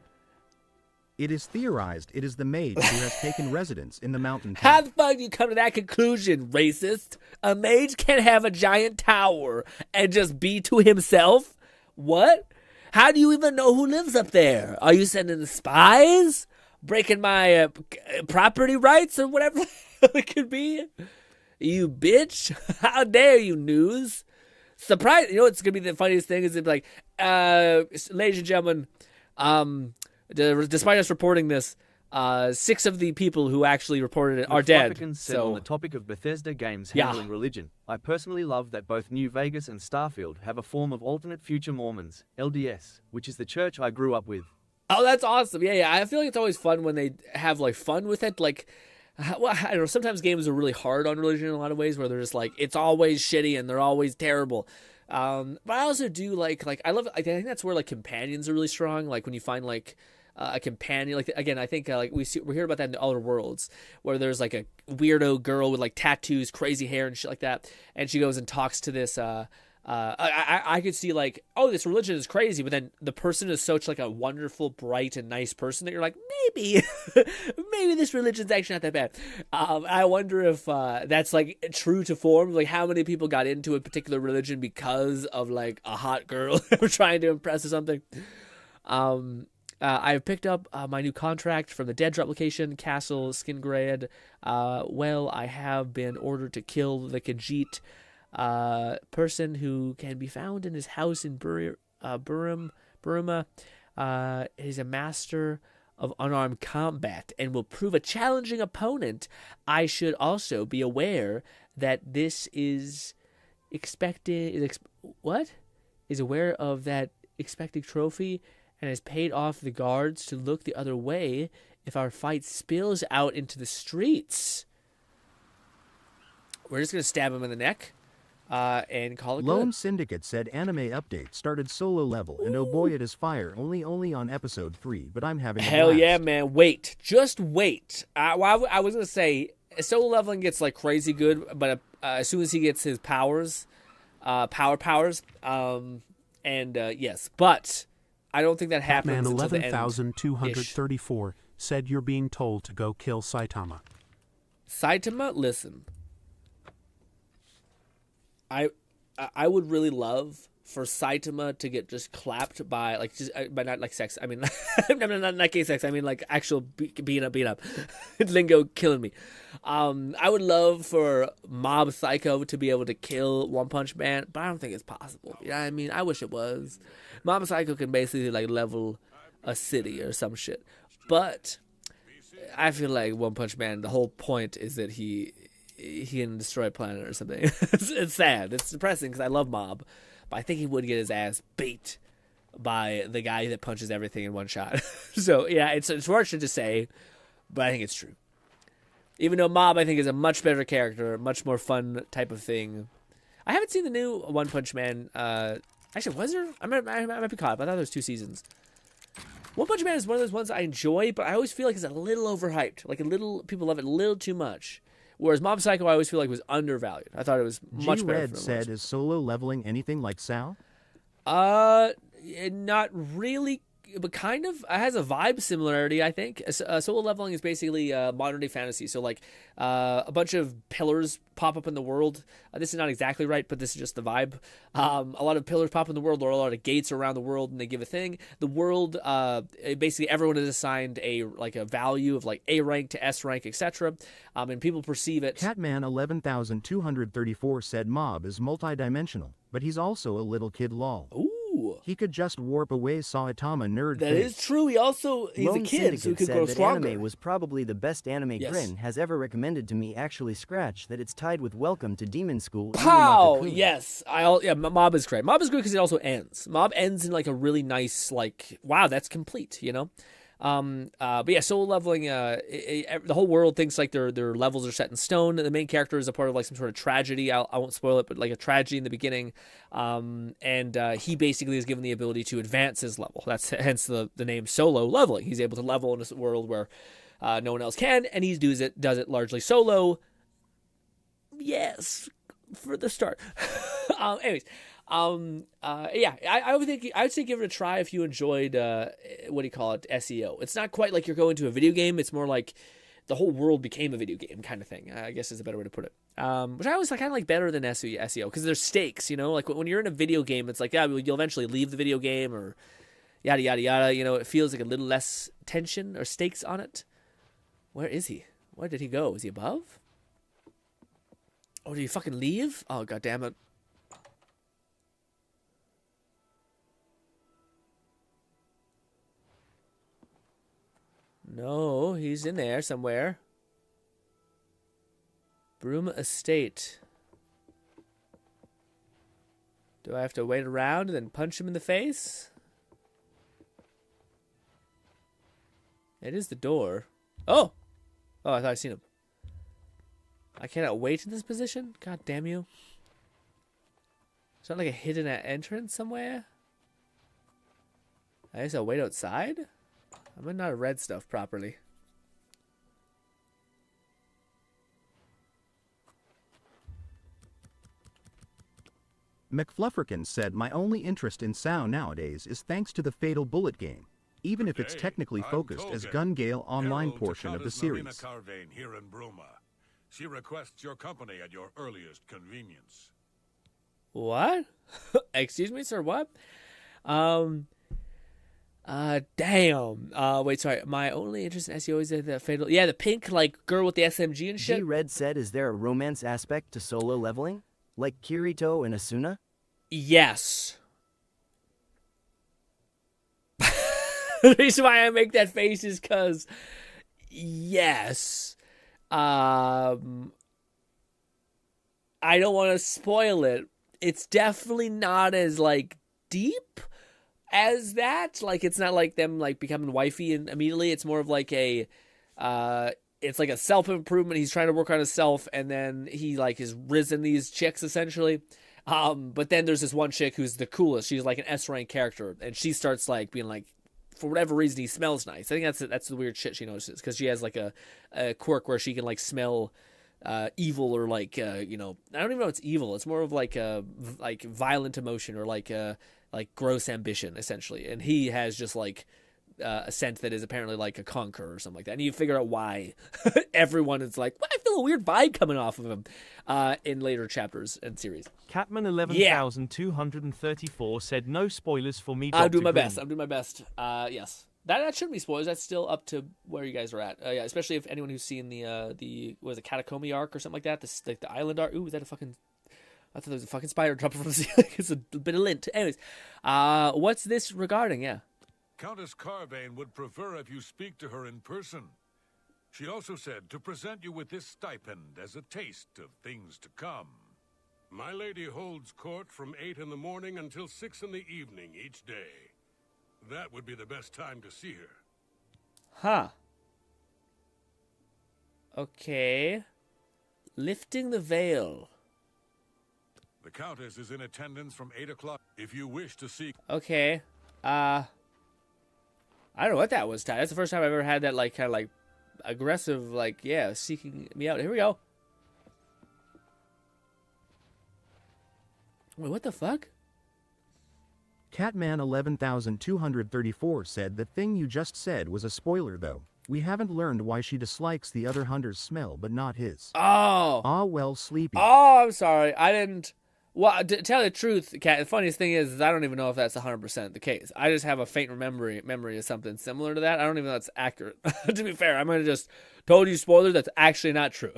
It is theorized it is the mage who has taken residence in the mountain town. How the fuck do you come to that conclusion, racist? A mage can't have a giant tower and just be to himself? What? How do you even know who lives up there? Are you sending spies? Breaking my property rights or whatever it could be? You bitch. How dare you, news? Surprise. You know what's going to be the funniest thing is it'd be like, ladies and gentlemen, despite us reporting this, 6 of the people who actually reported it are dead. Said on the topic of Bethesda games handling religion, I personally love that both New Vegas and Starfield have a form of alternate future Mormons, LDS, which is the church I grew up with. Oh, that's awesome. Yeah. I feel like it's always fun when they have like fun with it. Like, well, I don't know, sometimes games are really hard on religion in a lot of ways where they're just like, it's always shitty and they're always terrible. But I also do like I think that's where like companions are really strong. Like when you find like a companion, like again, I think like we hear about that in the Other Worlds where there's like a weirdo girl with like tattoos, crazy hair and shit like that. And she goes and talks to this, I could see like, oh, this religion is crazy, but then the person is such like a wonderful, bright, and nice person that you're like, maybe this religion's actually not that bad. I wonder if that's like true to form, like how many people got into a particular religion because of like a hot girl trying to impress or something. I've picked up my new contract from the Dead Drop location, Castle Skingrad. Well, I have been ordered to kill the Khajiit person who can be found in his house in Burma. He's a master of unarmed combat and will prove a challenging opponent. I should also be aware that this is aware of that expected trophy and has paid off the guards to look the other way if our fight spills out into the streets. We're just going to stab him in the neck. And call it Lone good. Syndicate said anime update started solo level and oh boy it is fire only on episode 3 but I'm having a hell blast. Yeah man, wait, just wait. I was gonna say solo leveling gets like crazy good, but as soon as he gets his powers, powers, yes, but I don't think that happens Man until the end. 11,234 said you're being told to go kill Saitama. Saitama, listen. I would really love for Saitama to get just clapped by like just by not like sex. I mean, not gay sex. I mean like actual beat up. Lingo killing me. I would love for Mob Psycho to be able to kill One Punch Man, but I don't think it's possible. You know what I mean? I wish it was. Mob Psycho can basically like level a city or some shit, but I feel like One Punch Man, the whole point is that he can destroy a planet or something. It's sad. It's depressing because I love Mob, but I think he would get his ass beat by the guy that punches everything in one shot. So yeah, it's unfortunate to say, but I think it's true. Even though Mob, I think, is a much better character, much more fun type of thing. I haven't seen the new One Punch Man. Actually, was there? I might be caught up. I thought there was 2 seasons. One Punch Man is one of those ones I enjoy, but I always feel like it's a little overhyped. Like people love it a little too much. Whereas Mob Psycho, I always feel like was undervalued. I thought it was much better. G-Red said, is solo leveling anything like Sal? Not really, but kind of. It has a vibe similarity, I think. Solo leveling is basically modern day fantasy. So like a bunch of pillars pop up in the world. This is not exactly right, but this is just the vibe. A lot of pillars pop in the world, or a lot of gates around the world, and they give a thing. The world, basically everyone is assigned a value of like A rank to S rank, etc. And people perceive it. Catman 11,234 said Mob is multidimensional, but he's also a little kid lol. Ooh. He could just warp away Saitama nerd That face. is true. He's a kid, so he could grow that stronger. Anime was probably the best anime GRINN has ever recommended to me. Actually, scratch that it's tied with Welcome to Demon School. Pow! Yes. Mob is great. Mob is great because it also ends. Mob ends in like a really nice, like, wow, that's complete, you know? But yeah, solo leveling, the whole world thinks like their levels are set in stone. The main character is a part of like some sort of tragedy. I won't spoil it, but like a tragedy in the beginning. And he basically is given the ability to advance his level. That's hence the name solo leveling. He's able to level in a world where no one else can, and he does it largely solo. Yes, for the start. Anyways. Yeah, I would say give it a try if you enjoyed, SEO. It's not quite like you're going to a video game. It's more like the whole world became a video game kind of thing, I guess is a better way to put it. Which I always kind of like better than SEO because there's stakes, you know, like when you're in a video game, it's like, yeah, you'll eventually leave the video game or yada, yada, yada. You know, it feels like a little less tension or stakes on it. Where is he? Where did he go? Is he above? Oh, did he fucking leave? Oh, god damn it. No, he's in there somewhere. Broom Estate. Do I have to wait around and then punch him in the face? It is the door. Oh! Oh, I thought I'd seen him. I cannot wait in this position? God damn you. Is that like a hidden entrance somewhere? I guess I'll wait outside? I might not have read stuff properly. McFlufferkin said, my only interest in SAO nowadays is thanks to the Fatal Bullet game, even if it's technically focused as Gun Gale online portion of the series. Carvane here in Bruma. She requests your company at your earliest convenience. What? Excuse me, sir, what? Damn. Wait, sorry. My only interest in SEO is the Fatal... Yeah, the pink, like, girl with the SMG and shit. G-Red said, is there a romance aspect to solo leveling? Like Kirito and Asuna? Yes. The reason why I make that face is because... Yes. I don't want to spoil it. It's definitely not as, like, deep as that. Like, it's not like them like becoming wifey and immediately. It's more of like a it's like a self-improvement. He's trying to work on himself, and then he like has risen these chicks essentially. But then there's this one chick who's the coolest. She's like an S-rank character, and she starts like being like, for whatever reason, he smells nice. I think that's the weird shit she notices, because she has like a quirk where she can like smell evil, or like you know, I don't even know if it's evil. It's more of like like violent emotion, or like gross ambition essentially. And he has just like a scent that is apparently like a conqueror or something like that. And you figure out why everyone is like, well, I feel a weird vibe coming off of him in later chapters and series. Catman 11,234 said no spoilers for me. I'm doing my best. Yes. That shouldn't be spoilers. That's still up to where you guys are at. Yeah, especially if anyone who's seen the what was it, Catacomb arc or something like that. Like the island arc. Ooh, is that a fucking... I thought there was a fucking spider dropping from the ceiling. It's a bit of lint. Anyways, what's this regarding? Yeah. Countess Carvane would prefer if you speak to her in person. She also said to present you with this stipend as a taste of things to come. My lady holds court from 8 in the morning until 6 in the evening each day. That would be the best time to see her. Huh. Okay. Lifting the veil. The Countess is in attendance from 8 o'clock. If you wish to see... Okay. I don't know what that was, Ty. That's the first time I've ever had that, like, kind of, like, aggressive, like, yeah, seeking me out. Here we go. Wait, what the fuck? Catman 11,234 said, the thing you just said was a spoiler, though. We haven't learned why she dislikes the other hunter's smell, but not his. Oh. Ah, well, Sleepy. Oh, I'm sorry. I didn't... Well, to tell you the truth, Kat, the funniest thing is I don't even know if that's 100% the case. I just have a faint memory of something similar to that. I don't even know if that's accurate. To be fair, I'm going to just told you spoiler, that's actually not true.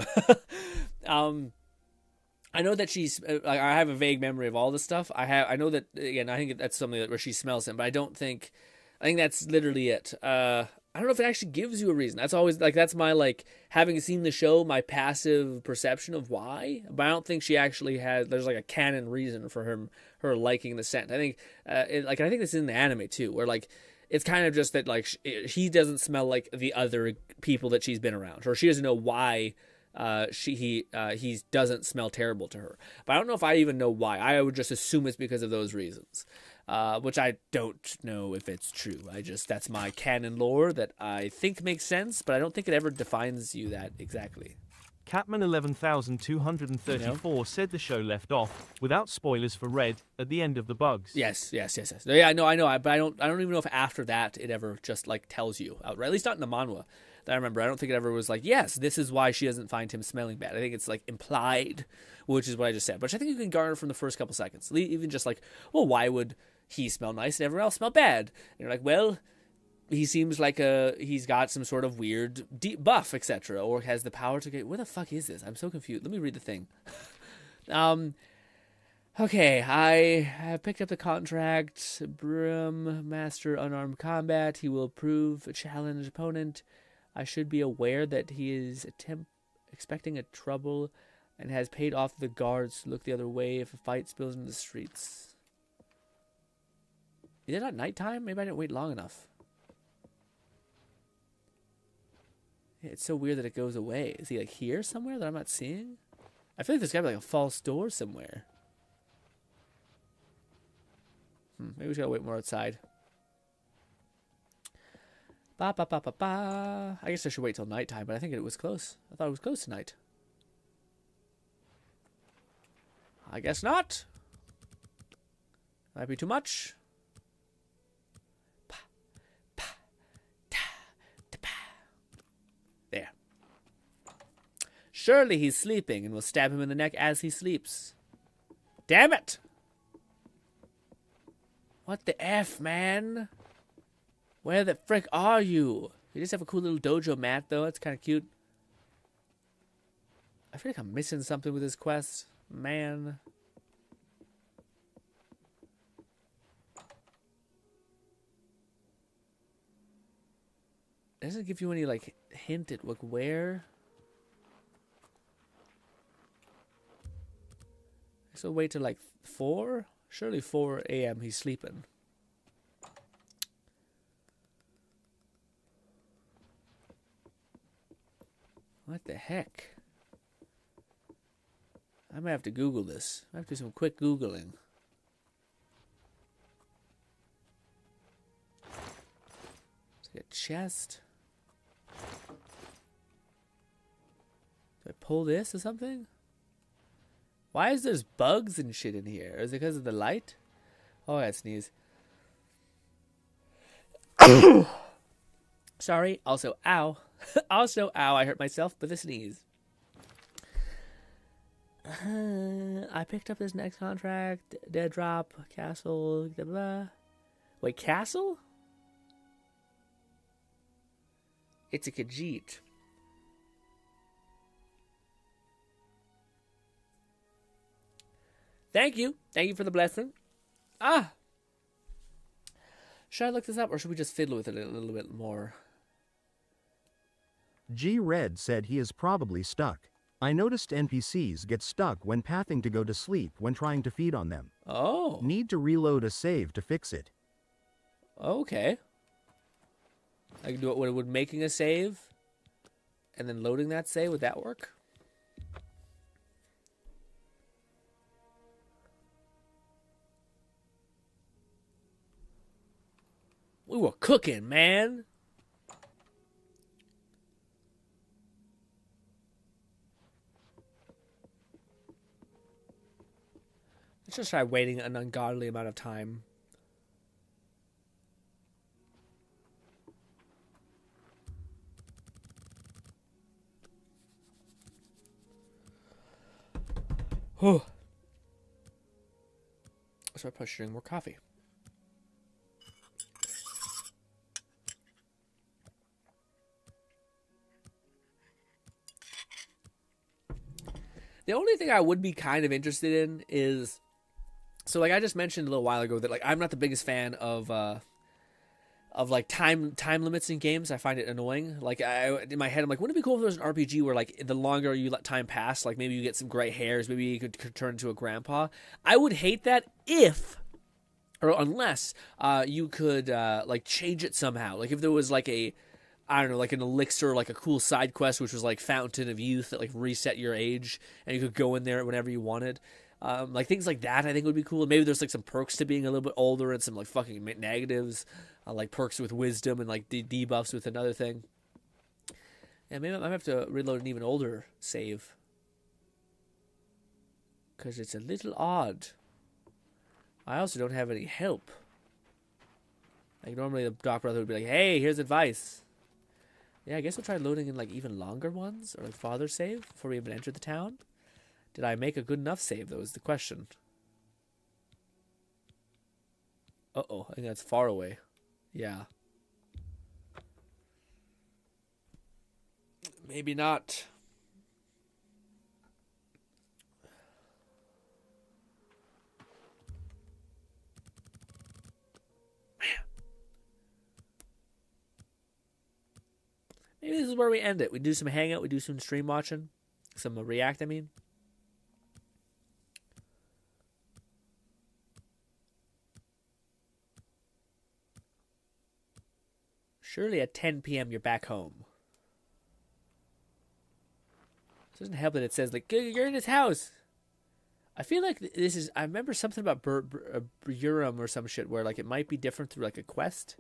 I know that she's. I have a vague memory of all this stuff. I know that again. I think that's something where she smells him, but I don't think. I think that's literally it. I don't know if it actually gives you a reason. That's always like that's my like having seen the show, my passive perception of why. But I don't think she actually has. There's like a canon reason for her liking the scent. I think I think this is in the anime too, where like it's kind of just that like he doesn't smell like the other people that she's been around, or she doesn't know why. He doesn't smell terrible to her, but I don't know if I even know why. I would just assume it's because of those reasons, which I don't know if it's true. That's my canon lore that I think makes sense, but I don't think it ever defines you that exactly. Catman 11,234 said the show left off, without spoilers for Red, at the end of the bugs. Yes. Yeah, I know, but I don't even know if after that it ever just like tells you outright. At least not in the manhwa. I remember. I don't think it ever was like, yes, this is why she doesn't find him smelling bad. I think it's like implied, which is what I just said. But I think you can garner from the first couple seconds. Even just like, well, why would he smell nice and everyone else smell bad? And you're like, well, he seems like he's got some sort of weird deep buff, etc., or has the power to get. Where the fuck is this? I'm so confused. Let me read the thing. Okay, I have picked up the contract. Brim Master Unarmed Combat. He will prove a challenge opponent. I should be aware that he is expecting a trouble and has paid off the guards to look the other way if a fight spills into the streets. Is it not nighttime? Maybe I didn't wait long enough. Yeah, it's so weird that it goes away. Is he like here somewhere that I'm not seeing? I feel like there's gotta be like a false door somewhere. Maybe we just gotta wait more outside. I guess I should wait till nighttime, but I think it was close. I thought it was close tonight. I guess not. Might be too much. There. Surely he's sleeping, and we'll stab him in the neck as he sleeps. Damn it! What the F, man? Where the frick are you? You just have a cool little dojo mat, though. It's kind of cute. I feel like I'm missing something with this quest. Man. It doesn't give you any, like, hint at, like, where. So wait till, like, 4? Surely 4 a.m. he's sleeping. What the heck? I might have to Google this. I have to do some quick Googling. It's like a chest. Do I pull this or something? Why is there bugs and shit in here? Is it because of the light? Oh, I sneeze. Sorry. Also, ow. Also, ow, I hurt myself with a sneeze. I picked up this next contract. Dead drop. Castle. Blah, blah. Wait, castle? It's a Khajiit. Thank you. Thank you for the blessing. Should I look this up, or should we just fiddle with it a little bit more? G Red said he is probably stuck. I noticed NPCs get stuck when pathing to go to sleep when trying to feed on them. Oh. Need to reload a save to fix it. Okay. I can do it. Would making a save and then loading that save, would that work? We were cooking, man. Let's just try waiting an ungodly amount of time. Let's start pushing more coffee. The only thing I would be kind of interested in is, so like I just mentioned a little while ago that like I'm not the biggest fan of like time limits in games. I find it annoying. Like in my head, I'm like, wouldn't it be cool if there was an RPG where like the longer you let time pass, like maybe you get some gray hairs, maybe you could turn into a grandpa. I would hate that unless you could like change it somehow. Like if there was like I don't know, like an elixir, like a cool side quest, which was like Fountain of Youth that like reset your age, and you could go in there whenever you wanted. Like things like that, I think would be cool. Maybe there's like some perks to being a little bit older and some like fucking negatives, like perks with wisdom and like debuffs with another thing. And maybe I might have to reload an even older save, because it's a little odd. I also don't have any help. Like normally the Doc Brother would be like, "Hey, here's advice." Yeah, I guess we'll try loading in like even longer ones, or like father save before we even enter the town. Did I make a good enough save, though, is the question. Uh-oh, I think that's far away. Yeah. Maybe not. Maybe this is where we end it. We do some hangout, we do some stream watching. Some React, I mean. Surely at 10 p.m. you're back home. It doesn't help that it says, like, you're in his house. I feel like this is... I remember something about Burum or some shit where, like, it might be different through, like, a quest.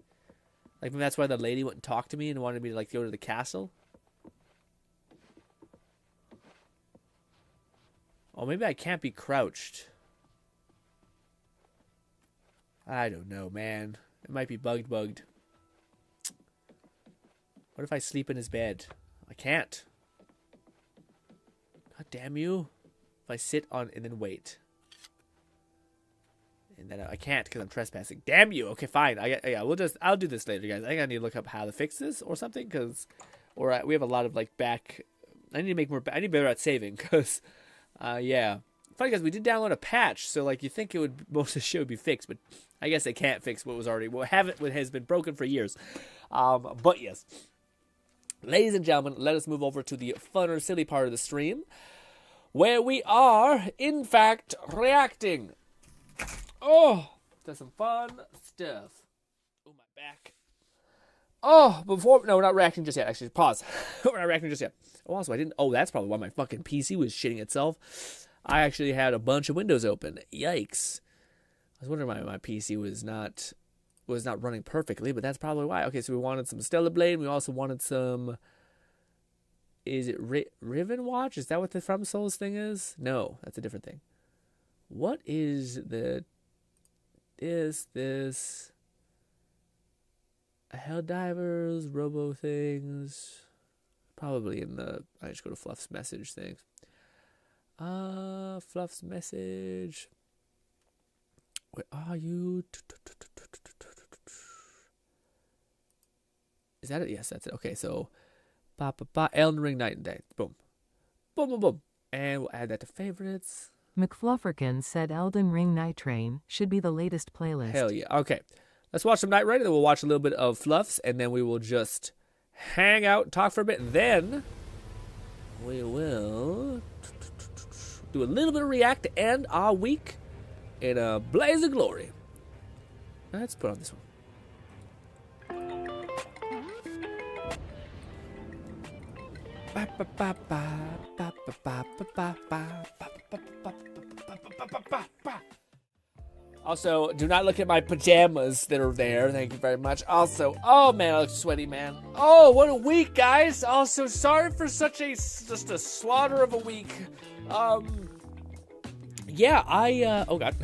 Like, maybe that's why the lady wouldn't talk to me and wanted me to, like, go to the castle. Oh, maybe I can't be crouched. I don't know, man. It might be bugged. What if I sleep in his bed? I can't. God damn you. If I sit on and then wait. And then I can't because I'm trespassing. Damn you. Okay, fine. I'll do this later, guys. I think I need to look up how to fix this or something, because we have a lot of like back. I need to make more. I need to be better at saving, because yeah. Funny, because we did download a patch, so like you think it would, most of the shit would be fixed, but I guess they can't fix what has been broken for years. But yes, ladies and gentlemen, let us move over to the fun or silly part of the stream, where we are, in fact, reacting. Oh, there's some fun stuff. Oh, my back. Oh, no, we're not reacting just yet. Actually, pause. We're not reacting just yet. Oh, also, that's probably why my fucking PC was shitting itself. I actually had a bunch of windows open. Yikes. I was wondering why my PC was not running perfectly, but that's probably why. Okay, so we wanted some Stellar Blade. We also wanted some... Is it Riven Watch? Is that what the From Souls thing is? No, that's a different thing. What is the... This... Helldivers, Robo things... Probably in the... I just go to Fluff's message things. Fluff's message. Where are you? Is that it? Yes, that's it. Okay, so... Elden Ring Night and Day. Boom. Boom, boom, boom. And we'll add that to favorites. McFlufferkin said Elden Ring Night Train should be the latest playlist. Hell yeah. Okay. Let's watch some Night Raid, and then we'll watch a little bit of Fluffs, and then we will just hang out and talk for a bit. Then we will do a little bit of React to end our week in a blaze of glory. Let's put on this one. Also, do not look at my pajamas that are there. Thank you very much. Also, oh man, I look sweaty, man. Oh, what a week, guys. Also, sorry for such just a slaughter of a week. Yeah, oh god.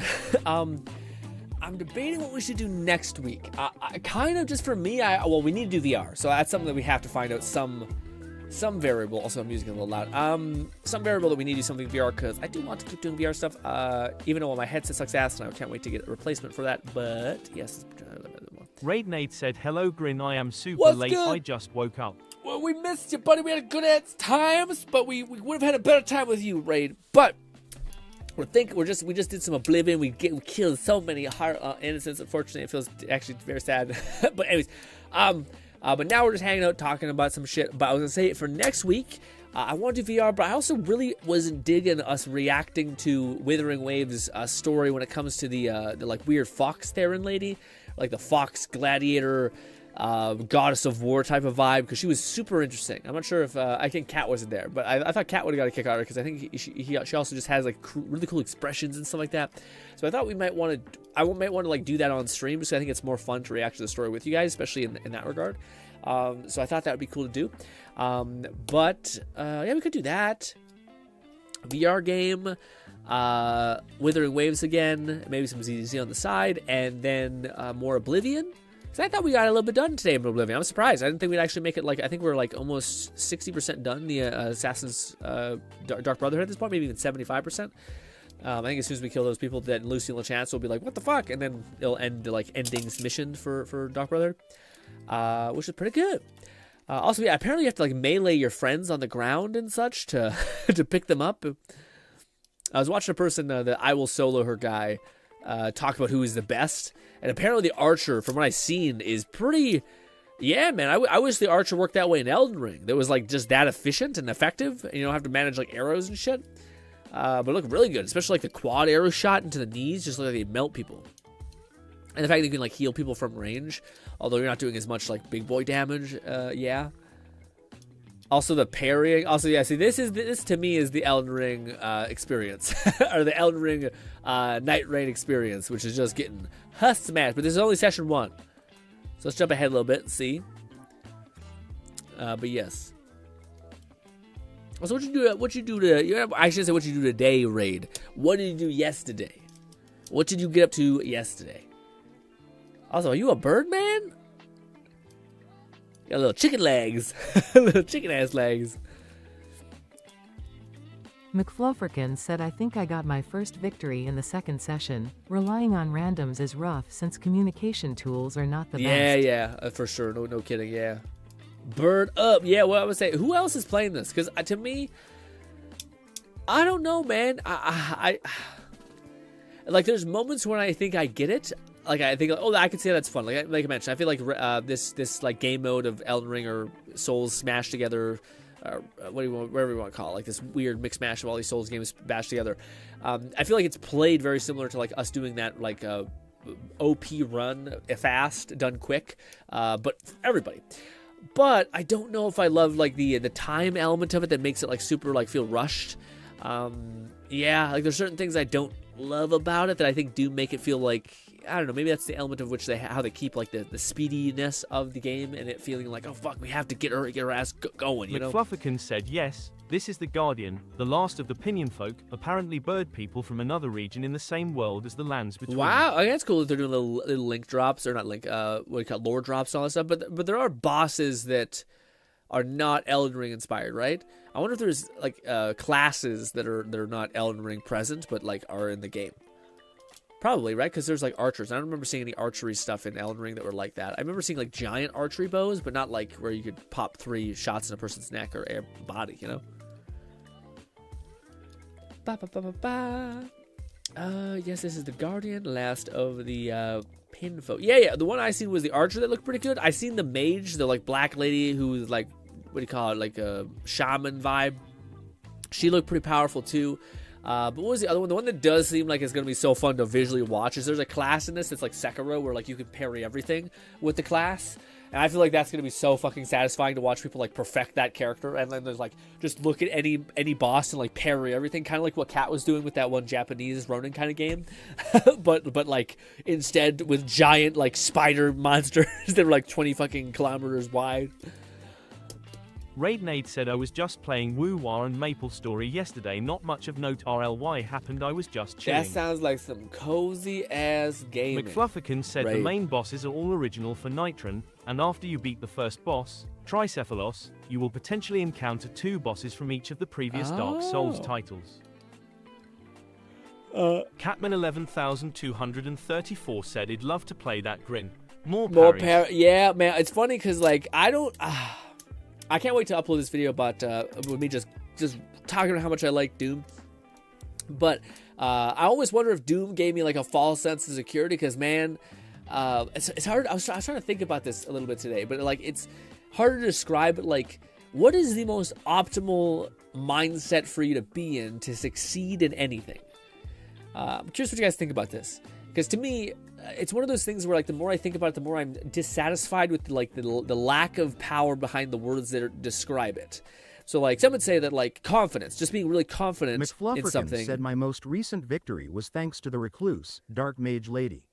I'm debating what we should do next week. Kind of just for me, well, we need to do VR, so that's something that we have to find out some variable. Also, I'm using a little loud. Some variable that we need to do something VR, because I do want to keep doing VR stuff. Even though my headset sucks ass, and I can't wait to get a replacement for that. But yes, Raidnade said, "Hello, Grin. I am super late. I just woke up." Well, we missed you, buddy. We had a good ass times, but we would have had a better time with you, Raid. But we just did some Oblivion. We killed so many innocents. Unfortunately, it feels actually very sad. But anyways, but now we're just hanging out talking about some shit. But I was gonna say for next week, I want to do VR, but I also really wasn't digging us reacting to Withering Waves' story when it comes to the like weird fox Theron lady, like the fox gladiator. Goddess of War type of vibe, because she was super interesting. I'm not sure if I think Kat wasn't there, but I thought Kat would have got a kick out of her, because I think she also just has like really cool expressions and stuff like that. So I thought we might want to like do that on stream, because I think it's more fun to react to the story with you guys, especially in that regard. So I thought that would be cool to do. Yeah, we could do that. VR game, Withering Waves again, maybe some ZZ on the side, and then more Oblivion. So I thought we got a little bit done today in Oblivion. I'm surprised. I didn't think we'd actually make it. Like, I think we're like almost 60% done the Assassin's Dark Brotherhood at this point, maybe even 75%. I think as soon as we kill those people, then Lucy LeChance will be like, "What the fuck?" And then it'll end the like endings mission for Dark Brotherhood, which is pretty good. Also, yeah, apparently you have to like melee your friends on the ground and such to to pick them up. I was watching a person, the I Will Solo Her guy, talk about who is the best. And apparently the Archer, from what I've seen, is pretty... Yeah, man, I wish the Archer worked that way in Elden Ring. That was, like, just that efficient and effective. And you don't have to manage, like, arrows and shit. But it looked really good, especially, like, the quad arrow shot into the knees. Just look like they melt people. And the fact that you can, like, heal people from range. Although you're not doing as much, like, big boy damage. Yeah. Also, the parrying. Also, yeah, see, this to me is the Elden Ring experience. Or the Elden Ring Night Rain experience, which is just getting smashed. But this is only session 1. So let's jump ahead a little bit and see. But yes. So what you do I should say what you do today, Raid. What did you do yesterday? What did you get up to yesterday? Also, are you a bird man? Got little chicken legs. Little chicken ass legs. McFlufferkin said, "I think I got my first victory in the second session. Relying on randoms is rough since communication tools are not the best." Yeah, for sure. No kidding, yeah. Bird up. Yeah, well, I would say, who else is playing this? Because to me, I don't know, man. I like, there's moments when I think I get it. Like, I think, oh, I can see that's fun. Like I mentioned, I feel like this like game mode of Elden Ring or Souls smashed together, whatever you want to call it, like this weird mix mash of all these Souls games bashed together. I feel like it's played very similar to like us doing that like OP run fast, done quick, but for everybody. But I don't know if I love like the time element of it that makes it like super like feel rushed. Yeah, like there's certain things I don't love about it that I think do make it feel like, I don't know, maybe that's the element of which how they keep like the speediness of the game and it feeling like, oh fuck, we have to get her ass going, you know? McFlufferkin said, "Yes, this is the Guardian, the last of the Pinion folk, apparently bird people from another region in the same world as the lands between." Wow, okay, that's cool that they're doing little link drops, or not link, what do you call it, lore drops and all that stuff, but there are bosses that are not Elden Ring inspired, right? I wonder if there's like classes that are not Elden Ring present, but like are in the game. Probably, right? Because there's like archers. I don't remember seeing any archery stuff in Elden Ring that were like that. I remember seeing like giant archery bows, but not like where you could pop 3 shots in a person's neck or body, you know? Yes, this is the Guardian, last of the Pinfolk. Yeah, the one I seen was the archer that looked pretty good. I seen the mage, the like black lady who was like, what do you call it, like a shaman vibe. She looked pretty powerful too. But what was the other one? The one that does seem like it's going to be so fun to visually watch is there's a class in this that's like Sekiro where like you can parry everything with the class. And I feel like that's going to be so fucking satisfying to watch people like perfect that character. And then there's like, just look at any boss and like parry everything. Kind of like what Kat was doing with that one Japanese Ronin kind of game. but like instead with giant like spider monsters that were like 20 fucking kilometers wide. Raidnade said, "I was just playing Woo-Wah and Maple Story yesterday. Not much of note RLY happened. I was just chilling." That sounds like some cozy ass gaming. McFlufferkin said, "The main bosses are all original for Nitron, and after you beat the first boss, Tricephalos, you will potentially encounter 2 bosses from each of the previous Dark Souls titles." Catman 11234 said he'd love to play that GRINN. More parries. Yeah, man. It's funny because like I don't. I can't wait to upload this video about with me just talking about how much I like Doom. But I always wonder if Doom gave me like a false sense of security, because man, it's hard. I was trying to think about this a little bit today, but like it's hard to describe. Like, what is the most optimal mindset for you to be in to succeed in anything? I'm curious what you guys think about this, because to me, it's one of those things where like the more I think about it, the more I'm dissatisfied with like the lack of power behind the words that describe it. So like some would say that like confidence, just being really confident in something. Said my most recent victory was thanks to the recluse, Dark Mage Lady.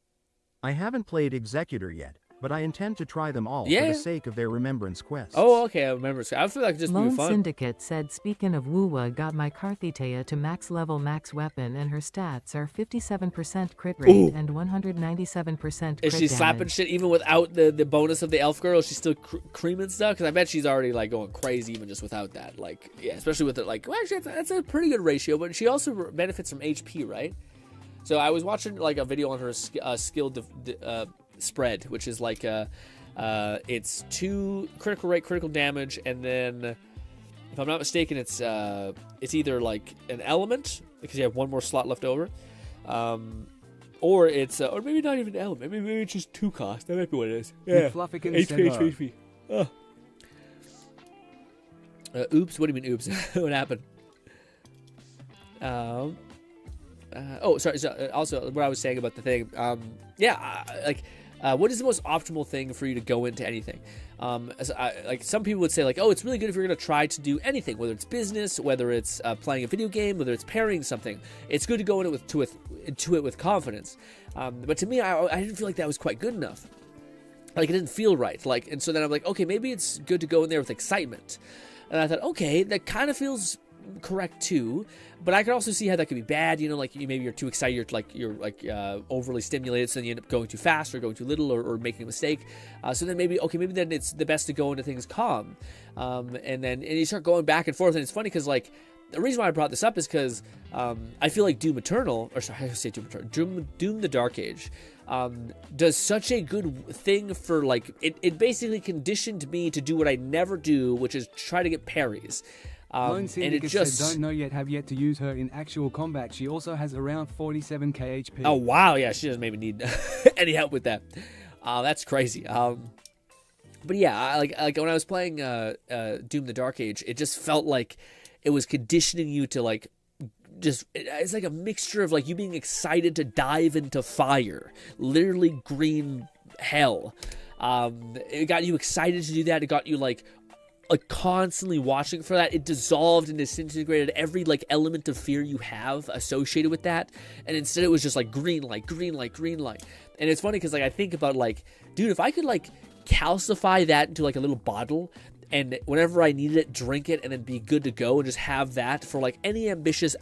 I haven't played Executor yet, but I intend to try them all for the sake of their remembrance quests. Oh, okay, I remember. I feel like just Lone be fun. Syndicate said, speaking of Wuwa, got my Karthiteya to max level max weapon, and her stats are 57% crit rate and 197% crit Is she damage. slapping shit even without the bonus of the elf girl? She's still creaming stuff? Because I bet she's already like going crazy even just without that. Like, yeah, especially with it. Like, well, actually, that's a pretty good ratio. But she also benefits from HP, right? So I was watching like a video on her skill spread, which is like it's 2 critical rate, critical damage, and then if I'm not mistaken, it's either like an element because you have 1 more slot left over, or it's or maybe not even an element. Maybe it's just 2 cost. That might be what it is. Yeah, HP. Oh. Oops. What do you mean? Oops. What happened? Oh, sorry. So, also, what I was saying about the thing. What is the most optimal thing for you to go into anything? Like some people would say, like, oh, it's really good if you're going to try to do anything, whether it's business, whether it's playing a video game, whether it's parrying something. It's good to go into it with confidence. But to me, I didn't feel like that was quite good enough. Like it didn't feel right. Like, and so then I'm like, okay, maybe it's good to go in there with excitement. And I thought, okay, that kind of feels correct too, but I could also see how that could be bad. You know, like maybe you're too excited, you're overly stimulated, so then you end up going too fast or going too little or making a mistake. So then maybe then it's the best to go into things calm, and you start going back and forth. And it's funny because like the reason why I brought this up is because I feel like Doom Eternal, or sorry, I say Doom Eternal, Doom the Dark Age, does such a good thing for like it basically conditioned me to do what I never do, which is try to get parries. Lone Syndicate said don't know yet, have yet to use her in actual combat. She also has around 47k HP. Oh wow, yeah, she doesn't maybe need any help with that. That's crazy. But yeah, like when I was playing Doom the Dark Age, it just felt like it was conditioning you to like it's like a mixture of like you being excited to dive into fire, literally green hell. It got you excited to do that. It got you like constantly watching for that. It dissolved and disintegrated every like element of fear you have associated with that, and instead it was just like green light, green light, green light. And it's funny because like I think about like, dude, if I could like calcify that into like a little bottle, and whenever I needed it, drink it, and then be good to go, and just have that for like any ambitious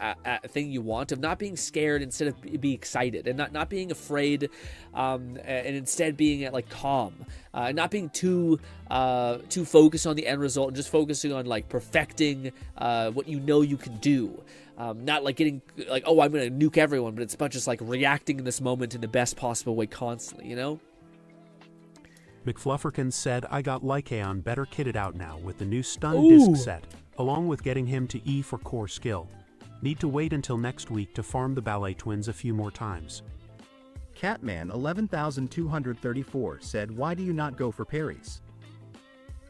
thing you want, of not being scared instead of be excited, and not being afraid, and instead being like calm, and not being too focused on the end result, and just focusing on like perfecting what you know you can do. Not like getting like, oh, I'm gonna nuke everyone, but it's about just like reacting in this moment in the best possible way constantly, you know? McFlufferkin said, I got Lycaon better kitted out now with the new stun disc set, along with getting him to E for core skill. Need to wait until next week to farm the Ballet Twins a few more times. Catman 11,234 said, why do you not go for parries?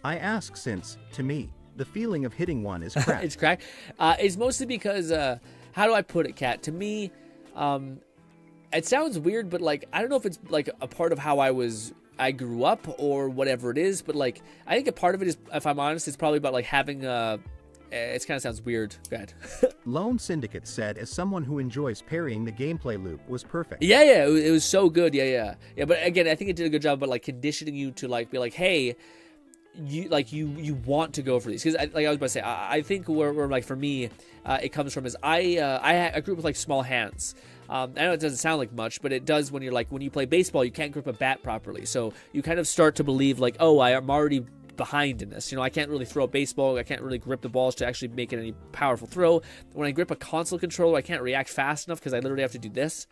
I ask since, to me, the feeling of hitting one is crack. It's crack. It's mostly because, how do I put it, Kat? To me, it sounds weird, but like, I don't know if it's like a part of how I grew up or whatever it is, but like I think a part of it is, if I'm honest, it's probably about like having it kind of sounds weird. Go ahead. Lone Syndicate said, as someone who enjoys parrying, the gameplay loop was perfect. Yeah, it was so good. Yeah. But again, I think it did a good job, but like conditioning you to like be like, hey, you want to go for these, because like I was about to say, I think where like for me it comes from is I grew up with like small hands. I know it doesn't sound like much, but it does when you play baseball, you can't grip a bat properly. So you kind of start to believe like, oh, I am already behind in this. You know, I can't really throw a baseball. I can't really grip the balls to actually make it any powerful throw. When I grip a console controller, I can't react fast enough because I literally have to do this.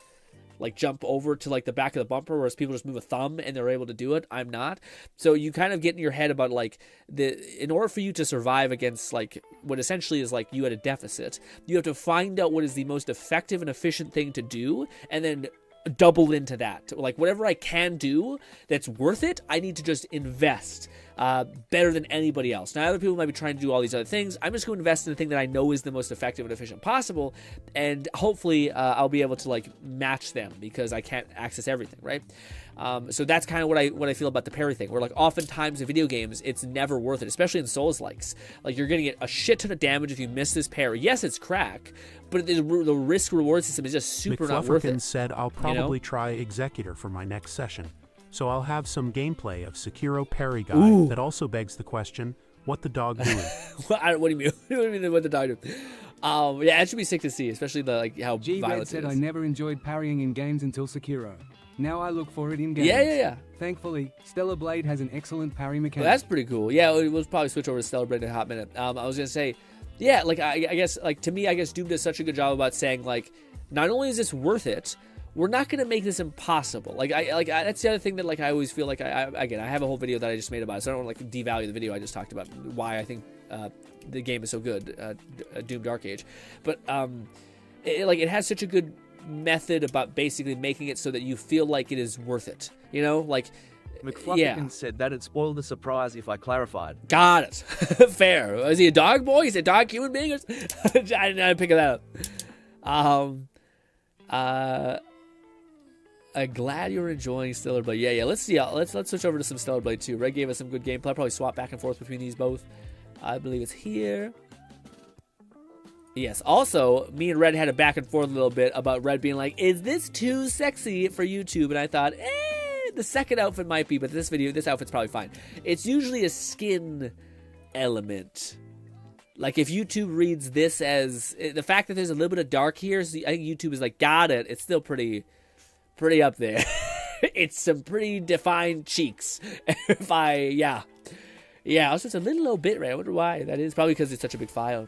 like jump over to like the back of the bumper, whereas people just move a thumb and they're able to do it. I'm not. So you kind of get in your head about like in order for you to survive against like what essentially is like you at a deficit, you have to find out what is the most effective and efficient thing to do, and then double into that. Like whatever I can do that's worth it, I need to just invest better than anybody else. Now other people might be trying to do all these other things. I'm just going to invest in the thing that I know is the most effective and efficient possible, and hopefully I'll be able to like match them because I can't access everything, right? So that's kind of what I feel about the parry thing, where like oftentimes in video games it's never worth it, especially in Souls-likes. Like you're gonna get a shit ton of damage if you miss this parry. Yes, it's crack, but the risk reward system is just super not worth it. said I'll probably try Executor for my next session, so I'll have some gameplay of Sekiro Parry Guy that also begs the question, what the dog doing? What do you mean? What do you mean what the dog doing? Yeah, it should be sick to see, especially the like how violent it said is. I never enjoyed parrying in games until Sekiro. Now I look for it in games. Yeah. Thankfully, Stellar Blade has an excellent parry mechanic. Well, that's pretty cool. Yeah, we'll probably switch over to Stellar Blade in a hot minute. I was gonna say, yeah, like I guess like to me, I guess Doom does such a good job about saying like, not only is this worth it, we're not gonna make this impossible. Like that's the other thing that like I always feel like I have a whole video that I just made about it, so I don't want to like devalue the video I just talked about why I think the game is so good, Doom Dark Age, but it has such a good method about basically making it so that you feel like it is worth it, you know, like McFluffington said that'd spoil the surprise if I clarified. Got it. Fair. Is he a dog boy? Is he a dog human being? I didn't pick that up. I'm glad you're enjoying Stellar Blade. Yeah. Let's see. Let's switch over to some Stellar Blade 2. Red gave us some good gameplay. I'll probably swap back and forth between these both. I believe it's here. Yes. Also, me and Red had a back and forth a little bit about Red being like, "Is this too sexy for YouTube?" And I thought, the second outfit might be, but this outfit's probably fine. It's usually a skin element. Like if YouTube reads this as the fact that there's a little bit of dark here, so I think YouTube is like, got it. It's still pretty up there. It's some pretty defined cheeks. Yeah. Also, it's a little bit right. I wonder why that is. Probably because it's such a big file.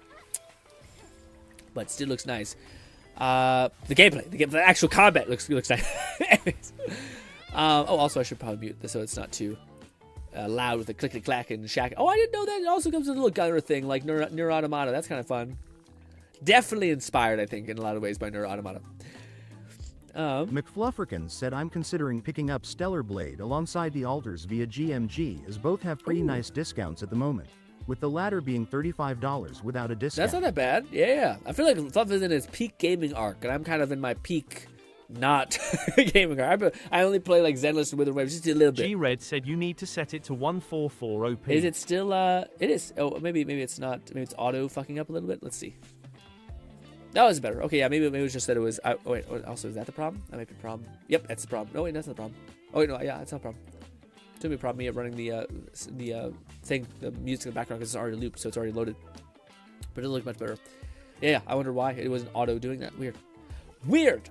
But still looks nice. The gameplay, the actual combat looks nice. Anyways. Also I should probably mute this so it's not too loud with the clickety clack and shack. Oh, I didn't know that. It also comes with a little gunner thing like Nier Automata. That's kind of fun. Definitely inspired, I think, in a lot of ways by Nier Automata. McFlufferkin said I'm considering picking up Stellar Blade alongside the Alters via GMG, as both have pretty nice discounts at the moment, with the latter being $35 without a discount. That's not that bad. Yeah. I feel like Fluff is in his peak gaming arc, and I'm kind of in my peak not gaming arc. I only play like Zenless and Wither Waves just a little bit. G-Red said you need to set it to 144 OP. Is it still, it is. Oh, maybe it's not. Maybe it's auto fucking up a little bit. Let's see. That was better. Okay, yeah, maybe it was just that it was. Oh, wait, also, is that the problem? That might be the problem. Yep, that's the problem. No, wait, that's not the problem. Oh, wait, no, yeah, that's not the problem. It took me a problem me running the thing, the music in the background because it's already looped, so it's already loaded. But it looked much better. Yeah, I wonder why it wasn't auto doing that. Weird.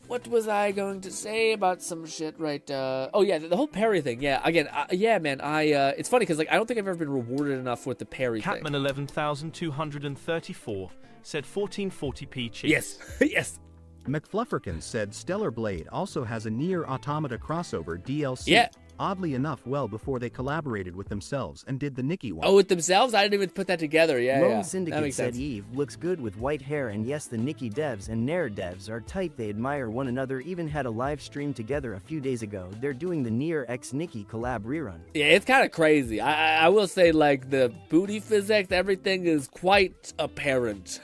What was I going to say about some shit, right? Oh yeah, the whole parry thing. Yeah, again, yeah, man. It's funny because like I don't think I've ever been rewarded enough with the parry thing. Catman 11,234 said 1440p cheese. Yes. McFlufferkin said Stellar Blade also has a Nier Automata crossover DLC. Yeah. Oddly enough, well before they collaborated with themselves and did the Nikki one. Oh, with themselves? I didn't even put that together. Yeah, Lone yeah. Syndicate said Eve looks good with white hair, and yes, the Nikki devs and Nair devs are tight. They admire one another, even had a live stream together a few days ago. They're doing the Nier x Nikki collab rerun. Yeah, it's kind of crazy. I will say, like, the booty physics, everything is quite apparent.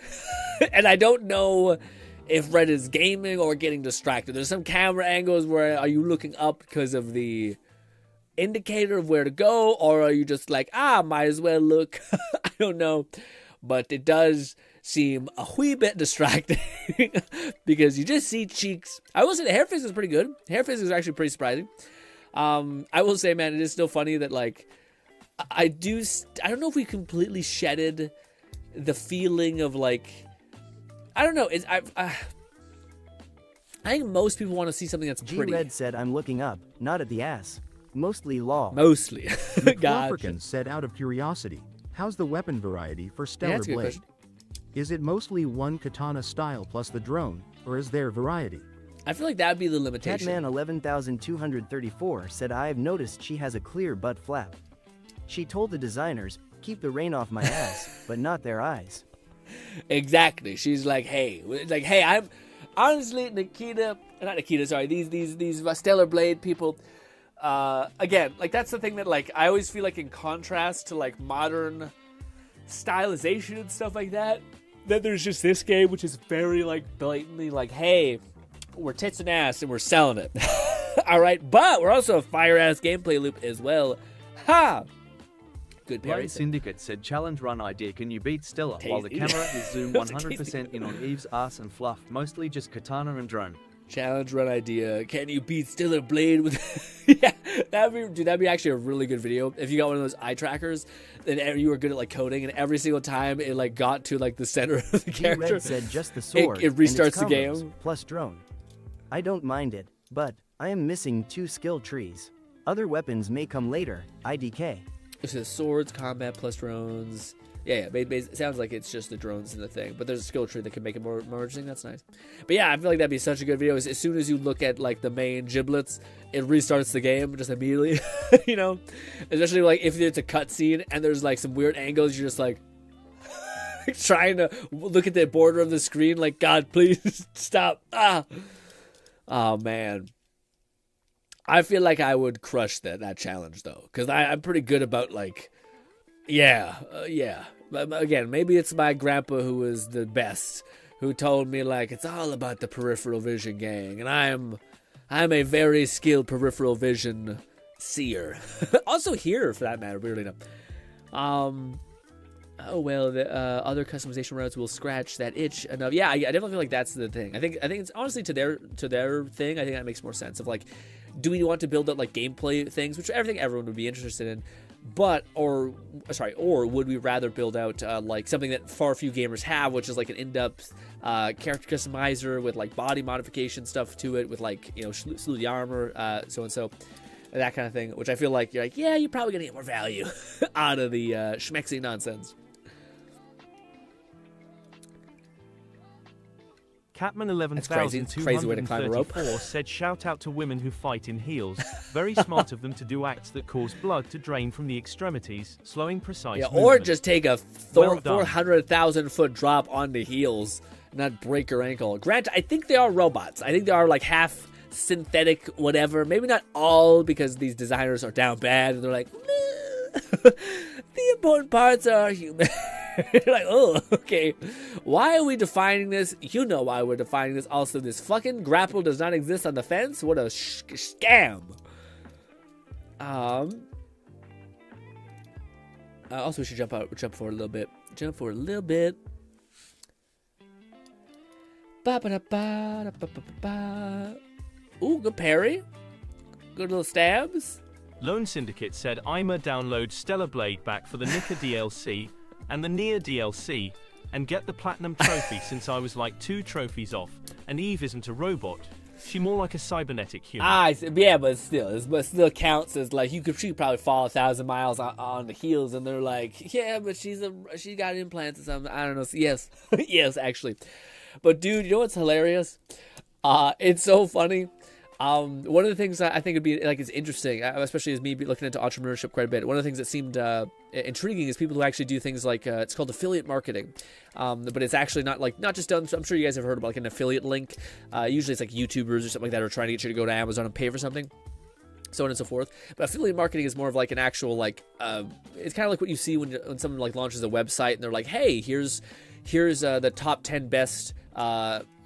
And I don't know if Red is gaming or getting distracted. There's some camera angles where are you looking up because of the indicator of where to go, or are you just like, might as well look? I don't know, but it does seem a wee bit distracting because you just see cheeks. I will say the hair fix is pretty good. Hair fix is actually pretty surprising. I will say, man, it is still funny that like I don't know if we completely shedded the feeling of like, I don't know. I think most people want to see something that's pretty. G-Red said I'm looking up, not at the ass. Mostly law. Mostly. McFlufferkin said out of curiosity, how's the weapon variety for Stellar Blade? Is it mostly one katana style plus the drone, or is there variety? I feel like that would be the limitation. Catman 11234 said I've noticed she has a clear butt flap. She told the designers, keep the rain off my ass, but not their eyes. Exactly. She's like, hey, I'm honestly these Stellar Blade people. Again, like that's the thing that like I always feel like in contrast to like modern stylization and stuff like that, that there's just this game which is very like blatantly like, hey, we're tits and ass and we're selling it. All right, but we're also a fire ass gameplay loop as well. Ha! Good parry. Lone Syndicate said challenge run idea, can you beat Stella while the camera is zoomed 100% in on Eve's ass and fluff, mostly just katana and drone. Challenge run idea, can you beat Stellar Blade with yeah, that'd be actually a really good video if you got one of those eye trackers and you were good at like coding and every single time it like got to like the center of the character. Red said just the sword it restarts the and its game. combos plus drone. I don't mind it, but I am missing 2 skill trees. Other weapons may come later, IDK. It says swords, combat plus drones. Yeah, it sounds like it's just the drones and the thing. But there's a skill tree that can make it more interesting. That's nice. But yeah, I feel like that'd be such a good video. As soon as you look at like the main giblets, it restarts the game just immediately. You know? Especially like if it's a cutscene and there's like some weird angles, you're just like trying to look at the border of the screen like, God, please stop. Ah. Oh, man. I feel like I would crush that challenge, though. Because I'm pretty good about, like, yeah. But again, maybe it's my grandpa who was the best, who told me, like, it's all about the peripheral vision, gang. And I'm a very skilled peripheral vision seer. Also here, for that matter, weirdly enough. Oh, well, the other customization routes will scratch that itch enough. Yeah, I definitely feel like that's the thing. I think it's honestly to their thing. I think that makes more sense of like, do we want to build up like gameplay things, which I think everyone would be interested in, or would we rather build out like something that far few gamers have, which is like an in-depth character customizer with like body modification stuff to it, with like, you know, slew the armor, so and so. That kind of thing, which I feel like you're like, yeah, you're probably gonna get more value out of the schmexy nonsense. Catman 11,234 said shout out to women who fight in heels. Very smart of them to do acts that cause blood to drain from the extremities, slowing precise movement. Or just take a 400,000 foot drop on the heels, not break your ankle. Granted, I think they are robots. I think they are like half synthetic, whatever. Maybe not all, because these designers are down bad and they're like, the important parts are human. You're like, oh, okay. Why are we defining this? You know why we're defining this. Also, this fucking grapple does not exist on the fence. What a scam. Also, we should jump forward a little bit. Ooh, good parry. Good little stabs. Lone Syndicate said, I'ma download Stellar Blade back for the Nika DLC and the Nier DLC and get the Platinum Trophy since I was like 2 trophies off. And Eve isn't a robot. She more like a cybernetic human. Yeah, but still counts as like, she could probably fall 1,000 miles on the heels, and they're like, yeah, but she got implants or something. I don't know. So yes, yes, actually. But dude, you know what's hilarious? It's so funny. One of the things I think would be like is interesting, especially as me looking into entrepreneurship quite a bit. One of the things that seemed intriguing is people who actually do things like it's called affiliate marketing, but it's actually not just done. I'm sure you guys have heard about like an affiliate link. Usually it's like YouTubers or something like that are trying to get you to go to Amazon and pay for something, so on and so forth. But affiliate marketing is more of like an actual like it's kind of like what you see when someone like launches a website and they're like, hey, here's the top 10 best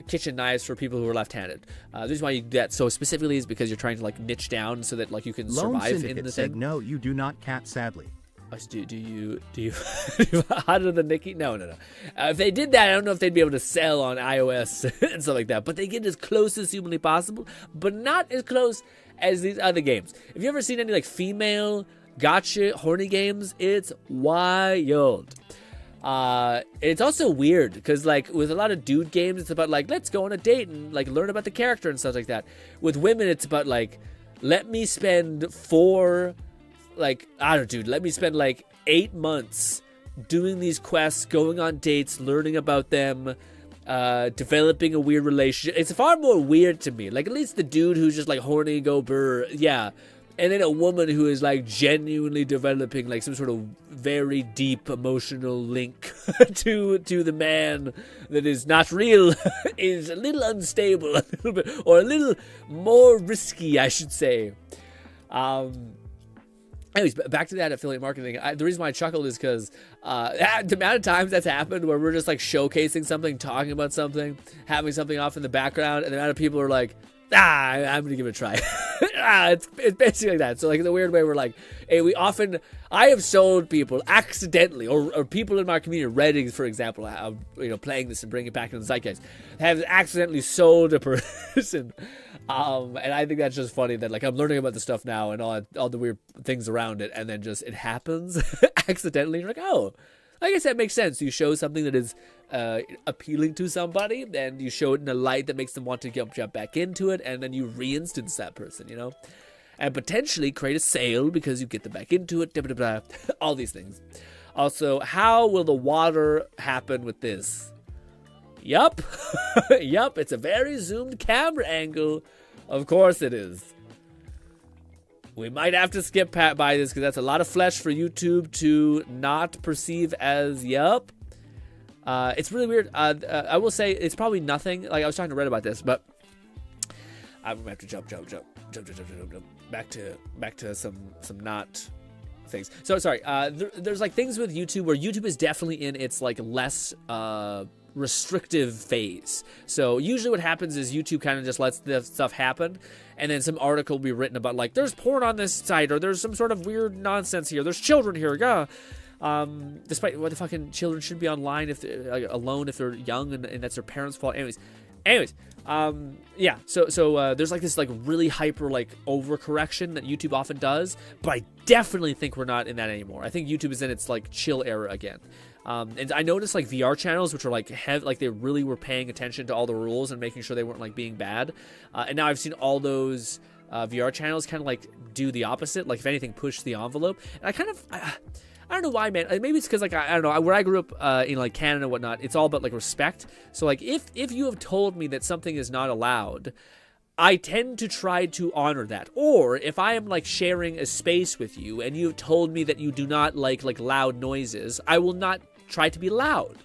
kitchen knives for people who are left-handed. The reason why you do that so specifically is because you're trying to like niche down so that like you can survive in the said, thing. no, you do not, cat, sadly. Do you hotter than Nikki? No. If they did that, I don't know if they'd be able to sell on iOS and stuff like that. But they get as close as humanly possible, but not as close as these other games. Have you ever seen any like female gotcha horny games? It's wild. It's also weird because like with a lot of dude games, it's about like, let's go on a date and like learn about the character and stuff like that. With women, it's about like, let me spend let me spend like 8 months doing these quests, going on dates, learning about them, developing a weird relationship. It's far more weird to me. Like, at least the dude who's just like horny, go brr, yeah. And then a woman who is like genuinely developing like some sort of very deep emotional link to the man that is not real, is a little unstable, a little bit, or a little more risky, I should say. Anyways, back to that affiliate marketing. The reason why I chuckled is because the amount of times that's happened where we're just like showcasing something, talking about something, having something off in the background, and the amount of people are like, I'm gonna give it a try. It's basically like that. So like in a weird way, we're like, hey, I have sold people accidentally, or people in my community, Reddit, for example, playing this and bringing it back into the zeitgeist, have accidentally sold a person. And I think that's just funny that like I'm learning about the stuff now and all the weird things around it, and then just it happens accidentally. You're like, oh, I guess that makes sense. You show something that is appealing to somebody, then you show it in a light that makes them want to jump back into it, and then you re-instance that person, you know, and potentially create a sale because you get them back into it. Blah, blah, blah. All these things. Also, how will the water happen with this? Yup. Yup, it's a very zoomed camera angle. Of course it is. We might have to skip by this because that's a lot of flesh for YouTube to not perceive as yup. It's really weird. I will say it's probably nothing. Like I was talking to Reddit about this, but I'm gonna have to jump back to some not things. So sorry. There's like things with YouTube where YouTube is definitely in its like less restrictive phase. So usually what happens is YouTube kind of just lets the stuff happen, and then some article will be written about like there's porn on this site, or there's some sort of weird nonsense here, there's children here, despite what the fucking children should be online if they're alone if they're young, and that's their parents' fault. Anyways, yeah. So there's like this like really hyper like overcorrection that YouTube often does, but I definitely think we're not in that anymore. I think YouTube is in its like chill era again. And I noticed like VR channels, which were like they really were paying attention to all the rules and making sure they weren't like being bad. And now I've seen all those VR channels kind of like do the opposite. Like if anything, push the envelope. And I don't know why, man. Maybe it's because like I don't know. Where I grew up in like Canada and whatnot, it's all about like respect. So like if you have told me that something is not allowed, I tend to try to honor that. Or if I am like sharing a space with you and you've told me that you do not like loud noises, I will not try to be loud.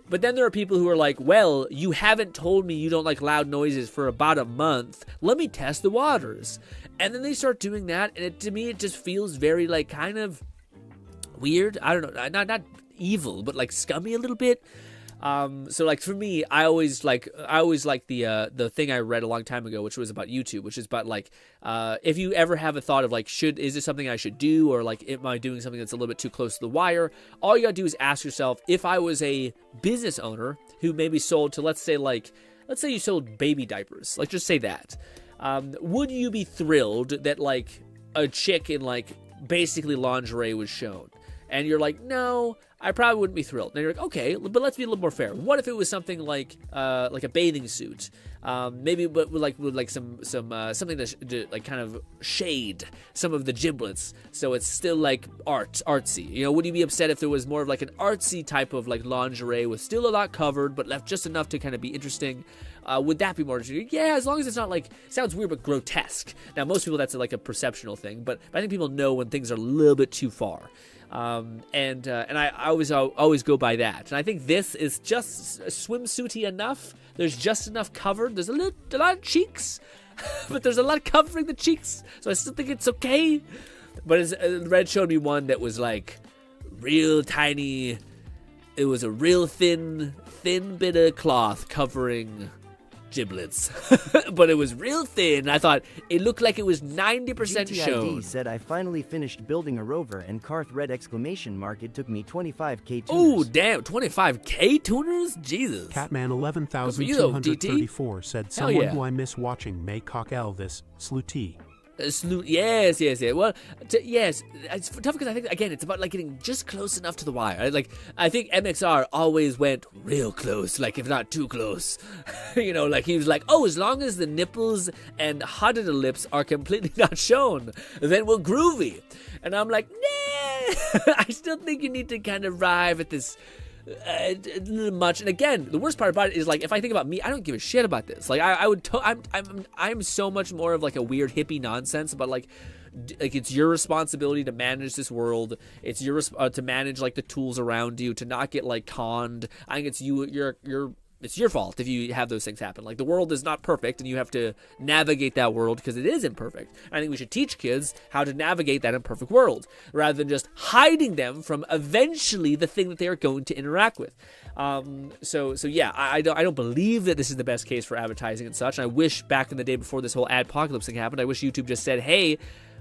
But then there are people who are like, well, you haven't told me you don't like loud noises for about a month. Let me test the waters. And then they start doing that, and to me it just feels very like kind of weird. I don't know, not evil, but like scummy a little bit. So like for me, I always like the thing I read a long time ago, which was about YouTube, which is about like if you ever have a thought of like is this something I should do, or like am I doing something that's a little bit too close to the wire, all you gotta do is ask yourself, if I was a business owner who maybe sold to let's say you sold baby diapers, like just say that, would you be thrilled that like a chick in like basically lingerie was shown? And you're like, no, I probably wouldn't be thrilled. And you're like, okay, but let's be a little more fair. What if it was something like a bathing suit, maybe, but with like some something to like kind of shade some of the giblets, so it's still like artsy. You know, would you be upset if there was more of like an artsy type of like lingerie with still a lot covered, but left just enough to kind of be interesting? Would that be more interesting? Yeah, as long as it's not like, sounds weird but grotesque. Now, most people that's like a perceptional thing, but I think people know when things are a little bit too far. And I always go by that. And I think this is just swimsuity enough. There's just enough covered. There's a lot of cheeks, but there's a lot covering the cheeks. So I still think it's okay. But Red showed me one that was like real tiny. It was a real thin bit of cloth covering giblets, but it was real thin. I thought it looked like it was 90% shown. GTID said, I finally finished building a rover, and Karth read exclamation mark, it took me 25k tuners. Oh, damn, 25k tuners? Jesus. Catman 11,234 said, someone who I miss watching may cock Elvis, Sluty. Yes. Well, yes, it's tough because I think again it's about like getting just close enough to the wire. Like I think MXR always went real close, like if not too close. You know, like he was like, oh, as long as the nipples and hot of the lips are completely not shown, then we're groovy. And I'm like, nah. I still think you need to kind of arrive at this much. And again, the worst part about it is like, if I think about me, I don't give a shit about this. Like I'm so much more of like a weird hippie nonsense, but like it's your responsibility to manage this world. It's your to manage like the tools around you, to not get like conned. I think it's it's your fault if you have those things happen. Like, the world is not perfect, and you have to navigate that world because it is imperfect. I think we should teach kids how to navigate that imperfect world rather than just hiding them from eventually the thing that they are going to interact with. So yeah, I don't believe that this is the best case for advertising and such. And I wish back in the day before this whole adpocalypse thing happened, I wish YouTube just said, hey,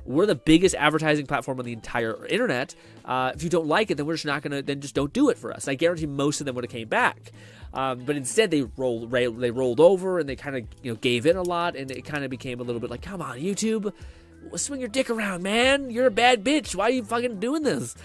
we're the biggest advertising platform on the entire internet. If you don't like it, then we're just not gonna. Then just don't do it for us. I guarantee most of them would have came back. But instead, they rolled over, and they kind of gave in a lot, and it kind of became a little bit like, come on, YouTube, swing your dick around, man. You're a bad bitch. Why are you fucking doing this?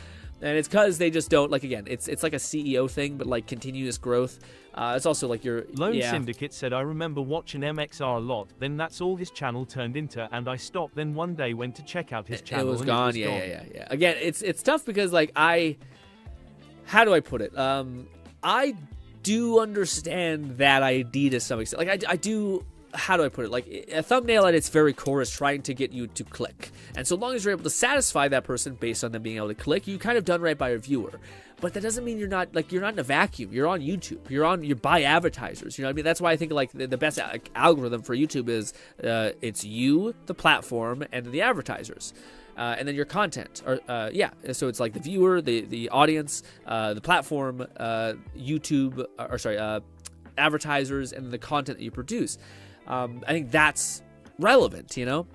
And it's because they just don't, like, again, it's like a CEO thing, but like continuous growth. It's also like your Lone Syndicate said, I remember watching MXR a lot, then that's all his channel turned into, and I stopped, then one day went to check out his channel. It was gone. Yeah. Again, it's tough because, like, how do I put it? I do understand that idea to some extent. Like, I do. How do I put it? Like, a thumbnail at its very core is trying to get you to click. And so long as you're able to satisfy that person based on them being able to click, you kind of done right by your viewer. But that doesn't mean you're not in a vacuum. You're on YouTube. You're by advertisers. You know what I mean? That's why I think, like, the best algorithm for YouTube is it's you, the platform, and the advertisers. And then your content, so it's like the viewer, the audience, the platform, YouTube, advertisers, and the content that you produce. I think that's relevant, and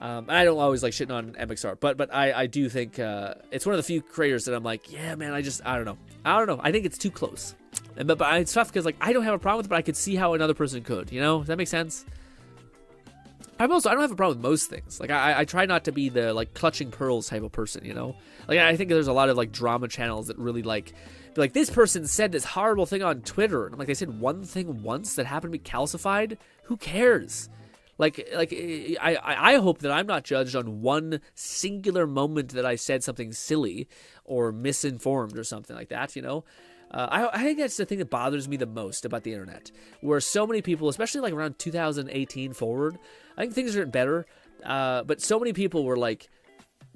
I don't always like shitting on MXR, but I do think it's one of the few creators that I'm like, yeah, man, I don't know. I think it's too close, but it's tough because, like, I don't have a problem with it, but I could see how another person could. Does that make sense? I don't have a problem with most things. Like, I try not to be the, like, clutching pearls type of person, Like, I think there's a lot of, like, drama channels that really, like, this person said this horrible thing on Twitter. And I'm like, they said one thing once that happened to be calcified? Who cares? Like I hope that I'm not judged on one singular moment that I said something silly or misinformed or something like that, I think that's the thing that bothers me the most about the internet, where so many people, especially like around 2018 forward, I think things are getting better, but so many people were like,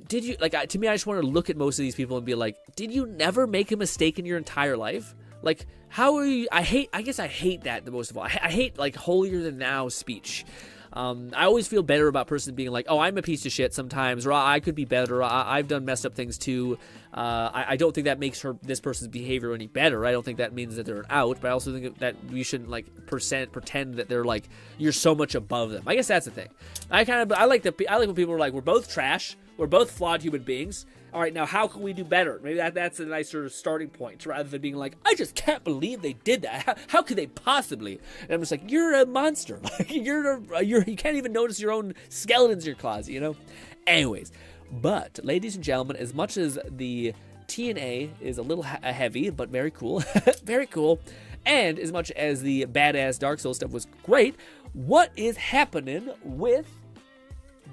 did you, like, to me, I just want to look at most of these people and be like, did you never make a mistake in your entire life? Like, how are you, I guess I hate that the most of all. I hate, like, holier than thou speech. I always feel better about a person being like, oh, I'm a piece of shit sometimes, or I could be better, I've done messed up things too. I don't think that makes this person's behavior any better. I don't think that means that they're an out, but I also think that we shouldn't, like, pretend that they're, like, you're so much above them. I guess that's the thing. I like when people are like, we're both trash, we're both flawed human beings. All right, now how can we do better? Maybe that's a nice sort of starting point, rather than being like, I just can't believe they did that. How could they possibly? And I'm just like, you're a monster. Like, you can't even notice your own skeletons in your closet, Anyways, but ladies and gentlemen, as much as the TNA is a little heavy, but very cool, very cool, and as much as the badass Dark Souls stuff was great, what is happening with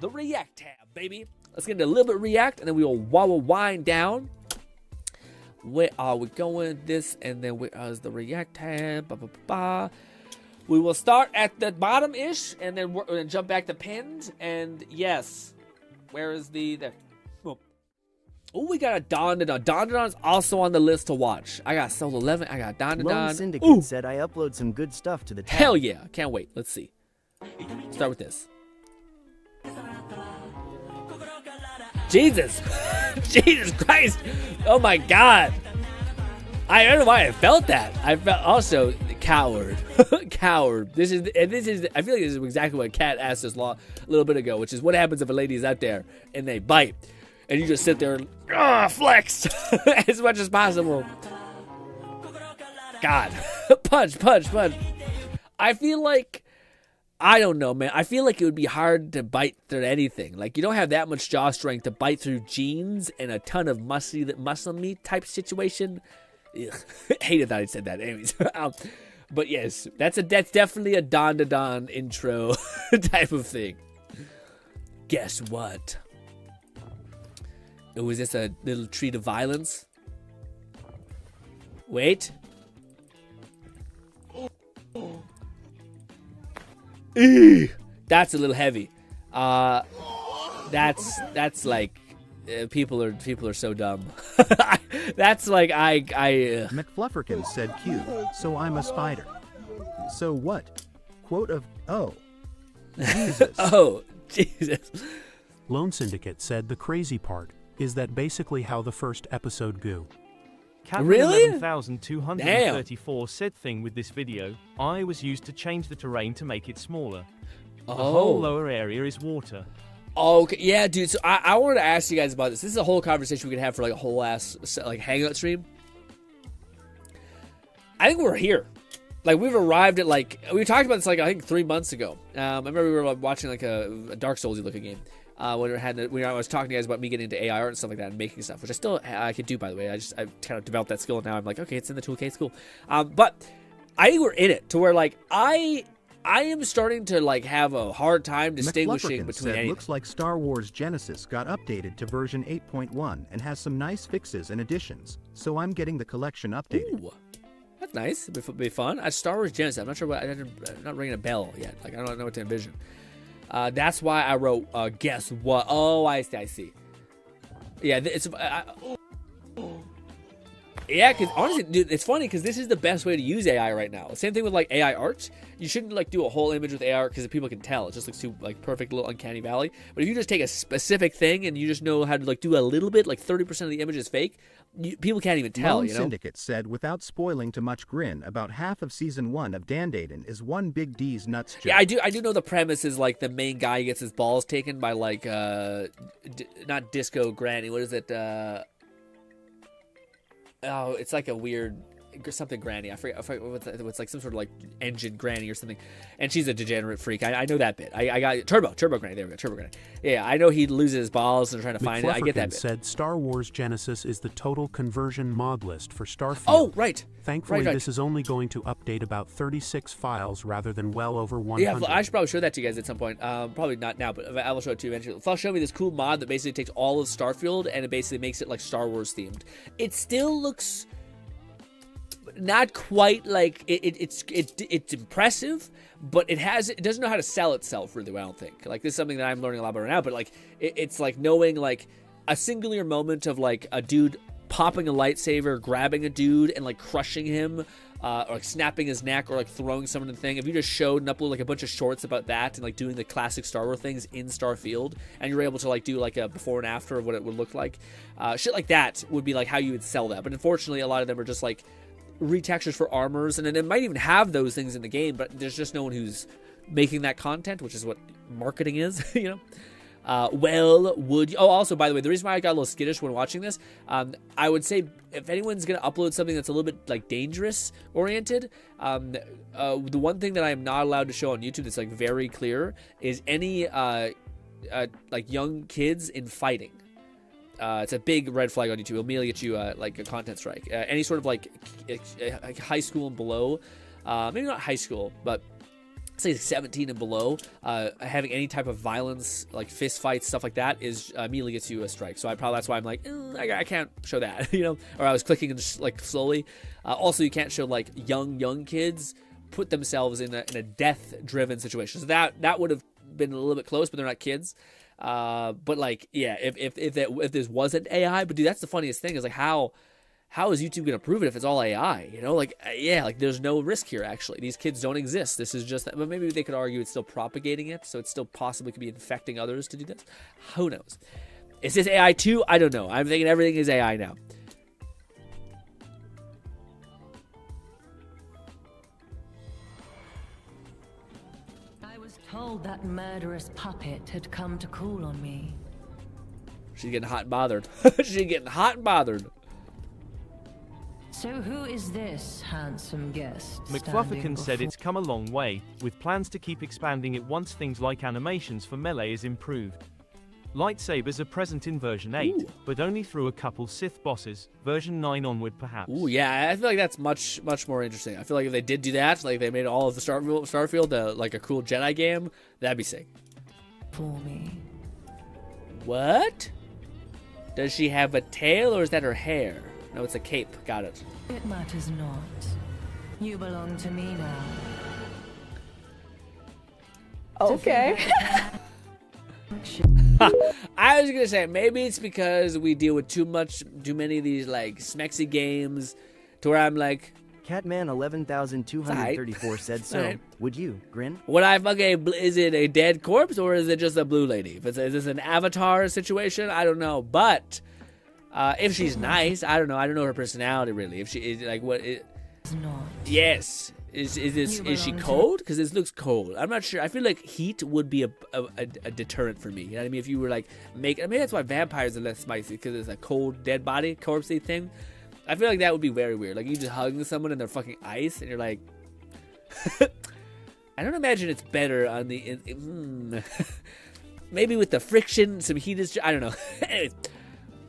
the React tab, baby? Let's get into a little bit of React, and then we will wind down. Where are we going? This, and then where's the React tab? We will start at the bottom-ish, and then we're going to jump back to pinned. And yes, where is there? Oh, we got a Dawn to Dawn. Dawn to Dawn is also on the list to watch. I got Soul 11. I got Dawn to Dawn. Lone Syndicate said I upload some good stuff to the tab. Hell yeah. Can't wait. Let's see. Start with this. Jesus. Jesus Christ. Oh my God. I don't know why I felt that. I felt also coward. Coward. This is I feel like this is exactly what Kat asked us a little bit ago, which is what happens if a lady's out there and they bite and you just sit there and flex as much as possible. God. Punch. I feel like, I don't know, man. I feel like it would be hard to bite through anything. Like, you don't have that much jaw strength to bite through jeans and a ton of muscle meat type situation. Ugh. Hated that I said that. Anyways, but yes, that's definitely a Dawn to Dawn intro type of thing. Guess what? Was this a little treat of violence? Wait. Ew, that's a little heavy. That's like people are so dumb. That's like McFlufferkin said Q, so I'm a spider. So what? Quote of Jesus. Oh, Jesus. Lone Syndicate said the crazy part is that basically how the first episode go. Really? 11,234 said thing with this video, I was used to change the terrain to make it smaller. The Oh. whole lower area is water. Okay, yeah, dude. So I wanted to ask you guys about this. This is a whole conversation we could have for like a whole ass like hangout stream. I think we're here. Like we've arrived at like we talked about this like I think 3 months ago. I remember we were like, watching like a Dark Souls-y looking game. When I was talking to you guys about me getting into AI art and stuff like that and making stuff, which I could do, by the way. I kind of developed that skill and now I'm like, okay, it's in the toolkit, it's cool. But I think we're in it to where like I am starting to like have a hard time distinguishing between anything. Looks like Star Wars Genesis got updated to version 8.1 and has some nice fixes and additions. So I'm getting the collection updated. Ooh, that's nice. It'd be fun. Star Wars Genesis. I'm not sure what. I'm not ringing a bell yet. Like I don't know what to envision. That's why I wrote. Guess what? Oh, I see. Yeah, it's. Yeah, because honestly, dude, it's funny because this is the best way to use AI right now. Same thing with like AI art. You shouldn't like do a whole image with AI art because people can tell. It just looks too like perfect little uncanny valley. But if you just take a specific thing and you just know how to like do a little bit, like 30% of the image is fake, people can't even tell. Lone You know. Syndicate said without spoiling too much Grin, about half of season 1 of Dandaden is one big D's nuts joke. Yeah, I do know the premise is like the main guy gets his balls taken by like not Disco Granny. What is it? Oh, it's like a weird something Granny. I forget what's like some sort of like engine Granny or something. And she's a degenerate freak. I know that bit. I got Turbo Granny. There we go. Turbo Granny. Yeah, I know he loses his balls and trying to find it. I get that bit. Said Star Wars Genesis is the total conversion mod list for Starfield. Oh, right. Thankfully, Right. this is only going to update about 36 files rather than well over 100. Yeah, I should probably show that to you guys at some point. Probably not now, but I will show it to you eventually. Flash showed me this cool mod that basically takes all of Starfield and it basically makes it like Star Wars themed. It still looks not quite like it's impressive, but it doesn't know how to sell itself really well, I don't think. Like this is something that I'm learning a lot about right now, but like it's like knowing like a singular moment of like a dude popping a lightsaber, grabbing a dude and like crushing him, or like snapping his neck or like throwing someone in the thing. If you just showed and uploaded like a bunch of shorts about that and like doing the classic Star Wars things in Starfield, and you were able to like do like a before and after of what it would look like, shit like that would be like how you would sell that. But unfortunately, a lot of them are just like retextures for armors, and then it might even have those things in the game, but there's just no one who's making that content, which is what marketing is, you know. Also, by the way, the reason why I got a little skittish when watching this, I would say if anyone's going to upload something that's a little bit like dangerous oriented, the one thing that I am not allowed to show on YouTube that's like very clear is any like young kids in fighting. It's a big red flag on YouTube. It'll immediately get you like a content strike. Any sort of like high school and below, maybe not high school, but say 17 and below, having any type of violence, like fist fights, stuff like that, is immediately gets you a strike. So that's why I'm like, I can't show that, you know. Or I was clicking and just like slowly. Also, you can't show like young kids put themselves in a death-driven situation. So that would have been a little bit close, but they're not kids. But like, yeah, if this wasn't AI, but dude, that's the funniest thing is like how is YouTube gonna prove it if it's all AI? You know, like like there's no risk here. Actually, these kids don't exist. This is just that. But maybe they could argue it's still propagating it, so it still possibly could be infecting others to do this. Who knows? Is this AI too? I don't know. I'm thinking everything is AI now. Told that murderous puppet had come to call on me. She's getting hot and bothered. She's getting hot and bothered. So who is this handsome guest? McFlufferkin said it's come a long way, with plans to keep expanding it once things like animations for melee is improved. Lightsabers are present in version 8, but only through a couple Sith bosses, version 9 onward perhaps. Ooh, yeah, I feel like that's much more interesting. I feel like if they did do that, like they made all of the Starfield like a cool Jedi game, that'd be sick. For me. What? Does she have a tail or is that her hair? No, it's a cape. Got it. It matters not. You belong to me now. Okay. I was gonna say maybe it's because we deal with too many of these like smexy games, to where I'm like, Catman 11,234 said so. Right. Would you, Grin? would I fucking, is it a dead corpse or is it just a blue lady? Is this an Avatar situation? I don't know. But if she's nice, I don't know. I don't know her personality really. If she is like what? Yes. Is she cold? Because this looks cold. I'm not sure. I feel like heat would be a deterrent for me. You know what I mean? If you were like maybe that's why vampires are less spicy, because it's a cold dead body corpsey thing. I feel like that would be very weird. Like you just hugging someone and they're fucking ice, and you're like, I don't imagine it's better on the. Maybe with the friction, some heat is. I don't know. Anyways.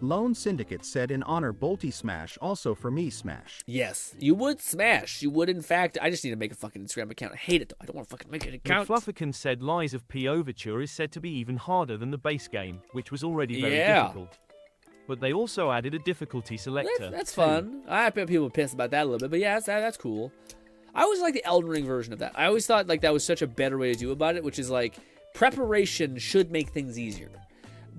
Lone Syndicate said in honor Bolty Smash, also for me Smash. Yes, you would smash. You would, in fact. I just need to make a fucking Instagram account. I hate it, though. I don't want to fucking make an account. McFluffican said Lies of P Overture is said to be even harder than the base game, which was already very difficult. But they also added a difficulty selector. That's fun. I bet people are pissed about that a little bit, but yeah, that's cool. I always like the Elden Ring version of that. I always thought like that was such a better way to do about it, which is like preparation should make things easier.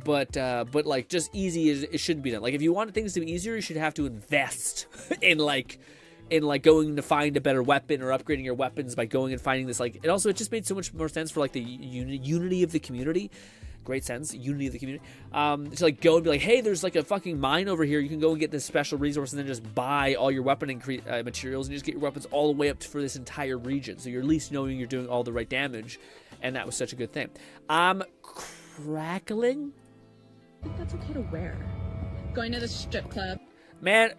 But like just easy is it shouldn't be done. Like if you want things to be easier, you should have to invest in going to find a better weapon or upgrading your weapons by going and finding this like. And also it just made so much more sense for like the unity of the community. Great sense, unity of the community. To like go and be like, hey, there's like a fucking mine over here. You can go and get this special resource and then just buy all your weapon materials and just get your weapons all the way up for this entire region. So you're at least knowing you're doing all the right damage, and that was such a good thing. I'm crackling. I think that's okay to wear. Going to the strip club. Man,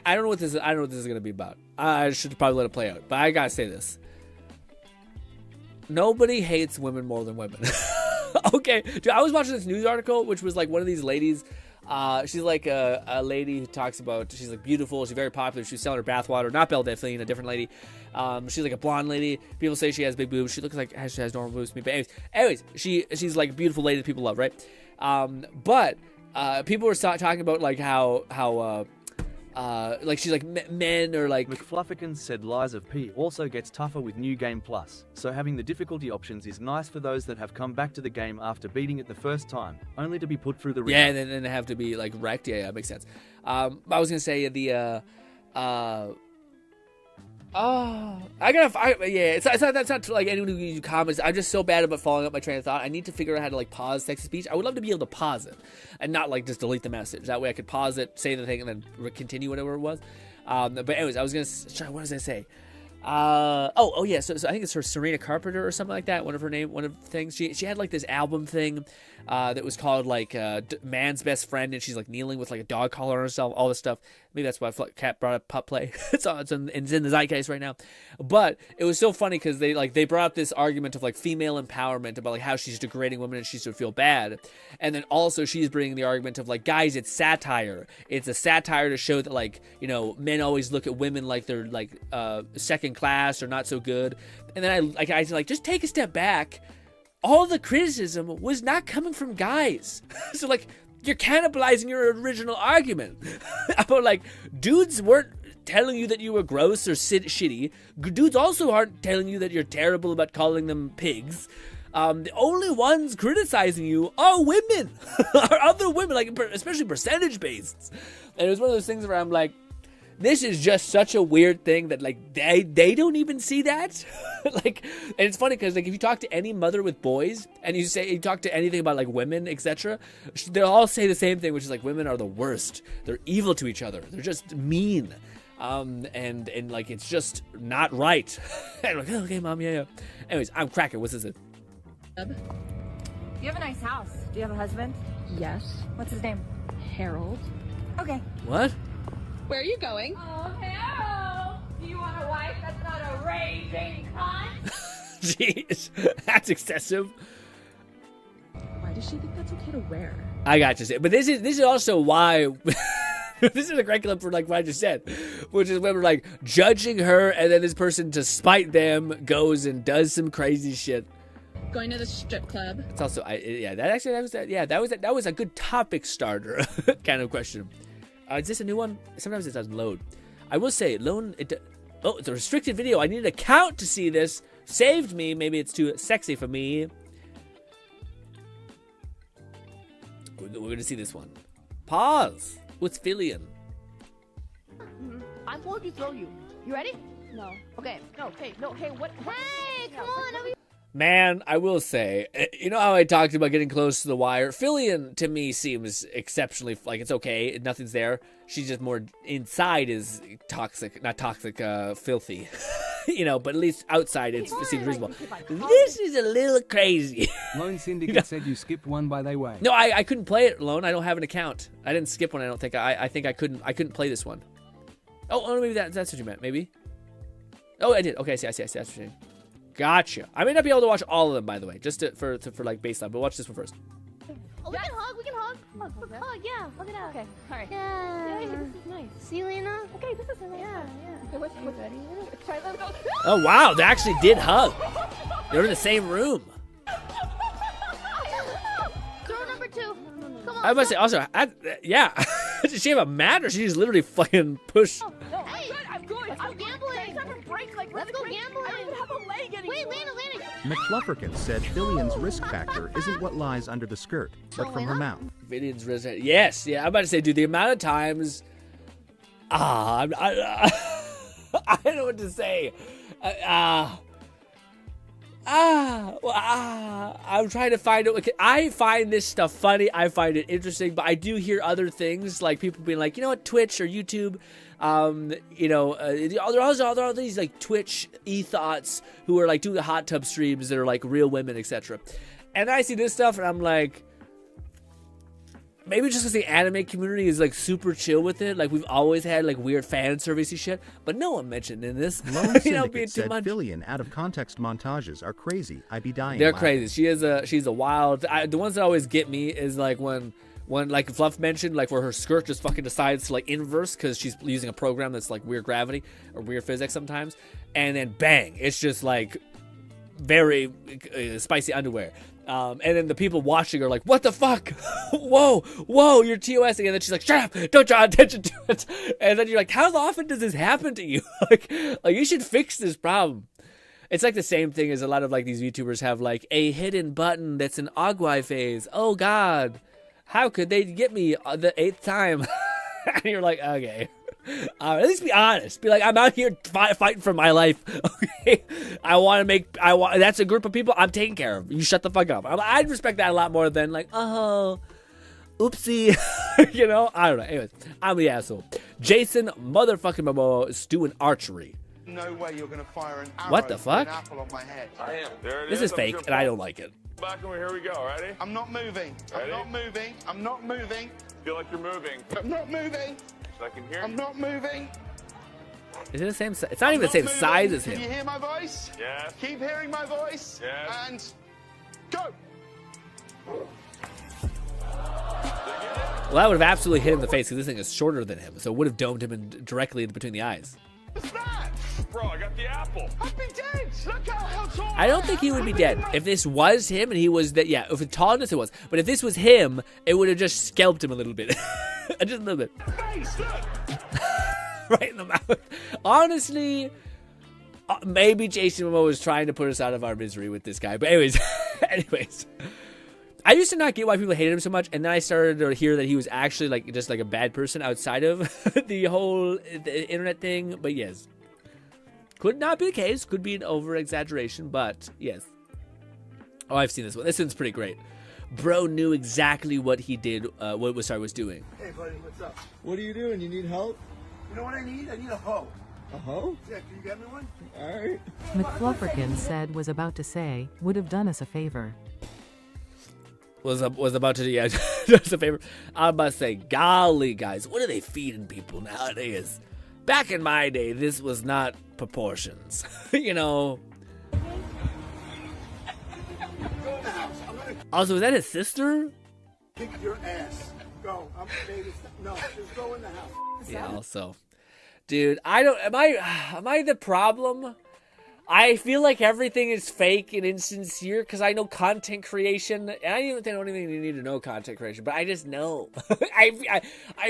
I don't know what this is. I don't know what this is gonna be about. I should probably let it play out. But I gotta say this: nobody hates women more than women. Okay, dude, I was watching this news article, which was like one of these ladies. She's like a lady who talks about she's like beautiful. She's very popular. She's selling her bathwater. Not Belle Delphine, a different lady. She's like a blonde lady. People say she has big boobs. She looks like she has normal boobs to me. But anyways, she's like a beautiful lady that people love, right? But people were talking about like how like she's like men or like. McFluffican said Lies of P also gets tougher with New Game Plus, so having the difficulty options is nice for those that have come back to the game after beating it the first time, only to be put through the ringer. Yeah, and then they have to be like wrecked. Yeah, that makes sense. I was gonna say it's not like anyone who gives you comments. I'm just so bad about following up my train of thought. I need to figure out how to like pause text to speech. I would love to be able to pause it and not like just delete the message. That way I could pause it, say the thing, and then continue whatever it was. But anyways, I was gonna what was I say? Oh yeah. So I think it's her Serena Carpenter or something like that. One of the things. She had like this album thing that was called like Man's Best Friend, and she's like kneeling with like a dog collar on herself. All this stuff. Maybe that's why Cat brought up pup play. it's in the zeitgeist right now. But it was so funny because they brought up this argument of like female empowerment about like how she's degrading women and she should feel bad, and then also she's bringing the argument of like, guys, it's satire. It's a satire to show that like, you know, men always look at women like they're like second class or not so good. And then I like just take a step back. All the criticism was not coming from guys. So like you're cannibalizing your original argument about like dudes weren't telling you that you were gross or shitty. Dudes also aren't telling you that you're terrible about calling them pigs. The only ones criticizing you are women, are other women, like especially percentage based. And it was one of those things where I'm like, this is just such a weird thing that like they don't even see that. Like, and it's funny because like if you talk to any mother with boys and you talk to anything about like women, etc., they'll all say the same thing, which is like women are the worst. They're evil to each other. They're just mean. And like it's just not right. And I'm like, oh, okay, mom, yeah. Anyways, I'm cracking. What's this? You have a nice house. Do you have a husband? Yes. What's his name? Harold. Okay. What? Where are you going? Oh, Harold! Do you want a wife that's not a raging cunt? Jeez, that's excessive. Why does she think that's okay to wear? I got you. But this is also why this is a great clip for like what I just said, which is when we're like judging her, and then this person, to spite them, goes and does some crazy shit. Going to the strip club. It's also that was a good topic starter kind of question. Is this a new one? Sometimes it doesn't load. I will say, oh, it's a restricted video. I need an account to see this. Saved me. Maybe it's too sexy for me. We're going to see this one. Pause. What's Fillion? I'm going to throw you. You ready? No. Okay. No. Hey. No. Hey. What? Hey, come on. Man, I will say, you know how I talked about getting close to the wire? Fillion, to me, seems exceptionally, like, it's okay. Nothing's there. She's just more, inside is toxic. Not toxic, filthy. You know, but at least outside it seems reasonable. This is a little crazy. Lone Syndicate said you skipped one by they way. No, I couldn't play it alone. I don't have an account. I didn't skip one, I don't think. I think I couldn't play this one. Oh, maybe that's what you meant, maybe. Oh, I did. Okay, I see. That's what you're saying. Gotcha. I may not be able to watch all of them, by the way, just for like baseline, but watch this one first. Oh, we can hug. Hug, yeah. Hug it out. Okay. All right. Yeah. Hey, this is nice. See, Lena? Okay, this is nice. Yeah. Okay, what's ready? Try them. Oh, wow. They actually did hug. They're in the same room. Girl number 2. Come on. I must say, also, yeah. Does she have a mat, or she just literally fucking push? Hey, I'm good. I'm gambling. Let's go gambling. I don't even have a leg anymore. Wait, Lena. McFlufferkin said Fillion's risk factor isn't what lies under the skirt, but from her mouth. Fillion's risk factor. Yes, yeah. I'm about to say, dude, the amount of times. I don't know what to say. I'm trying to find it. I find this stuff funny. I find it interesting, but I do hear other things, like people being like, you know what, Twitch or YouTube, you know, there are all these like Twitch e-thoughts who are like doing hot tub streams that are like real women, etc. And I see this stuff and I'm like, maybe just because the anime community is like super chill with it, like we've always had like weird fan servicey shit, but no one mentioned in this. Lone Syndicate said Fillion out of context montages are crazy. I'd be dying. They're crazy. She's a wild. The ones that always get me is like when like Fluff mentioned, like where her skirt just fucking decides to like inverse because she's using a program that's like weird gravity or weird physics sometimes, and then bang, it's just like very spicy underwear. And then the people watching are like, what the fuck? whoa, you're TOSing. And then she's like, shut up, don't draw attention to it. And then you're like, how often does this happen to you? like you should fix this problem. It's like the same thing as a lot of like these YouTubers have like a hidden button that's an Agui phase. Oh God, how could they get me the 8th time? And you're like, okay. At least be honest. Be like, I'm out here fighting for my life. Okay, that's a group of people I'm taking care of. You shut the fuck up. I'd respect that a lot more than like, oh, oopsie. You know, I don't know. Anyways, I'm the asshole. Jason motherfucking Momoa is doing archery. No way you're gonna fire an arrow. What the fuck? An apple on my head. I am. There it this is fake, and I don't like it. Back and here we go. Ready? I'm not moving. Ready? I'm not moving. Feel like you're moving. I'm not moving. So I can hear. I'm not moving. Is it the same size? It's not even the same size as him. Can you hear my voice? Yes. Keep hearing my voice. Yes. And go. Well, that would have absolutely hit him in the face because this thing is shorter than him, so it would have domed him directly in between the eyes. What's that? Bro, I got the apple. I'd be dead. Look how tall I don't think he would be dead. If this was him and he was that, yeah, if it's tall enough, it was. But if this was him, it would have just scalped him a little bit. Just a little bit. Face, look. Right in the mouth. Honestly, maybe Jason Momoa was trying to put us out of our misery with this guy. But anyways. I used to not get why people hated him so much, and then I started to hear that he was actually like just like a bad person outside of the whole internet thing. But yes, could not be the case. Could be an over exaggeration, but yes. Oh, I've seen this one. This one's pretty great. Bro knew exactly what he did. Was doing. Hey, buddy, what's up? What are you doing? You need help? You know what I need? I need a hoe. A hoe? Yeah, can you get me one? All right. McFlufferkin said was about to say, would have done us a favor. Was about to do us a favor. I'm about to say, golly, guys, what are they feeding people nowadays? Back in my day, this was not proportions. You know. Also, is that his sister? Kick your ass. Go. No, just go in the house. Yeah, also. Dude, I don't. Am I the problem? I feel like everything is fake and insincere because I know content creation, and I don't even need to know content creation, but I just know. I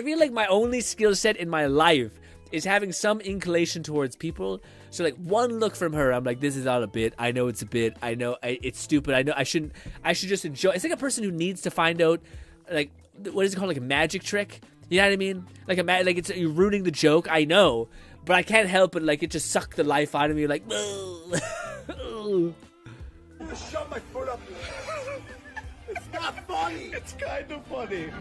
feel like my only skill set in my life is having some inclination towards people. So like one look from her, I'm like, this is all a bit. I know it's a bit. I know it's stupid. I know I should just enjoy. It's like a person who needs to find out, like, what is it called, like a magic trick? You know what I mean? Like it's you're ruining the joke. I know. But I can't help it, like, it just sucked the life out of me, like, I'm gonna shove my foot up there. It's not funny. It's kind of funny.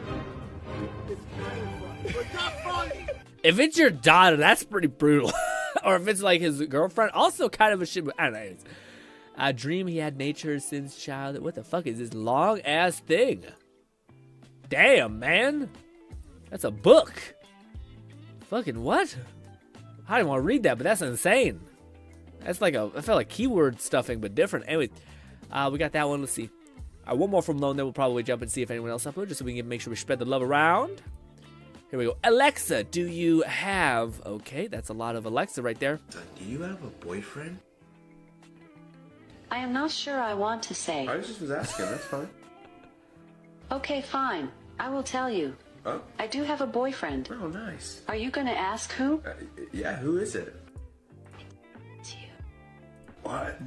It's kind of funny, but not funny. If it's your daughter, that's pretty brutal. Or if it's, like, his girlfriend, also kind of a shit, but I don't know. A dream he had nature since childhood. What the fuck is this long-ass thing? Damn, man. That's a book. Fucking what? I didn't want to read that, but that's insane. That's like I felt like keyword stuffing, but different. Anyway, we got that one. Let's see. One more from Lone, then we'll probably jump and see if anyone else uploads, just so we can make sure we spread the love around. Here we go. Alexa, do you have... Okay, that's a lot of Alexa right there. Do you have a boyfriend? I am not sure I want to say. I just was asking, that's fine. Okay, fine. I will tell you. Oh? I do have a boyfriend. Oh, nice. Are you gonna ask who? Yeah, who is it? It's you. What?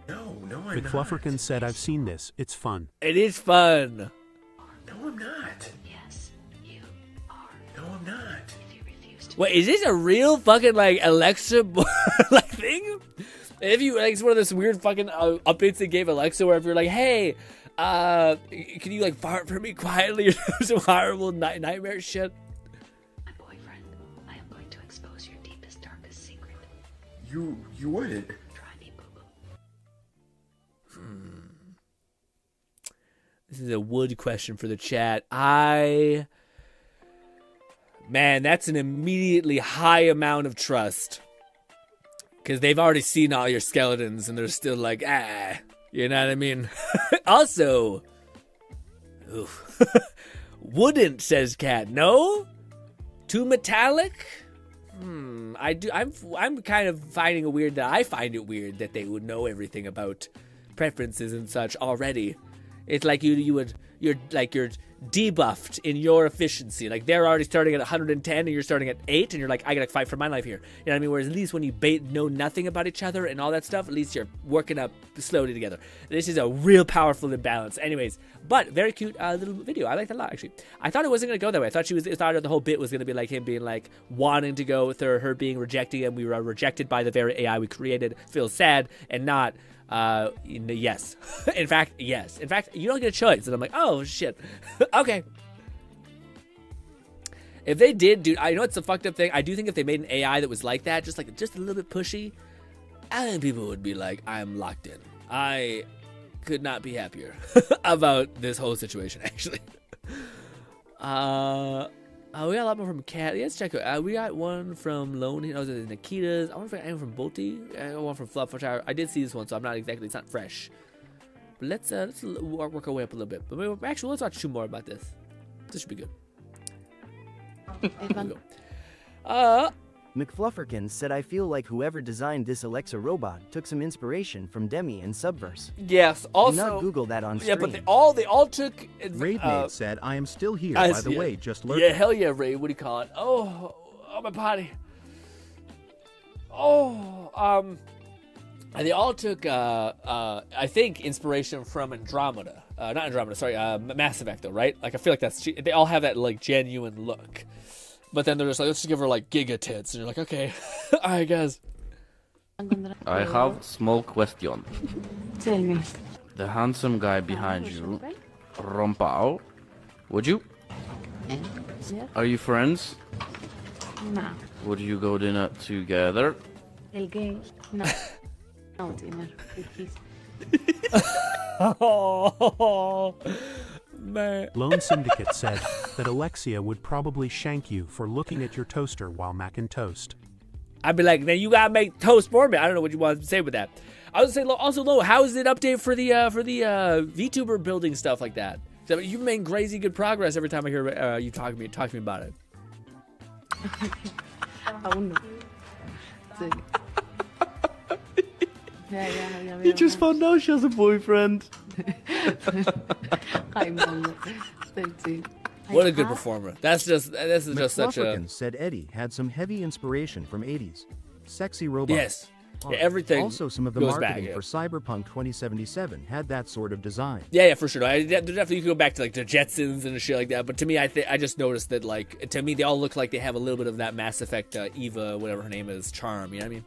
No, I'm McFlufferkin said, I've seen this. It's fun. It is fun. No, I'm not. Yes, you are. No, I'm not. If you refuse to... Wait, is this a real fucking, like, Alexa, like, thing? If you, like, it's one of those weird fucking updates they gave Alexa where if you're like, hey... can you like fart for me quietly or some horrible nightmare shit? My boyfriend, I am going to expose your deepest, darkest secret. You wouldn't. Try me, boo-boo. This is a wood question for the chat. Man, that's an immediately high amount of trust. Because they've already seen all your skeletons and they're still like, you know what I mean? Also, oof. Wouldn't, says Cat. No? Too metallic? I'm kind of finding it weird that I find it weird that they would know everything about preferences and such already. It's like you're debuffed in your efficiency. Like they're already starting at 110 and you're starting at 8 and you're like, I gotta fight for my life here. You know what I mean? Whereas at least when you know nothing about each other and all that stuff, at least you're working up slowly together. This is a real powerful imbalance. Anyways, but very cute little video. I liked it a lot, actually. I thought it wasn't gonna go that way. I thought the whole bit was gonna be like him being like wanting to go with her being rejecting him. We were rejected by the very AI we created. Feels sad, and not yes. In fact, yes. In fact, you don't get a choice. And I'm like, oh shit. Okay. If they did, dude, I know it's a fucked up thing. I do think if they made an AI that was like that, just a little bit pushy, I think people would be like, I'm locked in. I could not be happier about this whole situation, actually. We got a lot more from Cat. Let's check it. We got one from Lonely. Oh, Nikita's. I wonder if anyone from Bolty. I got one from Fluff, which I did see this one, so I'm not exactly. It's not fresh. But let's work our way up a little bit. But actually, let's watch 2 more about this. This should be good. Here we go. McFlufferkin said, I feel like whoever designed this Alexa robot took some inspiration from Demi and Subverse. Yes, also... Do not Google that on stream. Yeah, but they all took... Raidmate said, I am still here, by the way, just lurking. Yeah, hell yeah, Ray. What do you call it? Oh, my body. They all took, I think, inspiration from Andromeda. Not Andromeda, sorry, Mass Effect, though, right? Like, I feel like they all have that, like, genuine look. But then they're just like, let's just give her, like, giga tits. And you're like, okay. All right, guys. I have small question. Tell me. The handsome guy behind you, Rompao, would you? Are you friends? No. Would you go dinner together? El gay. No. No dinner. Please. Oh, man. Lone Syndicate said that Alexia would probably shank you for looking at your toaster while macking toast. I'd be like, then you gotta make toast for me. I don't know what you want to say with that. I was saying also, Lo, how is it update for the VTuber building stuff like that? So you've made crazy good progress every time I hear you talk to me about it. He just found out she has a boyfriend. What a good performer. This is just such a... McFlufferkin said Eddie had some heavy inspiration from 80s. Sexy robots. Yes. Yeah, everything Also, some of the goes marketing back, for Cyberpunk 2077 had that sort of design. Yeah, for sure. No, definitely you can go back to like the Jetsons and shit like that. But to me, I just noticed that like to me they all look like they have a little bit of that Mass Effect Eva, whatever her name is, charm. You know what I mean?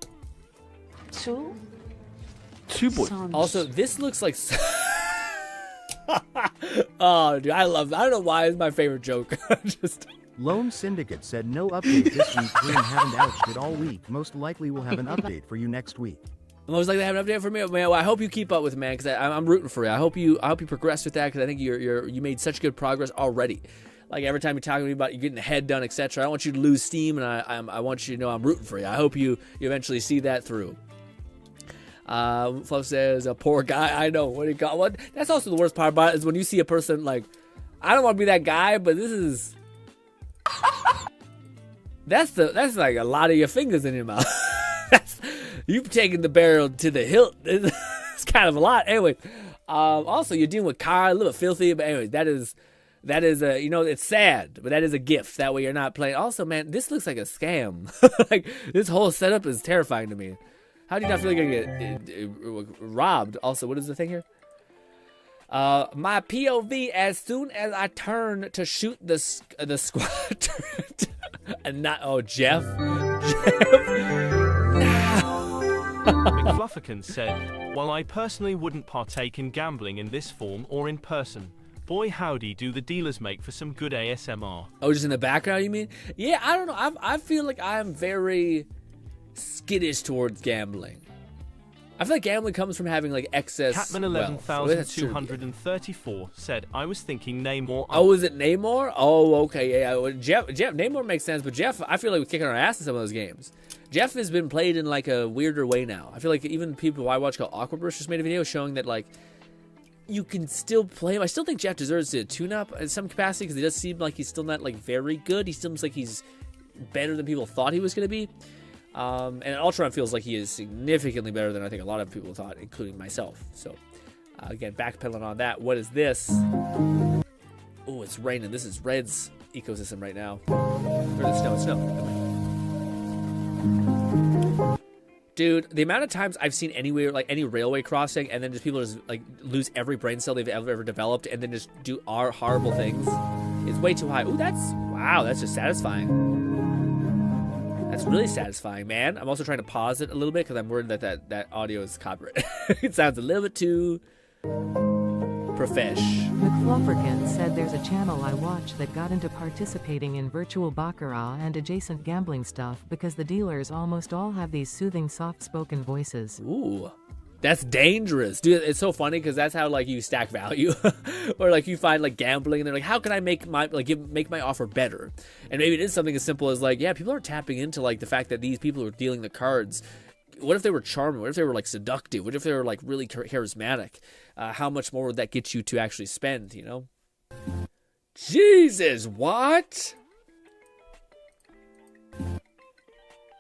Two boys. Also, this looks like. Oh, dude, I don't know why it's my favorite joke. Just. Lone Syndicate said no update this week. GRINN haven't ouched it all week. Most likely we'll have an update for you next week. Most likely have an update for me, man. Well, I hope you keep up with it, man, because I'm rooting for you. I hope you progress with that, because I think you made such good progress already. Like every time you're talking to me about you getting the head done, etc. I don't want you to lose steam, and I want you to know I'm rooting for you. I hope you eventually see that through. Fluff says, a poor guy. I know. What do you got? What? That's also the worst part about it is when you see a person like, I don't want to be that guy, but this is. That's like a lot of your fingers in your mouth. You've taken the barrel to the hilt. It's kind of a lot. Anyway, also you're dealing with Kara, a little filthy, but anyway, that is a, you know, it's sad, but that is a gift. That way you're not playing. Also, man, this looks like a scam. Like this whole setup is terrifying to me. How do you not feel like you're gonna get robbed? Also, what is the thing here? My POV as soon as I turn to shoot the squad. And not, Jeff. McFlufferkin said, while I personally wouldn't partake in gambling in this form or in person, boy howdy do the dealers make for some good ASMR. Oh, just in the background, you mean? Yeah, I don't know. I feel like I'm very skittish towards gambling. I feel like gambling comes from having like excess. Catman 11,234 said, I was thinking Namor. Oh, is it Namor? Oh, okay, yeah. Well, Jeff, Namor makes sense, but Jeff, I feel like we're kicking our ass in some of those games. Jeff has been played in like a weirder way now. I feel like even people I watch called Aquabrush just made a video showing that like you can still play him. I still think Jeff deserves a tune-up in some capacity because he does seem like he's still not like very good. He seems like he's better than people thought he was going to be. And Ultron feels like he is significantly better than I think a lot of people thought, including myself. So, again, backpedaling on that. What is this? Oh, it's raining. This is Red's ecosystem right now. Or the snow. Dude, the amount of times I've seen anywhere, like any railway crossing, and then just people just like lose every brain cell they've ever developed, and then just do horrible things. It's way too high. Ooh, that's just satisfying. That's really satisfying, man. I'm also trying to pause it a little bit because I'm worried that audio is copyright. It sounds a little bit too profesh. McFlufferkin said there's a channel I watch that got into participating in virtual baccarat and adjacent gambling stuff because the dealers almost all have these soothing, soft-spoken voices. Ooh. That's dangerous, dude. It's so funny because that's how like you stack value, or like you find like gambling, and they're like, how can I make my make my offer better? And maybe it is something as simple as like, yeah, people are tapping into like the fact that these people who are dealing the cards. What if they were charming? What if they were like seductive? What if they were like really charismatic? How much more would that get you to actually spend? You know? Jesus, what?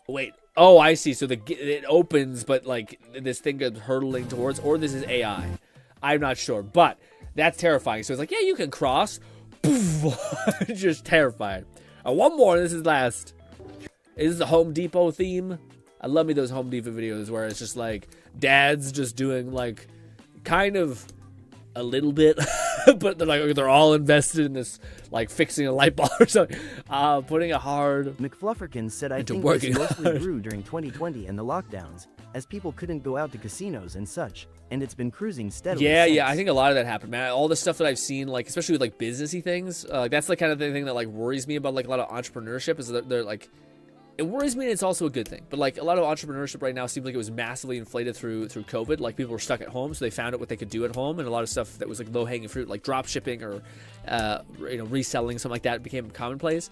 Wait. Oh, I see. So it opens, but like this thing goes hurtling towards, or this is AI. I'm not sure, but that's terrifying. So it's like, yeah, you can cross. Just terrifying. One more. This is last. Is this a Home Depot theme? I love me those Home Depot videos where it's just like dads just doing like kind of a little bit, but they're all invested in this, like fixing a light bulb or something. Putting a hard. McFlufferkin said, I think this mostly grew during 2020 and the lockdowns, as people couldn't go out to casinos and such, and it's been cruising steadily. Yeah, I think a lot of that happened, man. All the stuff that I've seen, like especially with like businessy things, that's the kind of thing that like worries me about like a lot of entrepreneurship is that they're like. It worries me, and it's also a good thing. But like a lot of entrepreneurship right now seems like it was massively inflated through COVID. Like people were stuck at home, so they found out what they could do at home, and a lot of stuff that was like low hanging fruit, like drop shipping or reselling, something like that, became commonplace.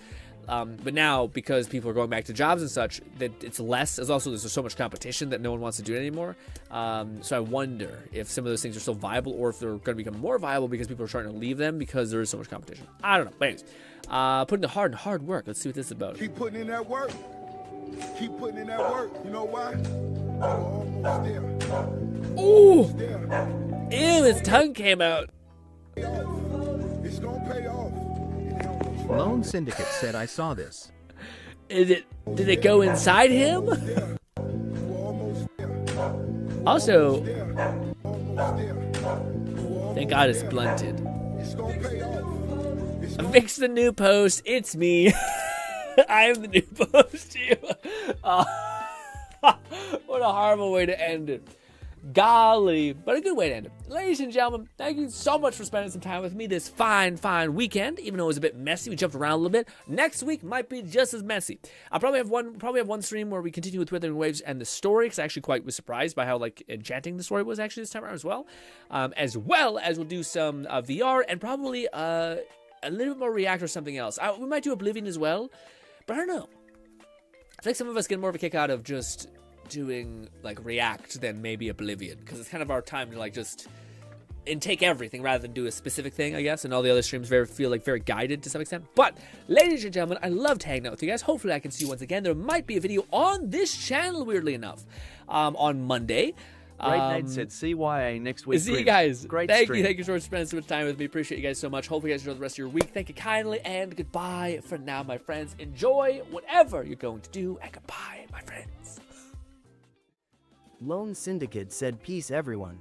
But now because people are going back to jobs and such, that it's less. There's so much competition that no one wants to do it anymore. So I wonder if some of those things are still viable, or if they're going to become more viable because people are starting to leave them because there is so much competition. I don't know. But anyways, putting the hard work. Let's see what this is about. Keep putting in that work. Keep putting in that work. You know why? We're almost there. Ooh! Ew, his tongue came out. It's gonna pay off. Lone Syndicate said I saw this. Did it go inside him? Also, thank God it's blunted. Fix the new post. It's me. I am the new post to you. What a horrible way to end it. Golly, but a good way to end it. Ladies and gentlemen, thank you so much for spending some time with me this fine weekend. Even though it was a bit messy, we jumped around a little bit. Next week might be just as messy. I'll probably have one stream where we continue with Withering Waves and the story, because I actually quite was surprised by how like enchanting the story was actually this time around as well. As we'll do some VR and probably a little bit more React or something else. We might do Oblivion as well, but I don't know. I think some of us get more of a kick out of just doing like React than maybe Oblivion, because it's kind of our time to like just intake everything rather than do a specific thing, I guess, and all the other streams feel like very guided to some extent. But ladies and gentlemen, I loved hanging out with you guys. Hopefully I can see you once again. There might be a video on this channel, weirdly enough, on Monday. Great Nate said CYA next week. See you guys. Great Thank stream. you. Thank you for spending so much time with me. Appreciate you guys so much. Hopefully you guys enjoy the rest of your week. Thank you kindly, and goodbye for now, my friends. Enjoy whatever you're going to do, and goodbye, my friends. Lone Syndicate said peace everyone.